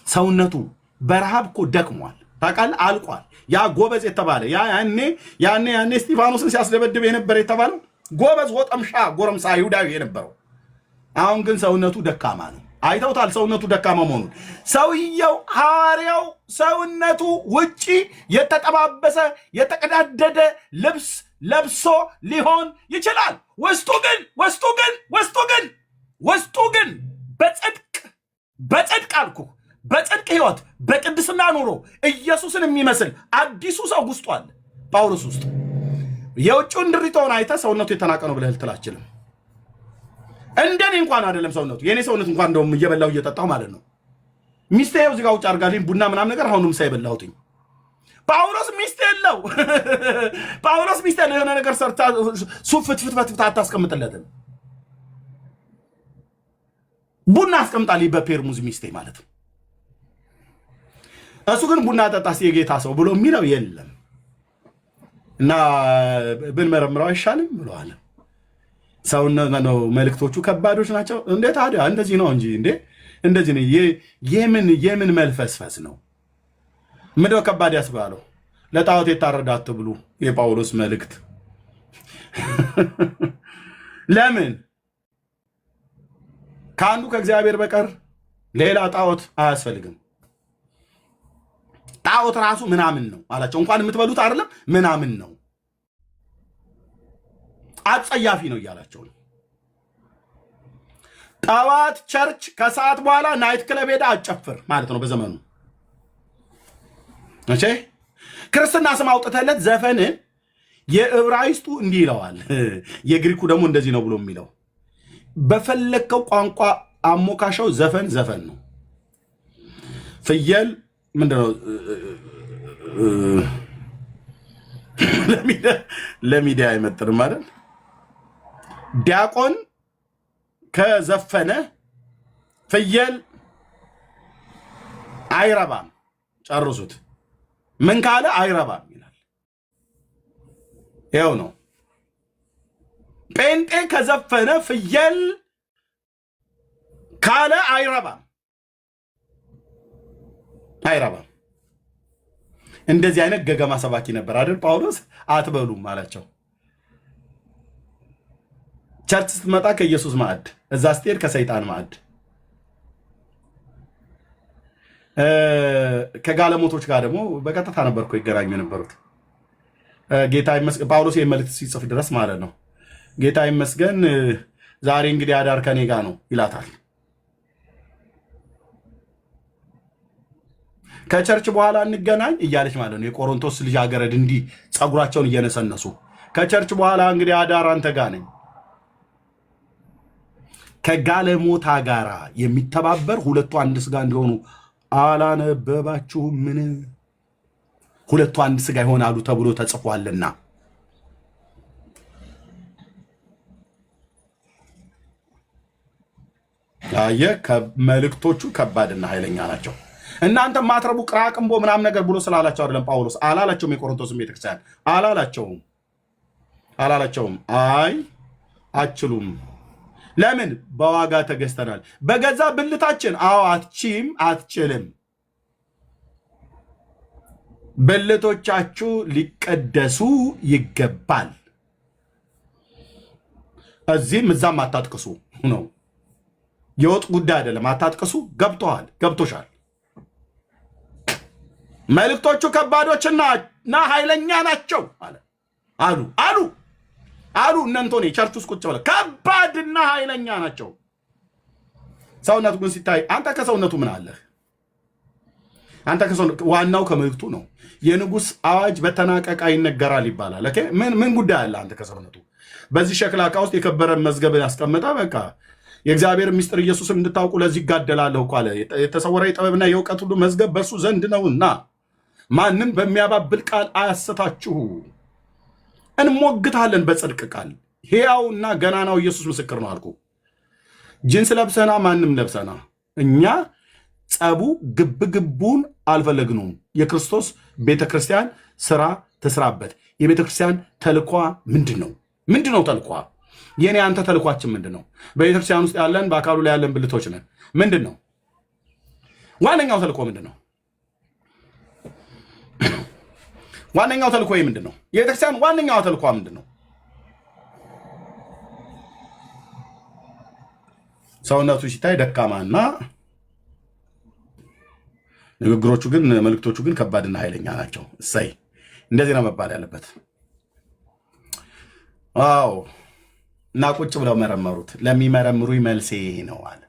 ሰውነቱ በረሃብ እኮ ደክሟል። ታውቃለህ፣ አልቋል። ያ ጎበዝ የተባለ ያኔ እስጢፋኖስን ሲያስደበድብ የነበረ የተባለው ጎበዝ ወጠምሻ ጎረምሳ ይሁዳዊ የነበረው አሁን ግን ሰውነቱ ደካማ ነው። አይተውታል ሰውነቱ ደካማ መሆኑን። ሰውየው ሐዋርያው ሰውነቱ ውጪ የተጠባበሰ የተቀዳደደ ልብስ ለብሶ ሊሆን ይችላል። ውስጡ ግን በጽድቅ አልኩ፣ በጽድቅ ህይወት፣ በቅድስና ኑሮ ኢየሱስን የሚመስል አዲሱ ሰው ውስጡ አለ። ጳውሎስ ውስጥ የውጭውን ድሪቶውን አይተ ሰውነቱ የተናቀ ነው ብለህ ልትል አትችልም። እንደኔ እንኳን አይደለም ሰውነቱ፣ የኔ ሰውነት እንኳን እንደውም እየበላሁ እየጠጣሁ ማለት ነው። ሚስቴ እዚህ ጋር ውጭ አድርጋልኝ ቡና ምናምን ነገር አሁንም ሳይበላሁትኝ። ጳውሎስ ሚስት የለው ጳውሎስ ሚስት የለው የሆነ ነገር ሰርታ ሱፍ ፍትፍት አታስቀምጥለትም። ቡና አስቀምጣልኝ በፔርሙዝ ሚስቴ ማለት ነው። እሱ ግን ቡና ጠጣስ የጌታ ሰው ብሎ የሚለው የለም። እና ብንመረምረው አይሻልም ብለዋል። ሰውነት ነው። መልእክቶቹ ከባዶች ናቸው። እንዴት ታዲያ እንደዚህ ነው እንጂ እንዴ እንደዚህ ነው። የምን መልፈስፈስ ነው? ምንድነው ከባድ ያስባለው? ለጣዖት የታረደ አትብሉ የጳውሎስ መልእክት። ለምን ከአንዱ ከእግዚአብሔር በቀር ሌላ ጣዖት አያስፈልግም። ጣዖት ራሱ ምናምን ነው አላቸው። እንኳን የምትበሉት አይደለም ምናምን ነው፣ አጸያፊ ነው እያላቸው ነው። ጠዋት ቸርች፣ ከሰዓት በኋላ ናይት ክለብ ሄዳ አጨፍር ማለት ነው በዘመኑ። እሺ ክርስትና ስም አውጥተለት ዘፈንን የዕብራይስጡ እንዲህ ይለዋል፣ የግሪኩ ደግሞ እንደዚህ ነው ብሎ የሚለው በፈለከው ቋንቋ አሞካሻው ዘፈን ነው። ፍየል ምንድነው ለሚዲያ አይመጥንም ማለት ዲያቆን ከዘፈነ ፍየል አይረባም። ጨርሱት። ምን ካለ አይረባም ይላል። ይኸው ነው። ጴንጤ ከዘፈነ ፍየል ካለ አይረባም። እንደዚህ አይነት ገገማ ሰባኪ ነበር አይደል ጳውሎስ። አትበሉም አላቸው። ቸርች ስትመጣ ከኢየሱስ ማዕድ፣ እዛ ስትሄድ ከሰይጣን ማዕድ። ከጋለሞቶች ጋር ደግሞ በቀጥታ ነበር እኮ ይገናኙ የነበሩት። ጌታ ይመስገን ጳውሎስ መልእክት ሲጽፍ ድረስ ማለት ነው። ጌታ ይመስገን ዛሬ እንግዲህ አዳር ከኔ ጋር ነው ይላታል። ከቸርች በኋላ እንገናኝ እያለች ማለት ነው። የቆሮንቶስ ልጃገረድ እንዲህ ፀጉራቸውን እየነሰነሱ ከቸርች በኋላ እንግዲህ አዳር አንተ ጋር ነኝ። ከጋለሞታ ጋራ የሚተባበር ሁለቱ አንድ ስጋ እንዲሆኑ አላነበባችሁም? ምን ሁለቱ አንድ ስጋ ይሆናሉ ተብሎ ተጽፏልና። መልእክቶቹ ከባድና ኃይለኛ ናቸው። እናንተ ማትረቡ ቅራቅንቦ ምናምን ነገር ብሎ ስላላቸው አይደለም ጳውሎስ አላላቸውም። የቆሮንቶስ ቤተክርስቲያን አላላቸውም። አይ አችሉም። ለምን? በዋጋ ተገዝተናል። በገዛ ብልታችን። አዎ አትችልም። ብልቶቻችሁ ሊቀደሱ ይገባል። እዚህም እዛም አታጥቅሱ ነው። የወጥ ጉዳይ አይደለም። አታጥቅሱ። ገብቶሻል። መልእክቶቹ ከባዶችና ኃይለኛ ናቸው አሉ እነንቶኔ ቸርች ውስጥ ቁጭ ብለው ከባድና ኃይለኛ ናቸው። ሰውነቱ ግን ሲታይ አንተ ከሰውነቱ ምን አለህ? አንተ ዋናው ከመልእክቱ ነው። የንጉሥ አዋጅ በተናቀቃ ይነገራል ይባላል። ምን ጉዳይ አለ አንተ ከሰውነቱ? በዚህ ሸክላ ዕቃ ውስጥ የከበረ መዝገብ ያስቀመጠ በቃ የእግዚአብሔር ምስጢር ኢየሱስን እንድታውቁ ለዚህ ይጋደላለሁ እኮ አለ። የተሰወረ የጥበብና የእውቀት ሁሉ መዝገብ በእርሱ ዘንድ ነውና ማንም በሚያባብል ቃል አያሰታችሁ። እንሞግታለን በጽድቅ ቃል። ሕያውና ገናናው ኢየሱስ ምስክር ነው አልኩ። ጅንስ ለብሰና ማንም ለብሰና እኛ ጸቡ ግብግቡን አልፈለግነውም። የክርስቶስ ቤተክርስቲያን ስራ ትስራበት። የቤተክርስቲያን ተልኳ ምንድን ነው? ምንድን ነው ተልኳ? የኔ አንተ ተልኳችን ምንድን ነው? በቤተክርስቲያን ውስጥ ያለን በአካሉ ላይ ያለን ብልቶች ነን። ምንድን ነው ዋነኛው ተልኮ? ምንድን ነው ዋነኛው ተልኮ? ምንድን ነው የቤተክርስቲያን ዋነኛው ተልኳ? ምንድን ነው? ሰውነቱ ሲታይ ደካማና ንግግሮቹ ግን መልእክቶቹ ግን ከባድና ኃይለኛ ናቸው። እሰይ እንደዚህ ነው መባል ያለበት። አዎ እና ቁጭ ብለው መረመሩት። ለሚመረምሩ መልሴ ነው አለ።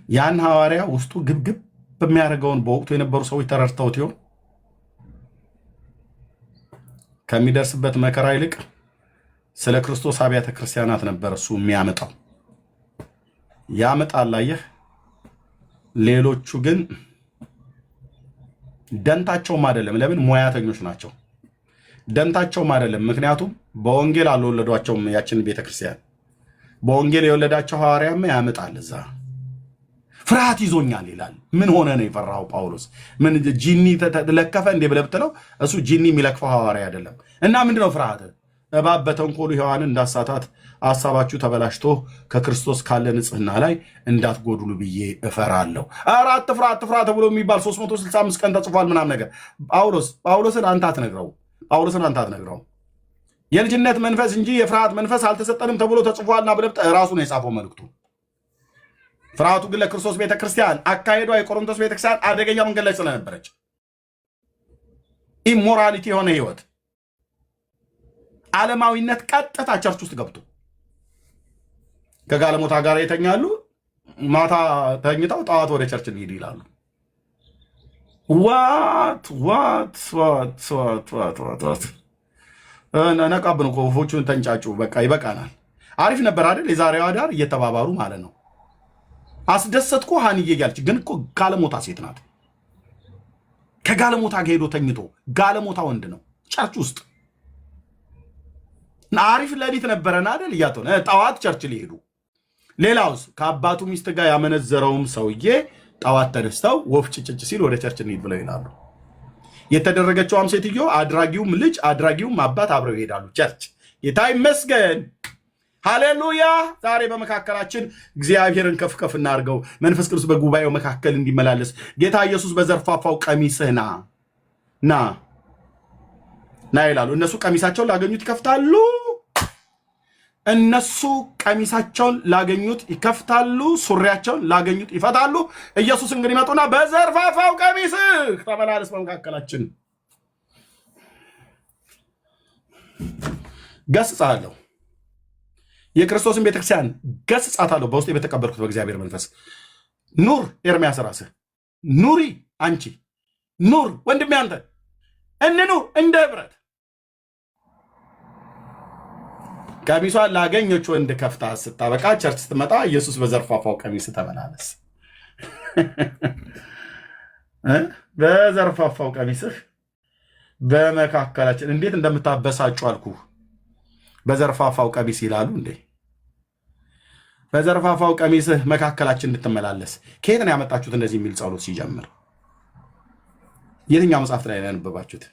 ያን ሐዋርያ ውስጡ ግብግብ በሚያደርገውን በወቅቱ የነበሩ ሰዎች ተረድተውት ይሆን? ከሚደርስበት መከራ ይልቅ ስለ ክርስቶስ አብያተ ክርስቲያናት ነበር እሱ የሚያመጣው። ያመጣል። አየህ፣ ሌሎቹ ግን ደንታቸውም አይደለም። ለምን? ሙያተኞች ናቸው። ደንታቸውም አይደለም። ምክንያቱም በወንጌል አልወለዷቸውም። ያችን ቤተክርስቲያን በወንጌል የወለዳቸው ሐዋርያማ ያመጣል። እዛ ፍርሃት ይዞኛል ይላል። ምን ሆነ ነው የፈራው ጳውሎስ? ምን ጂኒ ተለከፈ እንዴ ብለህ ብትለው እሱ ጂኒ የሚለክፈው ሐዋርያ አይደለም። እና ምንድነው ፍርሃት? እባብ በተንኮሉ ሔዋንን እንዳሳታት ሐሳባችሁ ተበላሽቶ ከክርስቶስ ካለ ንጽህና ላይ እንዳትጎድሉ ብዬ እፈራለሁ። ኧረ አትፍራ አትፍራ ተብሎ የሚባል 365 ቀን ተጽፏል ምናምን ነገር። ጳውሎስን አንተ አትነግረው። የልጅነት መንፈስ እንጂ የፍርሃት መንፈስ አልተሰጠንም ተብሎ ተጽፏልና ብለህ ራሱ ነው የጻፈው መልእክቱ። ፍርሃቱ ግን ለክርስቶስ ቤተክርስቲያን አካሄዷ የቆሮንቶስ ቤተክርስቲያን አደገኛ መንገድ ላይ ስለነበረች ኢሞራሊቲ የሆነ ህይወት፣ ዓለማዊነት ቀጥታ ቸርች ውስጥ ገብቶ ከጋለሞታ ጋር የተኛሉ። ማታ ተኝተው ጠዋት ወደ ቸርች እንሂድ ይላሉ። ነቃብን እኮ ወፎቹን ተንጫጩ። በቃ ይበቃናል። አሪፍ ነበር አይደል? የዛሬዋ ዳር እየተባባሩ ማለት ነው። አስደሰትኩ ሃንዬ እያለች ግን እኮ ጋለሞታ ሴት ናት። ከጋለሞታ ጋር ሄዶ ተኝቶ ጋለሞታ ወንድ ነው ቸርች ውስጥ። አሪፍ ሌሊት ነበረን አይደል? እያተነ ጠዋት ቸርች ሊሄዱ። ሌላውስ ከአባቱ ሚስት ጋር ያመነዘረውም ሰውዬ ጠዋት ተነስተው ወፍ ጭጭጭ ሲል ወደ ቸርች እንሂድ ብለው ይላሉ። የተደረገችውም ሴትዮ አድራጊውም ልጅ አድራጊውም አባት አብረው ይሄዳሉ ቸርች። ጌታ ይመስገን። ሃሌሉያ። ዛሬ በመካከላችን እግዚአብሔርን ከፍ ከፍ እናድርገው። መንፈስ ቅዱስ በጉባኤው መካከል እንዲመላለስ ጌታ ኢየሱስ በዘርፋፋው ቀሚስህ ና ይላሉ። እነሱ ቀሚሳቸውን ላገኙት ይከፍታሉ። ሱሪያቸውን ላገኙት ይፈታሉ። ኢየሱስ እንግዲህ መጡና በዘርፋፋው ቀሚስህ ተመላለስ በመካከላችን። ገስጻለሁ። የክርስቶስን ቤተክርስቲያን ገስጻታለሁ። በውስጥ የተቀበልኩት በእግዚአብሔር መንፈስ። ኑር ኤርምያስ፣ ራስህ ኑሪ። አንቺ ኑር ወንድሜ፣ አንተ እንኑር እንደ ህብረት። ቀሚሷን ላገኘች ወንድ ከፍታ ስታበቃ ቸርች ስትመጣ ኢየሱስ በዘርፋፋው ቀሚስ ተመላለስ። በዘርፋፋው ቀሚስህ በመካከላችን እንዴት እንደምታበሳጩ አልኩ። በዘርፋፋው ቀሚስ ይላሉ እንዴ? በዘርፋፋው ቀሚስህ መካከላችን እንድትመላለስ። ከየት ነው ያመጣችሁት እንደዚህ የሚል ጸሎት ሲጀምር? የትኛው መጽሐፍት ላይ ያነበባችሁት?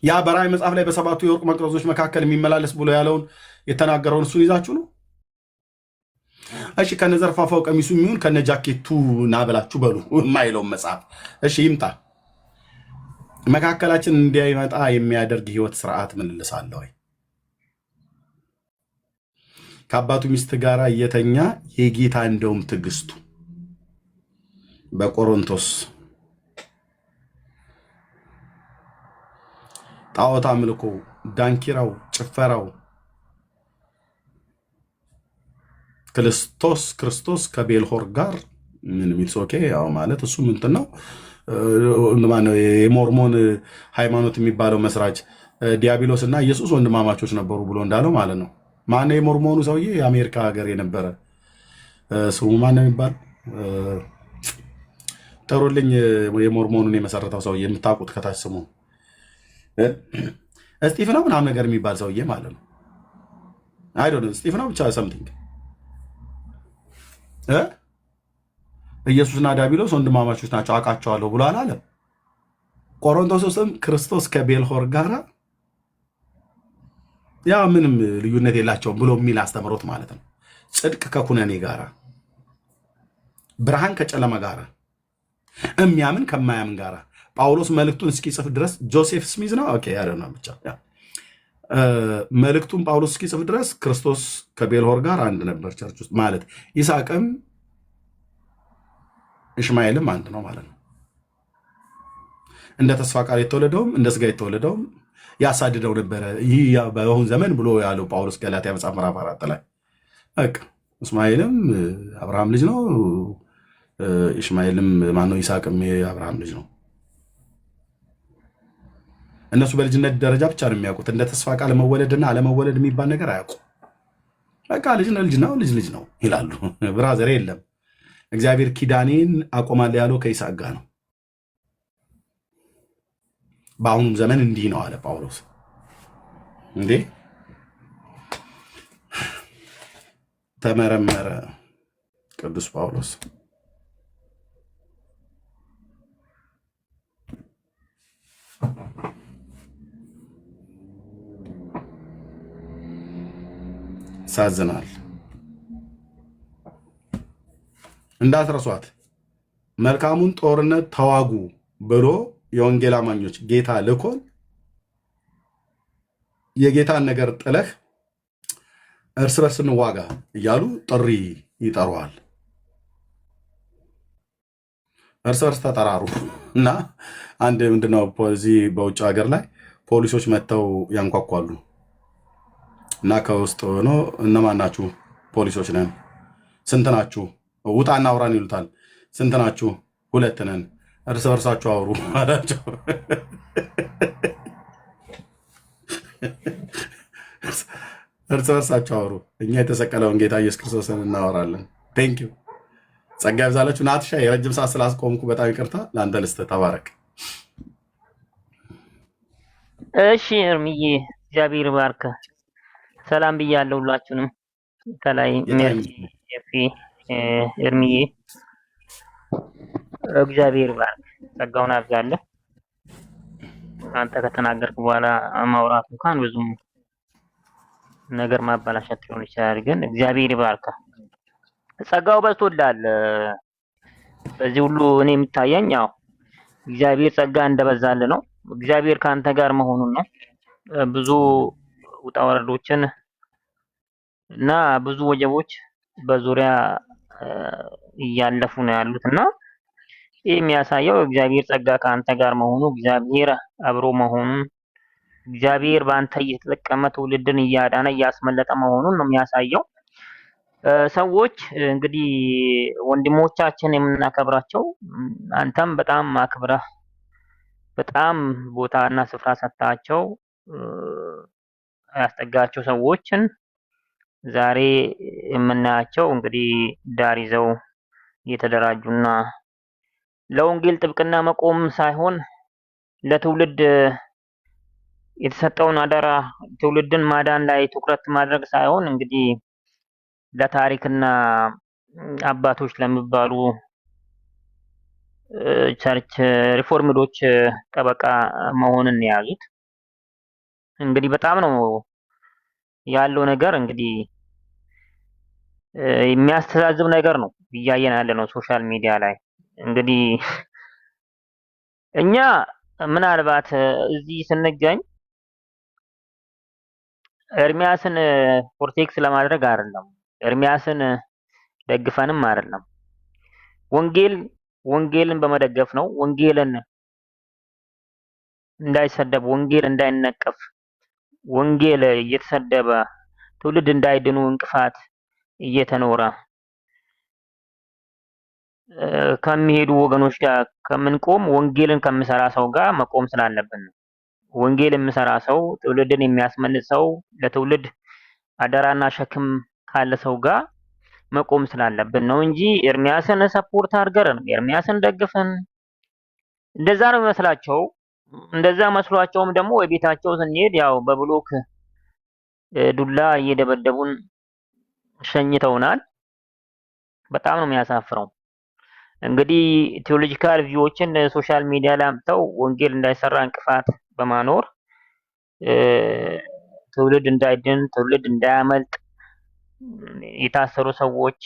ያ በራእይ መጽሐፍ ላይ በሰባቱ የወርቅ መቅረዞች መካከል የሚመላለስ ብሎ ያለውን የተናገረውን እሱን ይዛችሁ ነው? እሺ ከነዘርፋፋው ቀሚሱ የሚሆን ከነ ጃኬቱ ናበላችሁ በሉ የማይለውን መጽሐፍ እሺ ይምጣ። መካከላችን እንዲያይመጣ የሚያደርግ ህይወት ስርዓት ምልልሳለ ወይ? ከአባቱ ሚስት ጋር እየተኛ የጌታ እንደውም ትዕግስቱ በቆሮንቶስ ጣዖት አምልኮ፣ ዳንኪራው፣ ጭፈራው ክርስቶስ ከቤልሆር ጋር ምን ሚልስ ኦኬ። ያው ማለት እሱ ምንትን ነው ማነው የሞርሞን ሃይማኖት የሚባለው መስራች ዲያብሎስ እና ኢየሱስ ወንድማማቾች ነበሩ ብሎ እንዳለው ማለት ነው። ማነው የሞርሞኑ ሰውዬ? የአሜሪካ ሀገር የነበረ ስሙ ማነው የሚባል ጠሩልኝ። የሞርሞኑን የመሰረተው ሰውዬ የምታውቁት ከታች ስሙ ስጢፍ ነው ምናምን ነገር የሚባል ሰውዬ ማለት ነው። አይ ዶንት ኖ ስጢፍ ነው ብቻ ሰምቲንግ ኢየሱስና ዲያብሎስ ወንድማማቾች ናቸው አውቃቸዋለሁ ብሎ አላለም። ቆሮንቶስ ውስጥም ክርስቶስ ከቤልሆር ጋር ያ ምንም ልዩነት የላቸውም ብሎ የሚል አስተምሮት ማለት ነው። ጽድቅ ከኩነኔ ጋር፣ ብርሃን ከጨለማ ጋር፣ የሚያምን ከማያምን ጋር ጳውሎስ መልእክቱን እስኪጽፍ ድረስ ጆሴፍ ስሚዝ ነው ኦኬ ያደና ብቻ መልእክቱን ጳውሎስ እስኪጽፍ ድረስ ክርስቶስ ከቤልሆር ጋር አንድ ነበር ቸርች ውስጥ ማለት ይስሐቅም እስማኤልም አንድ ነው ማለት ነው። እንደ ተስፋ ቃል የተወለደውም እንደ ስጋ የተወለደውም ያሳድደው ነበረ ይህ በአሁን ዘመን ብሎ ያለው ጳውሎስ ገላትያ መጽሐፍ ምዕራፍ 4 ላይ በቃ እስማኤልም አብርሃም ልጅ ነው፣ እስማኤልም ማነው ይስሐቅም የአብርሃም ልጅ ነው። እነሱ በልጅነት ደረጃ ብቻ ነው የሚያውቁት። እንደ ተስፋ ቃል መወለድና አለመወለድ የሚባል ነገር አያውቁ። በቃ ልጅ ነው ልጅ ነው ይላሉ። ብራዘር የለም እግዚአብሔር ኪዳኔን አቆማለሁ ያለው ከይስሐቅ ጋር ነው። በአሁኑም ዘመን እንዲህ ነው አለ ጳውሎስ። እንዴ ተመረመረ ቅዱስ ጳውሎስ። ሳዝናል። እንዳትረሷት መልካሙን ጦርነት ተዋጉ ብሎ የወንጌል አማኞች ጌታ ልኮን የጌታን ነገር ጥለህ እርስ በርስ እንዋጋ እያሉ ጥሪ ይጠሩሃል። እርስ በርስ ተጠራሩ እና አንድ ምንድነው እዚህ በውጭ ሀገር ላይ ፖሊሶች መጥተው ያንኳኳሉ እና ከውስጥ ሆኖ እነማን ናችሁ? ፖሊሶች ነን። ስንት ናችሁ? ውጣና አውራን ይሉታል። ስንት ናችሁ? 2 ነን። እርስ በርሳችሁ አውሩ አላቸው። እርስ በርሳችሁ አውሩ፣ እኛ የተሰቀለውን ጌታ ኢየሱስ ክርስቶስን እናወራለን። ቴንክ ዩ ጸጋ ይብዛላችሁ። ናትሻ የረጅም ሰዓት ስላስቆምኩ በጣም ይቅርታ። ለአንተ ልስጥ። ተባረክ። እሺ እርምዬ እግዚአብሔር ባርክ። ሰላም ብያለሁ ሁላችሁንም። ከላይ ሜርሲ እርምዬ እግዚአብሔር ባርክ፣ ጸጋውን አብዛለህ። አንተ ከተናገርክ በኋላ ማውራት እንኳን ብዙም ነገር ማበላሸት ሊሆን ይችላል፣ ግን እግዚአብሔር ባርክ፣ ጸጋው በዝቶልሃል። በዚህ ሁሉ እኔ የሚታየኝ ያው እግዚአብሔር ጸጋ እንደበዛል ነው። እግዚአብሔር ከአንተ ጋር መሆኑን ነው። ብዙ ውጣ ወረዶችን እና ብዙ ወጀቦች በዙሪያ እያለፉ ነው ያሉት እና ይህ የሚያሳየው እግዚአብሔር ጸጋ ከአንተ ጋር መሆኑ፣ እግዚአብሔር አብሮ መሆኑን፣ እግዚአብሔር በአንተ እየተጠቀመ ትውልድን እያዳነ እያስመለጠ መሆኑን ነው የሚያሳየው። ሰዎች እንግዲህ ወንድሞቻችን የምናከብራቸው አንተም በጣም አክብረህ በጣም ቦታና ስፍራ ሰጥታቸው ያስጠጋቸው ሰዎችን ዛሬ የምናያቸው እንግዲህ ዳር ይዘው እየተደራጁና ለወንጌል ጥብቅና መቆም ሳይሆን ለትውልድ የተሰጠውን አደራ ትውልድን ማዳን ላይ ትኩረት ማድረግ ሳይሆን እንግዲህ ለታሪክና አባቶች ለሚባሉ ቸርች ሪፎርምዶች ጠበቃ መሆንን የያዙት እንግዲህ በጣም ነው ያለው ነገር። እንግዲህ የሚያስተዛዝብ ነገር ነው እያየን ያለ ነው ሶሻል ሚዲያ ላይ። እንግዲህ እኛ ምናልባት እዚህ ስንገኝ ኤርሚያስን ፕሮቴክት ለማድረግ አይደለም፣ ኤርሚያስን ደግፈንም አይደለም። ወንጌልን በመደገፍ ነው። ወንጌልን እንዳይሰደብ፣ ወንጌል እንዳይነቀፍ፣ ወንጌል እየተሰደበ ትውልድ እንዳይድኑ እንቅፋት እየተኖረ ከሚሄዱ ወገኖች ጋር ከምንቆም ወንጌልን ከምሰራ ሰው ጋር መቆም ስላለብን ነው። ወንጌል የሚሰራ ሰው፣ ትውልድን የሚያስመልጥ ሰው፣ ለትውልድ አደራና ሸክም ካለ ሰው ጋር መቆም ስላለብን ነው እንጂ ኤርሚያስን ሰፖርት አድርገን ኤርሚያስን ደግፈን እንደዛ ነው የሚመስላቸው። እንደዛ መስሏቸውም ደግሞ ቤታቸው ስንሄድ ያው በብሎክ ዱላ እየደበደቡን ሸኝተውናል። በጣም ነው የሚያሳፍረው። እንግዲህ ቴዎሎጂካል ቪዎችን ሶሻል ሚዲያ ላይ አምጥተው ወንጌል እንዳይሰራ እንቅፋት በማኖር ትውልድ እንዳይድን፣ ትውልድ እንዳያመልጥ፣ የታሰሩ ሰዎች፣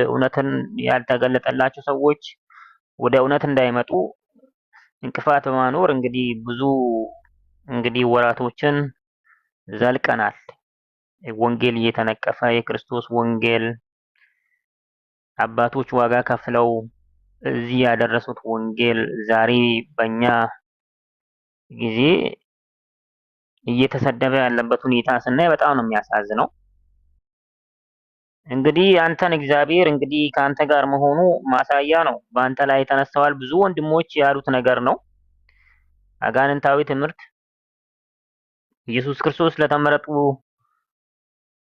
እውነትን ያልተገለጠላቸው ሰዎች ወደ እውነት እንዳይመጡ እንቅፋት በማኖር እንግዲህ ወራቶችን ዘልቀናል። ወንጌል እየተነቀፈ የክርስቶስ ወንጌል አባቶች ዋጋ ከፍለው እዚህ ያደረሱት ወንጌል ዛሬ በእኛ ጊዜ እየተሰደበ ያለበት ሁኔታ ስናይ በጣም ነው የሚያሳዝነው። እንግዲህ አንተን እግዚአብሔር እንግዲህ ከአንተ ጋር መሆኑ ማሳያ ነው። በአንተ ላይ ተነስተዋል ብዙ ወንድሞች ያሉት ነገር ነው። አጋንንታዊ ትምህርት ኢየሱስ ክርስቶስ ለተመረጡ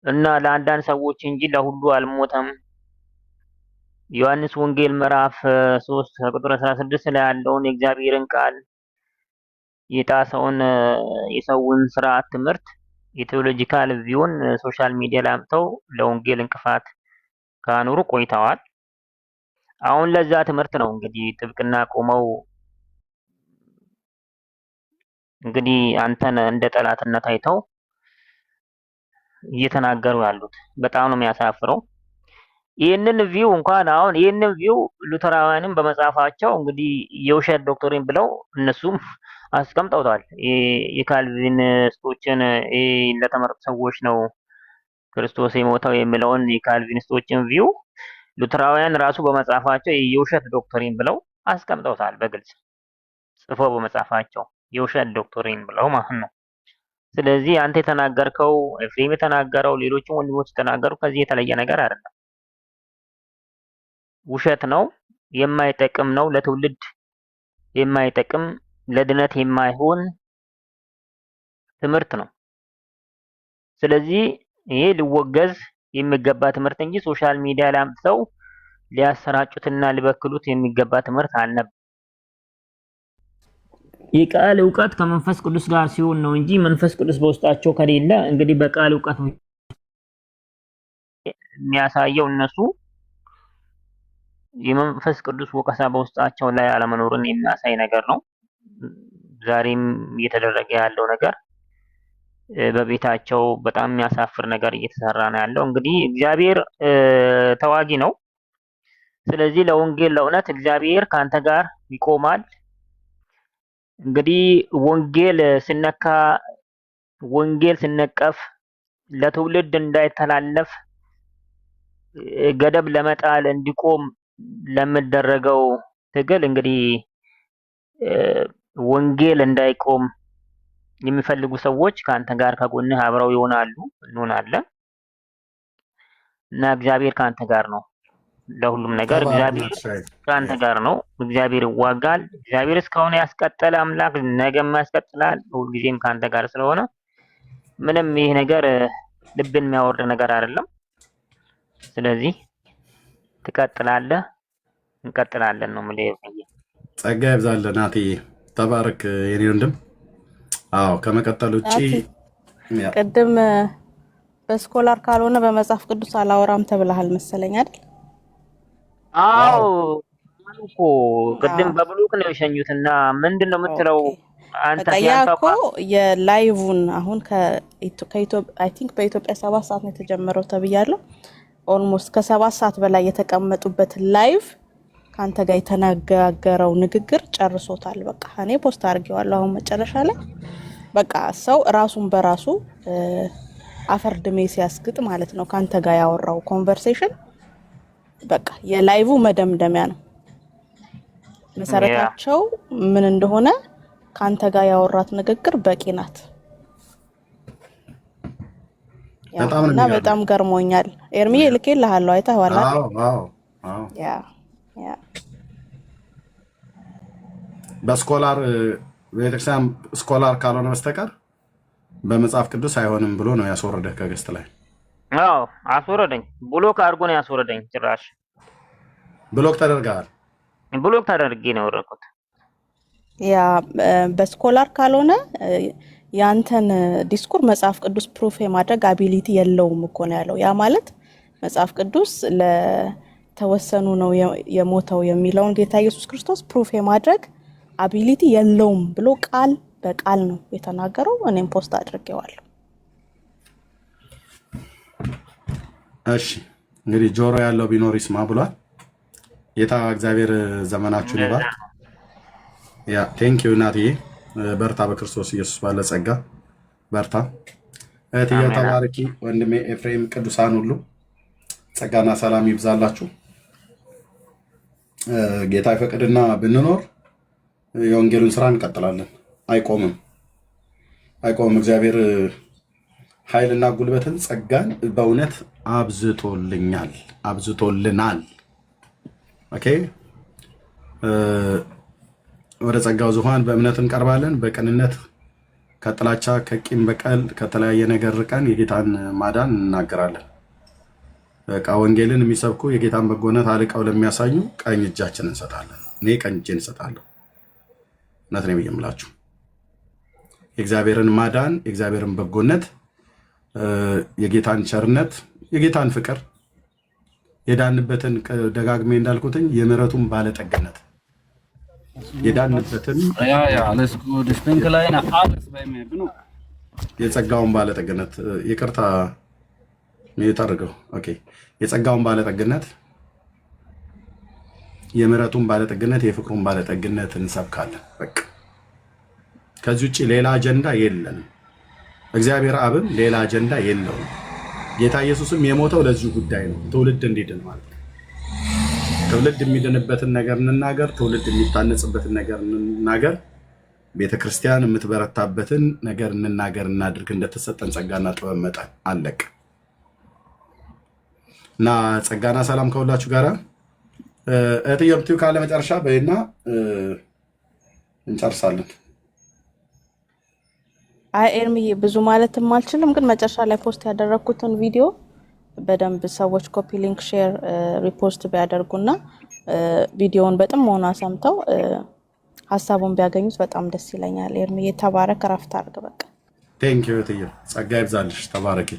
እና ለአንዳንድ ሰዎች እንጂ ለሁሉ አልሞተም። ዮሐንስ ወንጌል ምዕራፍ 3 ቁጥር 16 ላይ ያለውን የእግዚአብሔርን ቃል የጣሰውን የሰውን ስርዓት ትምህርት የቴዎሎጂካል ቪውን ሶሻል ሚዲያ ላይ አምጥተው ለወንጌል እንቅፋት ካኖሩ ቆይተዋል። አሁን ለዛ ትምህርት ነው እንግዲህ ጥብቅና ቆመው እንግዲህ አንተን እንደ ጠላትነት አይተው እየተናገሩ ያሉት በጣም ነው የሚያሳፍረው። ይህንን ቪው ሉተራውያንም በመጻፋቸው እንግዲህ የውሸት ዶክትሪን ብለው እነሱም አስቀምጠውታል። የካልቪኒስቶችን ለተመረጡ ሰዎች ነው ክርስቶስ የሞተው የሚለውን የካልቪኒስቶችን ቪው ሉተራውያን ራሱ በመጻፋቸው የውሸት ዶክትሪን ብለው አስቀምጠውታል። በግልጽ ጽፈው በመጻፋቸው የውሸት ዶክትሪን ብለው ማለት ነው። ስለዚህ አንተ የተናገርከው፣ ኤፍሬም የተናገረው፣ ሌሎችም ወንድሞች የተናገሩ ከዚህ የተለየ ነገር አይደለም። ውሸት ነው፣ የማይጠቅም ነው፣ ለትውልድ የማይጠቅም ለድነት የማይሆን ትምህርት ነው። ስለዚህ ይሄ ሊወገዝ የሚገባ ትምህርት እንጂ ሶሻል ሚዲያ ላይ አምጥተው ሊያሰራጩትና ሊበክሉት የሚገባ ትምህርት አልነበረም። የቃል እውቀት ከመንፈስ ቅዱስ ጋር ሲሆን ነው እንጂ መንፈስ ቅዱስ በውስጣቸው ከሌለ እንግዲህ በቃል እውቀት የሚያሳየው እነሱ የመንፈስ ቅዱስ ወቀሳ በውስጣቸው ላይ አለመኖርን የሚያሳይ ነገር ነው። ዛሬም እየተደረገ ያለው ነገር በቤታቸው በጣም የሚያሳፍር ነገር እየተሰራ ነው ያለው። እንግዲህ እግዚአብሔር ተዋጊ ነው። ስለዚህ ለወንጌል ለእውነት እግዚአብሔር ካንተ ጋር ይቆማል። እንግዲህ ወንጌል ሲነቀፍ ለትውልድ እንዳይተላለፍ ገደብ ለመጣል እንዲቆም ለሚደረገው ትግል እንግዲህ ወንጌል እንዳይቆም የሚፈልጉ ሰዎች ከአንተ ጋር ከጎንህ አብረው እንሆናለን እና እግዚአብሔር ከአንተ ጋር ነው። ለሁሉም ነገር እግዚአብሔር ከአንተ ጋር ነው። እግዚአብሔር ይዋጋል። እግዚአብሔር እስካሁን ያስቀጠለ አምላክ ነገም ያስቀጥላል። ሁልጊዜም ከአንተ ጋር ስለሆነ ምንም ይሄ ነገር ልብን የሚያወርድ ነገር አይደለም። ስለዚህ ትቀጥላለህ፣ እንቀጥላለን ነው የምልህ። ጸጋ ይብዛልህ ናቲ፣ ተባረክ የኔ ወንድም። አዎ ከመቀጠል ውጪ ቅድም በስኮላር ካልሆነ በመጽሐፍ ቅዱስ አላወራም ተብለሃል መሰለኝ አይደል? አዎ እኮ ቅድም በብሉክ ነው የሸኙትና ምንድነው የምትለው አንተ? ያኮ የላይቭን አሁን ከኢትዮጵያ አይ ቲንክ በኢትዮጵያ 7 ሰዓት ነው የተጀመረው ተብያለሁ። ኦልሞስት ከ7 ሰዓት በላይ የተቀመጡበት ላይቭ ካንተ ጋር የተነጋገረው ንግግር ጨርሶታል። በቃ እኔ ፖስት አድርጌዋለሁ አሁን መጨረሻ ላይ። በቃ ሰው ራሱን በራሱ አፈር ድሜ ሲያስግጥ ማለት ነው ካንተ ጋር ያወራው ኮንቨርሴሽን በቃ የላይቭ መደምደሚያ ነው። መሰረታቸው ምን እንደሆነ ከአንተ ጋር ያወራት ንግግር በቂ ናት። በጣም ነው እና በጣም ገርሞኛል። ኤርሚዬ ልኬልሃለሁ፣ አይተኸዋል? ያ በስኮላር ቤተክርስቲያን ስኮላር ካልሆነ በስተቀር በመጽሐፍ ቅዱስ አይሆንም ብሎ ነው ያስወረደህ ከገስት ላይ። አዎ አስወረደኝ። ብሎክ አድርጎ ነው ያስወረደኝ። ጭራሽ ብሎክ ተደርገሃል? ብሎክ ተደርጌ ነው የወረድኩት። ያ በስኮላር ካልሆነ ያንተን ዲስኩር መጽሐፍ ቅዱስ ፕሩፍ የማድረግ አቢሊቲ የለውም እኮ ነው ያለው። ያ ማለት መጽሐፍ ቅዱስ ለተወሰኑ ነው የሞተው የሚለውን ጌታ ኢየሱስ ክርስቶስ ፕሩፍ የማድረግ አቢሊቲ የለውም ብሎ ቃል በቃል ነው የተናገረው። እኔም ፖስት አድርጌዋለሁ። እሺ እንግዲህ ጆሮ ያለው ቢኖር ይስማ ብሏል። ጌታ እግዚአብሔር ዘመናችሁን ይባርክ። ያ ቴንክ ዩ እናትዬ፣ በርታ፣ በክርስቶስ ኢየሱስ ባለ ጸጋ በርታ። እህትዬ ተባረኪ። ወንድሜ ኤፍሬም፣ ቅዱሳን ሁሉ ጸጋና ሰላም ይብዛላችሁ። ጌታ ይፈቅድና ብንኖር የወንጌሉን ስራ እንቀጥላለን። አይቆምም። እግዚአብሔር ኃይልና ጉልበትን ጸጋን በእውነት አብዝቶልናል። ኦኬ፣ ወደ ጸጋው ዙፋን በእምነት እንቀርባለን። በቅንነት ከጥላቻ ከቂም በቀል ከተለያየ ነገር ርቀን የጌታን ማዳን እንናገራለን። በቃ ወንጌልን የሚሰብኩ የጌታን በጎነት አልቀው ለሚያሳዩ ቀኝ እጃችን እንሰጣለን። እኔ ቀኝ እጄን እሰጣለሁ። እውነት ነው የምላችሁ። የእግዚአብሔርን ማዳን፣ የእግዚአብሔርን በጎነት፣ የጌታን ቸርነት፣ የጌታን ፍቅር፣ የዳንበትን ደጋግሜ እንዳልኩትኝ የምሕረቱን ባለጠግነት የዳንበትን የጸጋውን ባለጠግነት ይቅርታ የታረገው ኦኬ፣ የጸጋውን ባለጠግነት፣ የምሕረቱን ባለጠግነት፣ የፍቅሩን ባለጠግነት እንሰብካለን። በቃ ከዚህ ውጭ ሌላ አጀንዳ የለንም። እግዚአብሔር አብም ሌላ አጀንዳ የለውም። ጌታ ኢየሱስም የሞተው ለዚህ ጉዳይ ነው፣ ትውልድ እንዲድን ማለት ነው። ትውልድ የሚድንበትን ነገር እንናገር፣ ትውልድ የሚታነጽበትን ነገር እንናገር፣ ቤተክርስቲያን የምትበረታበትን ነገር እንናገር፣ እናድርግ። እንደተሰጠን ጸጋና ጥበብ መጠን አለቅ እና ጸጋና ሰላም ከሁላችሁ ጋራ። እህትዬ ብትዩ ካለ መጨረሻ በይና እንጨርሳለን። አይ ኤርሚዬ ብዙ ማለትም አልችልም፣ ግን መጨረሻ ላይ ፖስት ያደረኩትን ቪዲዮ በደንብ ሰዎች ኮፒ ሊንክ፣ ሼር፣ ሪፖስት ቢያደርጉና ቪዲዮውን በጥሞና ሰምተው ሀሳቡን ቢያገኙት በጣም ደስ ይለኛል። ኤርሚዬ ተባረክ፣ ረፍት አድርግ። በቃ ቴንክ ዩ እህትዬ፣ ጸጋ ይብዛልሽ፣ ተባረኪ።